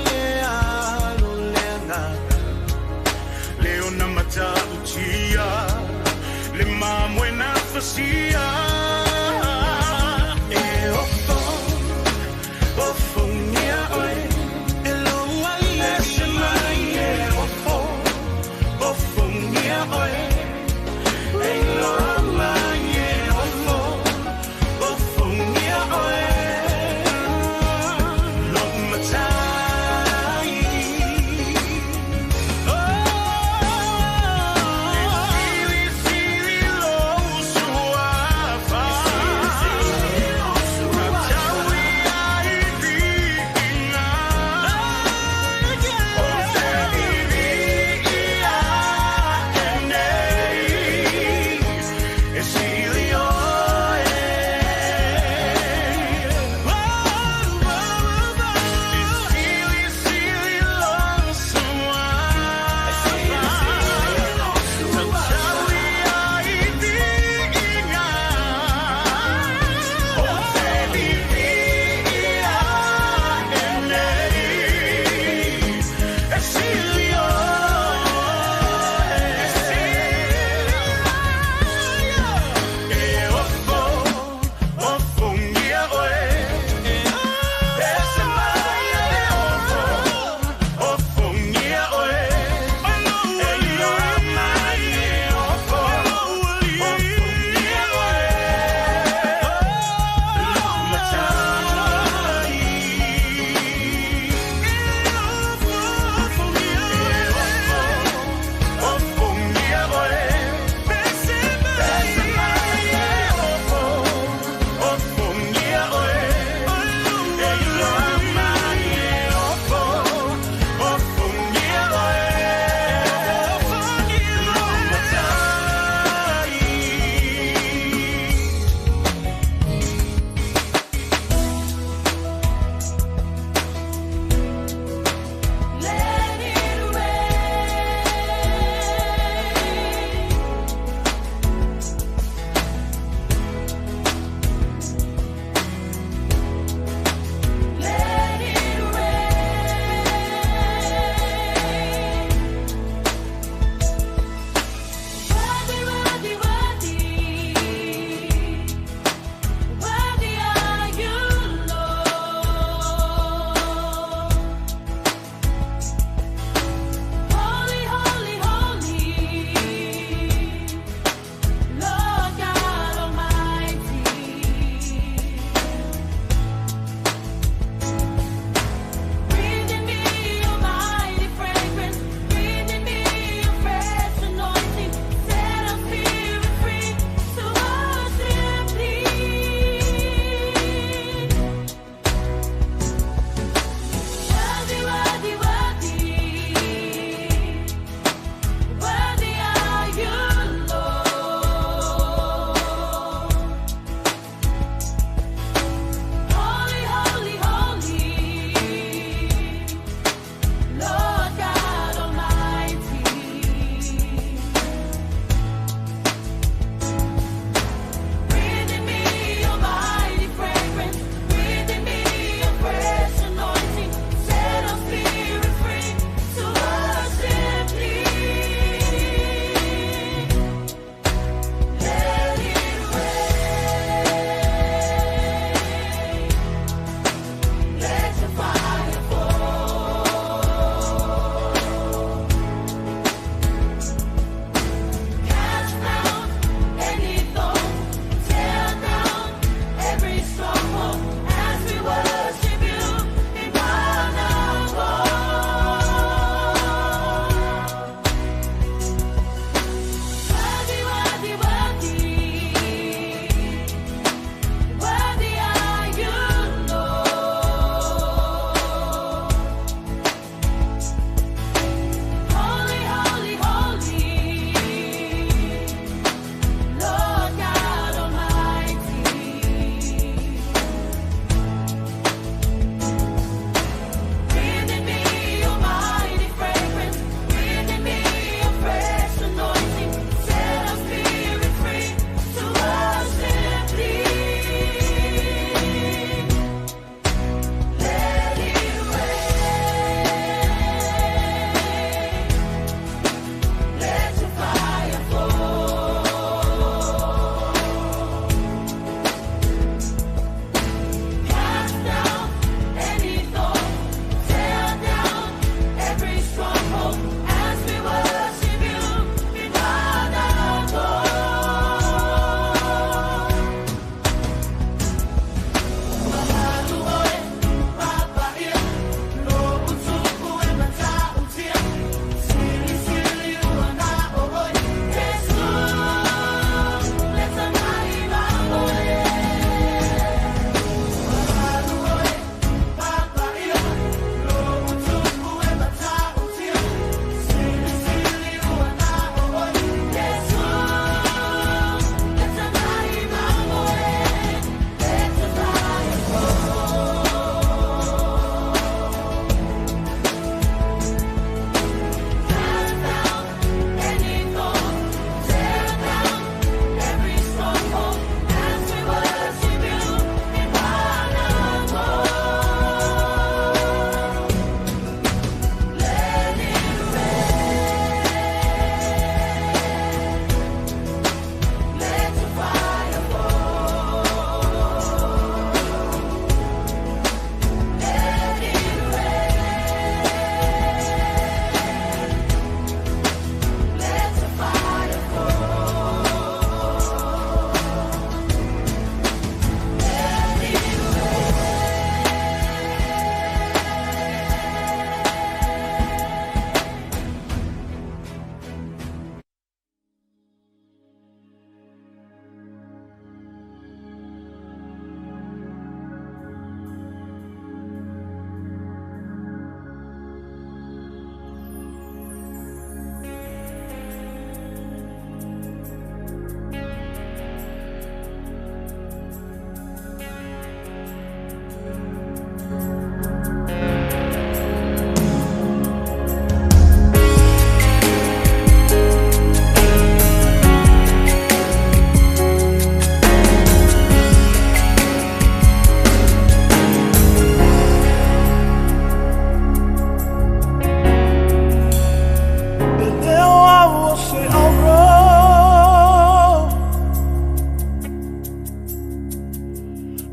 le alo le ngata le ona mata utia le mamwe na fasia e ofo ofo nia oi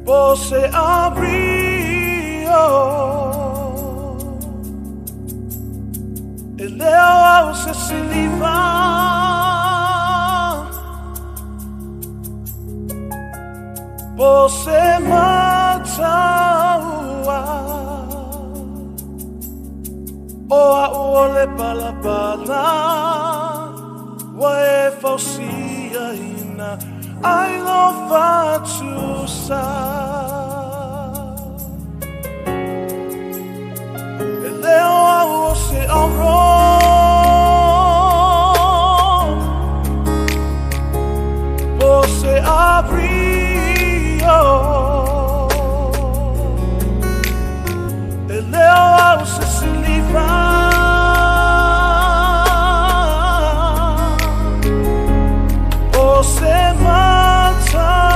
Você abriu e leu ao se siliva você mataua o a ole pala pala wa e fausia ina I love to sa Eleo a se aro Você abriu Eleo a se siliva Você mataua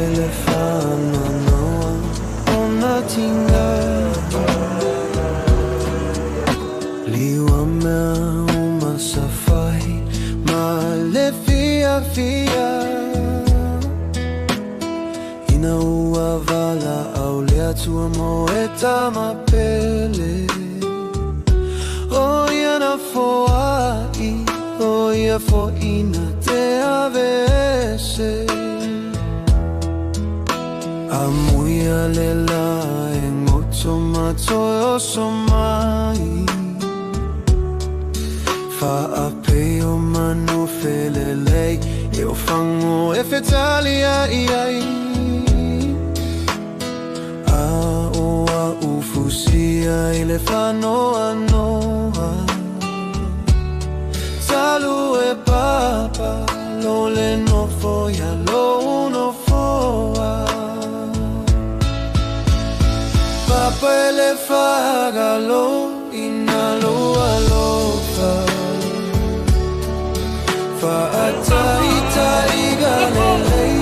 ele whana noa ona tinga liwa mea uma sawhai ma le fia fia ina ua wala au le atua mo e tama pele o ia na foai o ia fo ina te avese amuia le la e ngoto mato o somai fa apeo manu felelei e o fango e fetalia iai a oa u fusia i le whanoa noa talu e papa lo le no foia lo no foa papa e le whagalo ina loa loa fa'atai tai galelei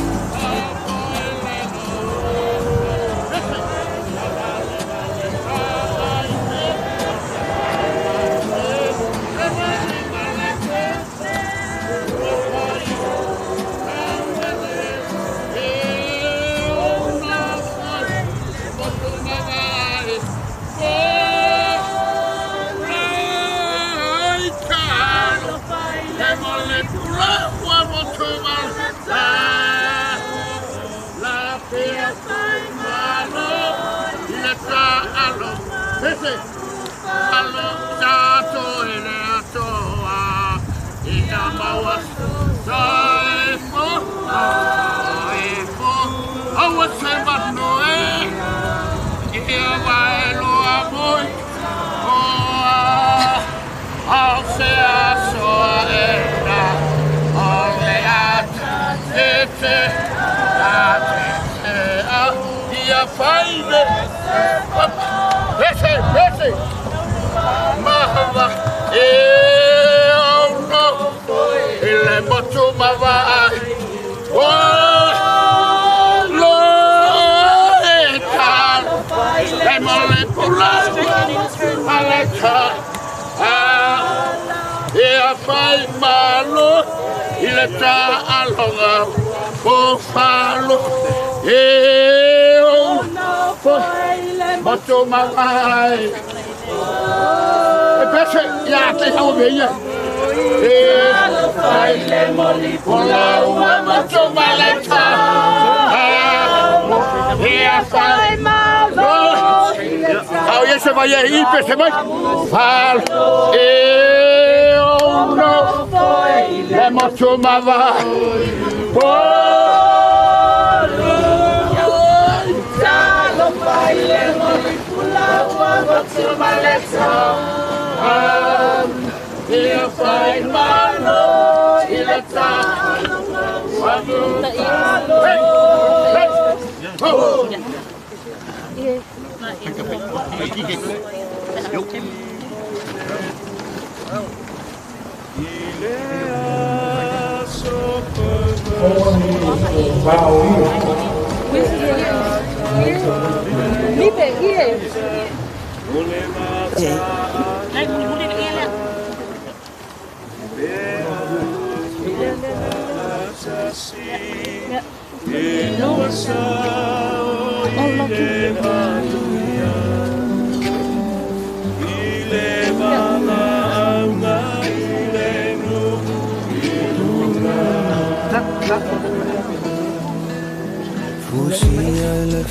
Fusi ele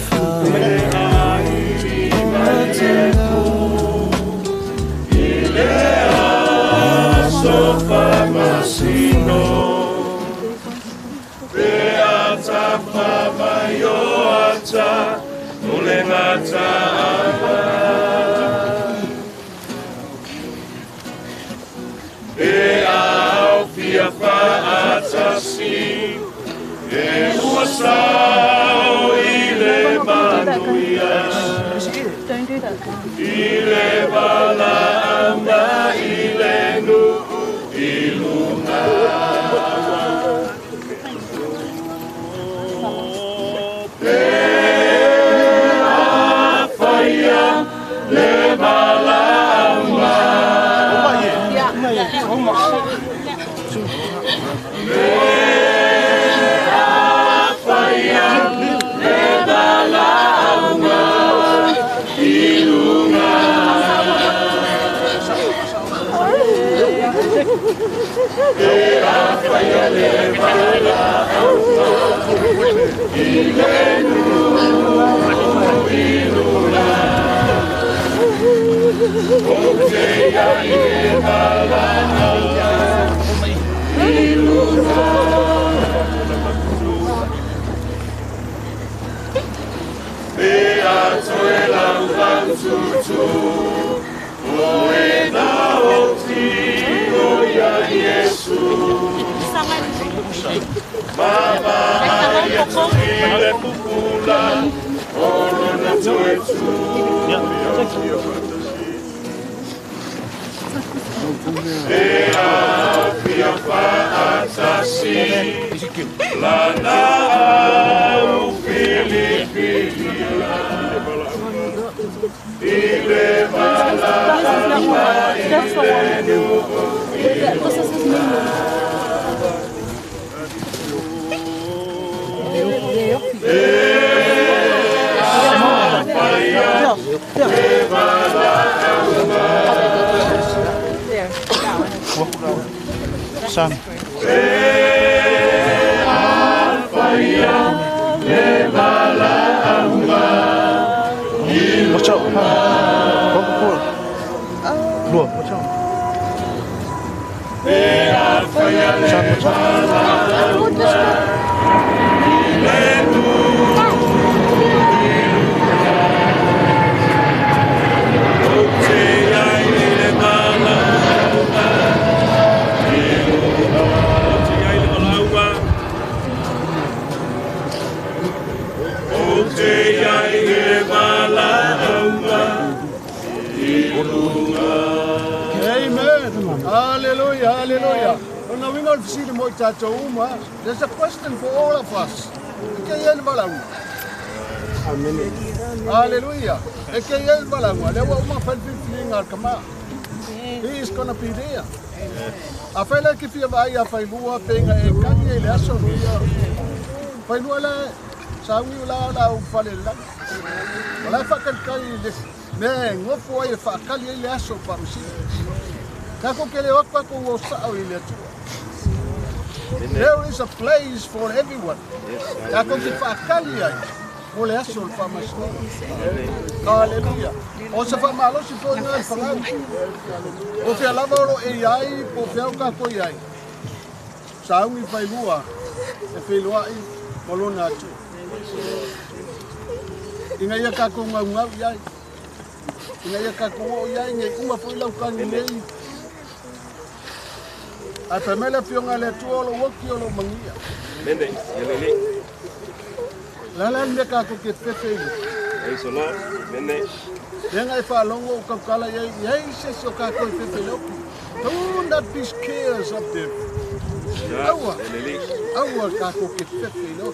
Masino Beata Papa Yoata Ulengata Aba Beau Fia Faata Si Eusao Ile Manuia Don't do that. Ile Bala Amba Ile Nu Iluna There's a question for all of us. Hallelujah. He is going to be there. I feel like if you buy a Failua thing, a Kanye lesson here. Failua, Samuel, Falilla. Well, if I can tell you this, man, what for if I call you lesson from she? There is a place for everyone. Hallelujah. Also for Malosi for you and for Ofia Lavoro AI, Ofia Kakoyai. Saumi Failua, the Failua Molona. In a Yakako Yai, in a Yakako Yai, Uma Fuila Kangi. A família Fiona Letoa, o Okio Mangia. Mende, Yelele. Lala Meka que feio. É isso lá, mende. Then I follow Kakala, yes, so Kako feio. Don't not be scared of them. Our Kako que feio.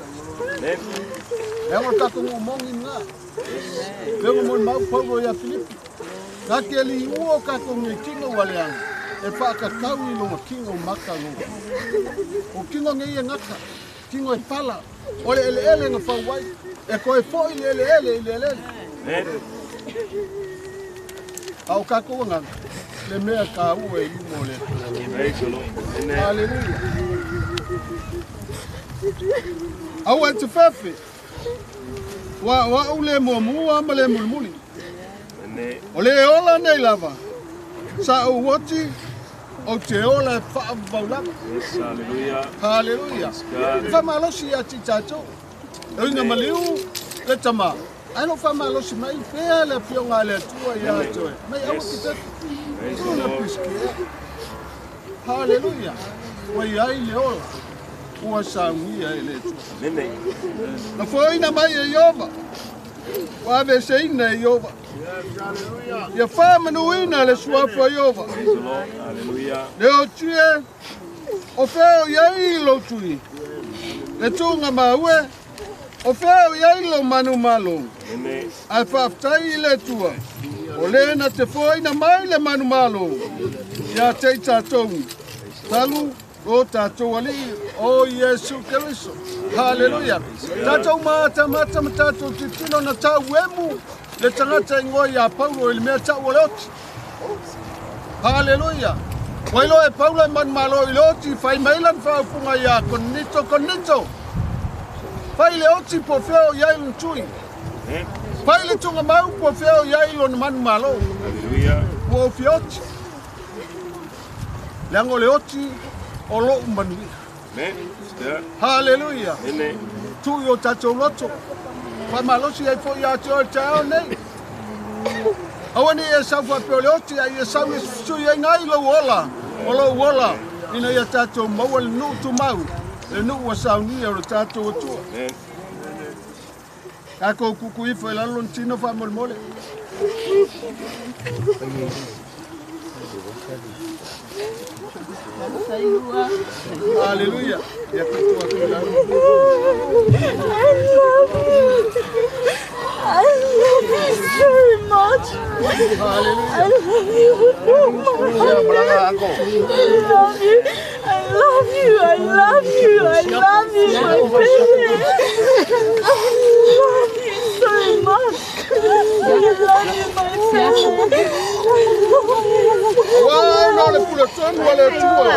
Ela Kako Monga. Pelo meu mau povo e a Filipe. Naquele o Kako Metinho Walian. E whakakau I no kingo makaru. O kingo ngei ngaka, kingo e pala. O le ele nga whawai, e koe fo I le ele. Au kako nganga, le mea ka ue I mo le. Hallelujah. Au e te whewhi. Wa ule mua ma le mulmuli. O le ola nei lava. Sa o wati. O te ola whaavaulama. Yes, hallelujah. Hallelujah. Whamalosi a ti tātou. E inga maliu, e tama. Ano whamalosi mai, pēa le pionga le tua I atoe. Mai awa ki te. Tuna piskea. Hallelujah. Wai ai le ola. Ua saungia e le tua. Nene. Na fōina mai e Iova. Wawe se ina e Iova. Ia whamanuina le suafa Iova. Hallelujah. Leo tue, o wheo iai lo tui. Le tūnga maue, o wheo iai lo manu malo. Ai whaftai le tua. O le na te whoina mai le manu malo. Ia te tātou. Talu o tātou ali o Yesu Keriso. Hallelujah. Tātou mata tātou titino na tāu emu. Le tangata ingoi a Paulo ili mea tāu oleoti. Hallelujah. Wailo e Paulo man malo iloti fai mailan fa punga ya konito. Fai le oti po feo ya ilutui. Fai le tunga mau po feo ya ilon man malo. Hallelujah. Po fioti. Lango le oti o lo umbanui. Hallelujah. Tu yo tato loto. Fai malo si ai fo ya tao nei. Awani e sa fa pe le oti ai sa mi su ye ngai lo wola. Olo wola ina ya tato mawal no tu mau. E no wa sa ni o tato tu. Ako kuku i foi la lontino fa mole. Hallelujah. I love you very much. Hallelujah. I love you so much. I love you. I love you. I love you, my baby. I love you so much. I love you, my baby. Wow, le pula ton wala tua.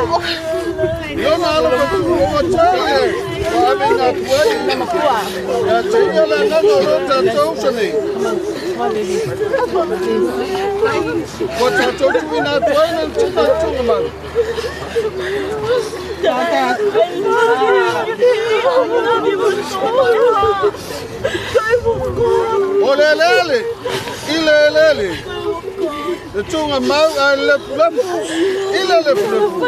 Yo na lo ko ko tsaye. Wa venga kweli na kwa. Ya tsaye la na lo tato sene. Ko tato tu na kwa na tsa tu ma. I love you so much. Olelele. Ilelele. Le tunga mau a le plum. Ile le plum. I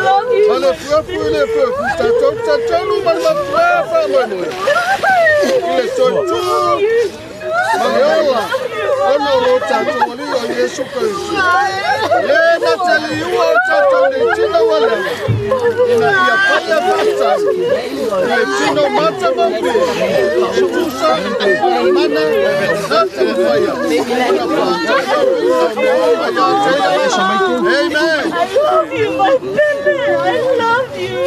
love you. Ale plum ile plum. Tato lu mal ma fa mano. Ile tontu. Mayola. Ono lo tato wali o Yesu Kristo. Le matali yo tato ni tina wala. Ina ya paya bata. Le tino mata mambe. Tusa mana nata fire. Amen. I love you, my baby. I love you.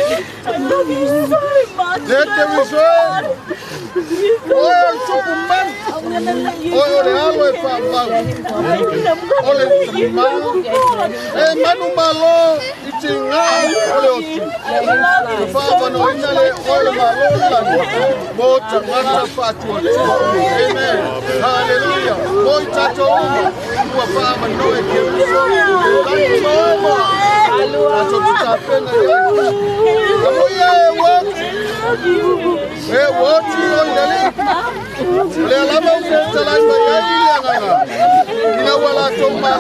I love you so much. Let the result. Oh, Superman. Oh, the always found out. Oh, the man. Eh, Manu Malo. It's in the Father, no, all Malo. Both of us are Amen. Hallelujah. Boy, Tato. You are Father, no, it gives that's what happened. What you on the link? Le lama ufta la ya nganga. Ina wala toma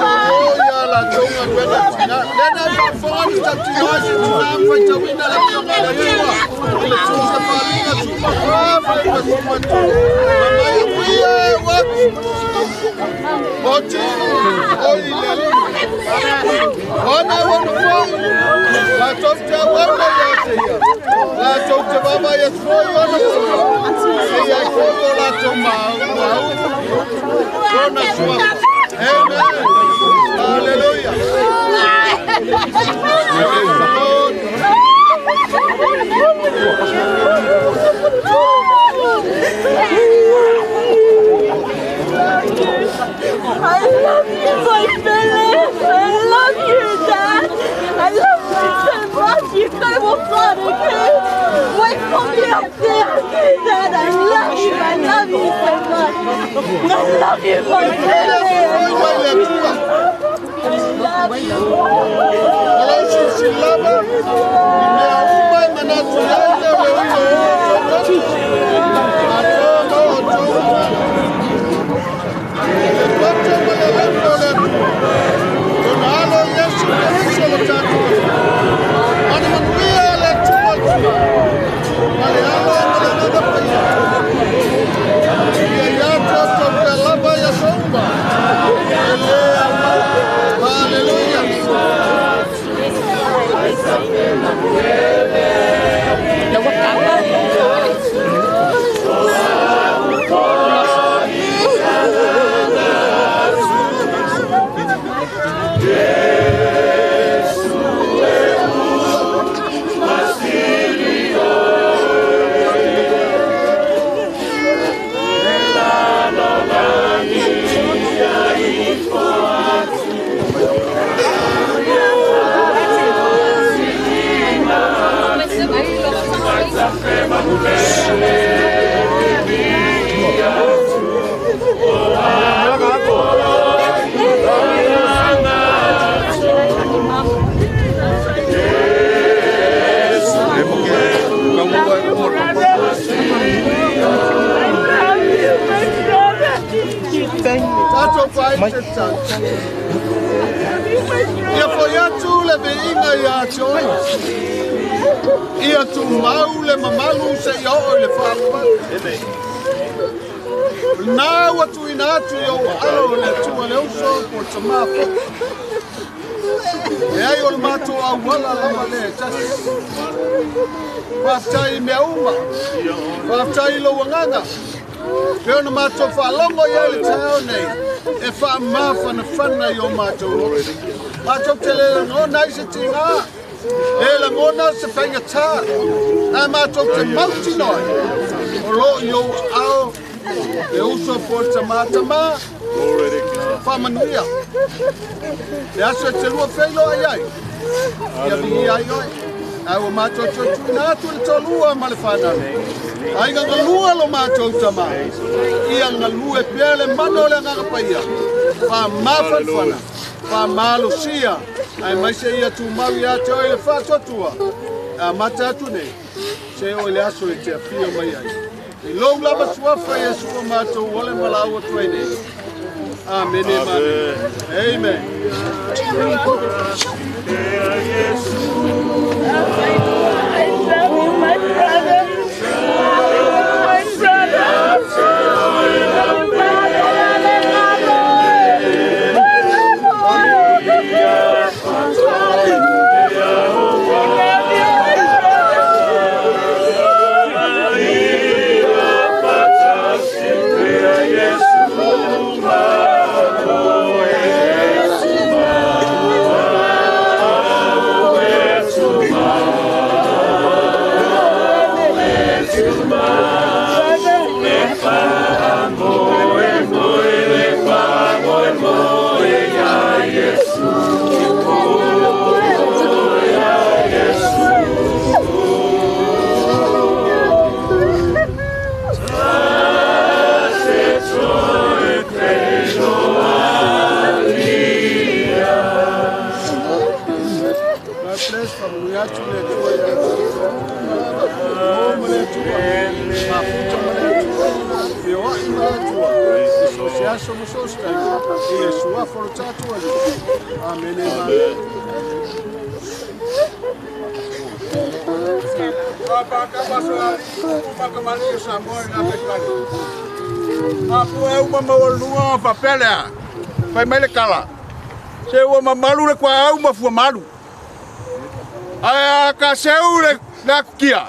ya la toma kwenda. Nena perform tatiwaji tunampa tawina la toma la yewa. Ile tunza falinga tuma kwa tuma tu. Mama ya what? What? Oh ile. Ona wonfo. La tofta wala ya. La tofta baba ya foi Amen. Hallelujah. I love you, my baby. I love you, Dad. I love you so much. You kind of fun, okay? Wait for me up there, okay, Dad? I love you so much. I love you, my baby. ai te tau. Ia foi atu le veinga ia choi. Ia tu mau le mamalu se i o le whātua. Nā watu ina atu i o alo le tua le uso po te mafo. E ai o le mato au wala lama le tasi. Whaftai mea uma. Whaftai lo wanganga. Peo na mato whalongo i ele tau nei. E wha mawhana whana i o mato. Mato te le ngona i se tinga. E la ngona se whainga tā. A mato te mauti noi. O lo i o ao. E uso po te mātama. Whamanuia. E aso e te lua whailo ai ai. Ia vingi ai ai. Au o mato te tūna atu le tolua ma le whanau. Ai ngā lua lo mato tama. Ia ngā lua e pia le mano le ngā paia. Wha mawhan whana. Wha malo sia. Ai mai se ia tu mawi a te oi le whatotua. A mata atu nei. Se oi le aso e te apia mai ai. I lou lava suafa e sua mato ole malau atu ai nei. Amen. Amen. I love you, my brother. My Fai mai le kala. Se ua mamalu le kwa au mafua malu. Ai ka seu le na kia.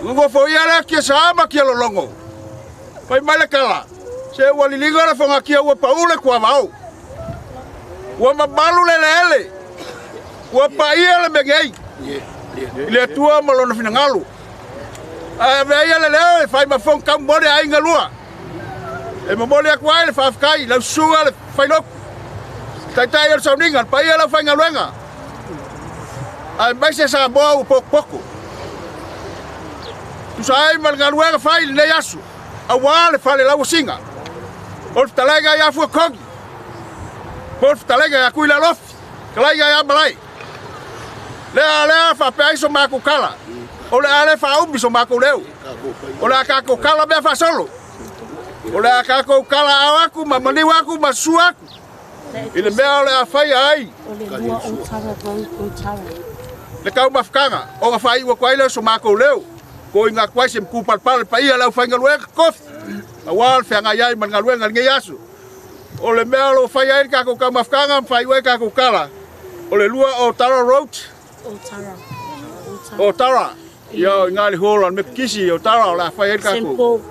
Ngo fo ia le kia sa ma kia lolongo. Fai mai le kala. Se ua liliga le fonga kia ua paule kwa mau. Ua mamalu le lele. Ua pa ia le megei. Le tua malona fina ngalu. Ai me ia le leo fai ma fon kam mole ai ngalua. E mamole a kwai le whafkai, lau sua le whainok. Tai al sauninga, pa ia lau whainga luenga. Ai mai se sa moa u poko. Tu sa ai mal ngā luenga whai le asu. A wā le whale lau singa. Olf talega ia Fuetogi. Olf talega ia Tuilealofi. Kalaiga ia Malai. Lea whapea so mako kala. O le ale whaumbi so mako leu. O le a kako kala mea whasolo. O le a kako kala au aku, ma maniu aku, ma su aku. I le mea o le a whai ai. O le lua o tara o tara. Le kau mafkanga, o nga whai ua kwaile so mako leu. Ko i ngā kwai se mku palpale pa ia lau whainga luenga kofi. A wal whianga iai man ngā luenga nge yasu. O le mea lo whai ai kako kau mafkanga, mwhai ue kako kala. O le lua o Tara Road. O tara. O Tara. Ia ngā li horan me kisi o Tara o la whai ai kako.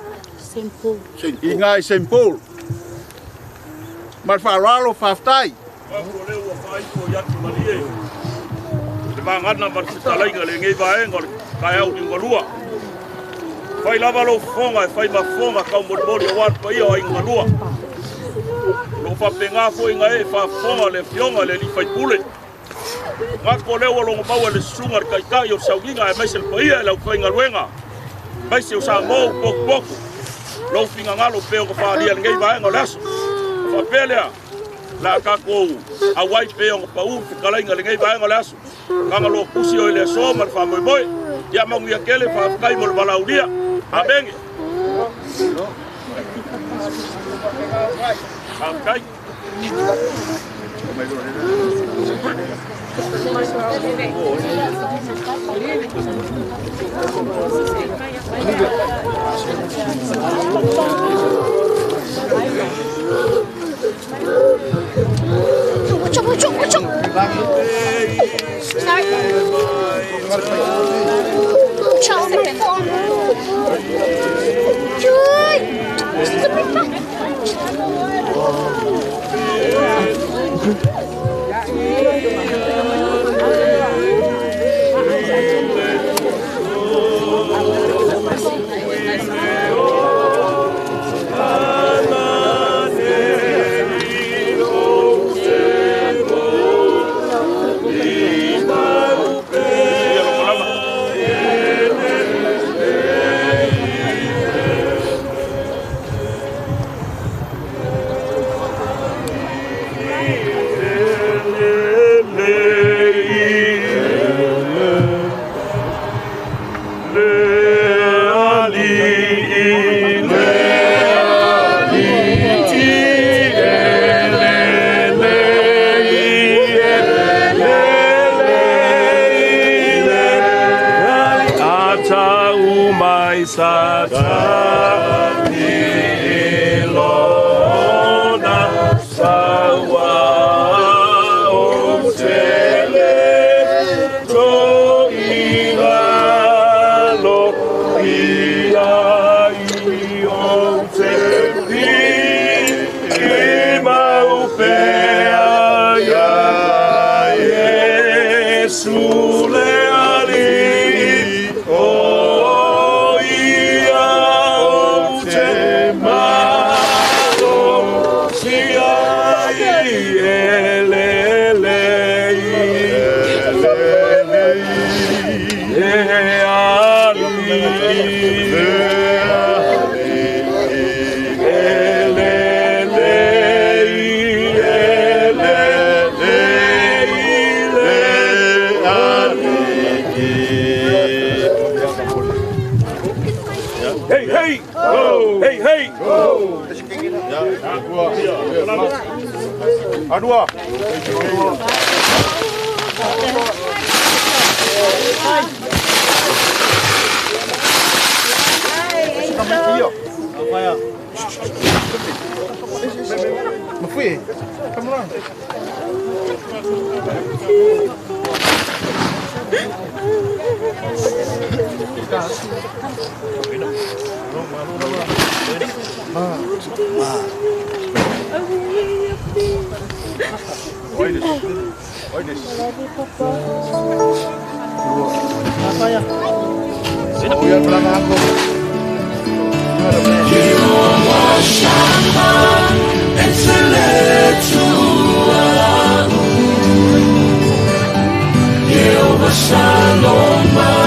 Simple. I ngā i St. Paul. Mar wharalo whaftai. Ko leo wa whai ko yatu marie. Le mangana mar G-VAI le G-VAI ngol kai au ni ngolua. Whai lava lo fonga, whai ma fonga kau mori o wan pa ia o ngolua. Lo whapenga fo inga e wha fonga le fionga le li whai pule. Ngā ko leo lo ngopau le sunga kai kai o sauginga e maisel pa ia e lau whai ngaluenga. Maise o sa mou poko. Lo finga ngalo peo ko whaalia le G-VAI ngol aso. Whapelea. La kako awai peo ko pau kalaiga le G-VAI ngol aso. Kanga lo kusi o le so mar fa moi. Ya mangu ya kele fa kai mo balaudia. Abenge. Kai. Adua. Shalom.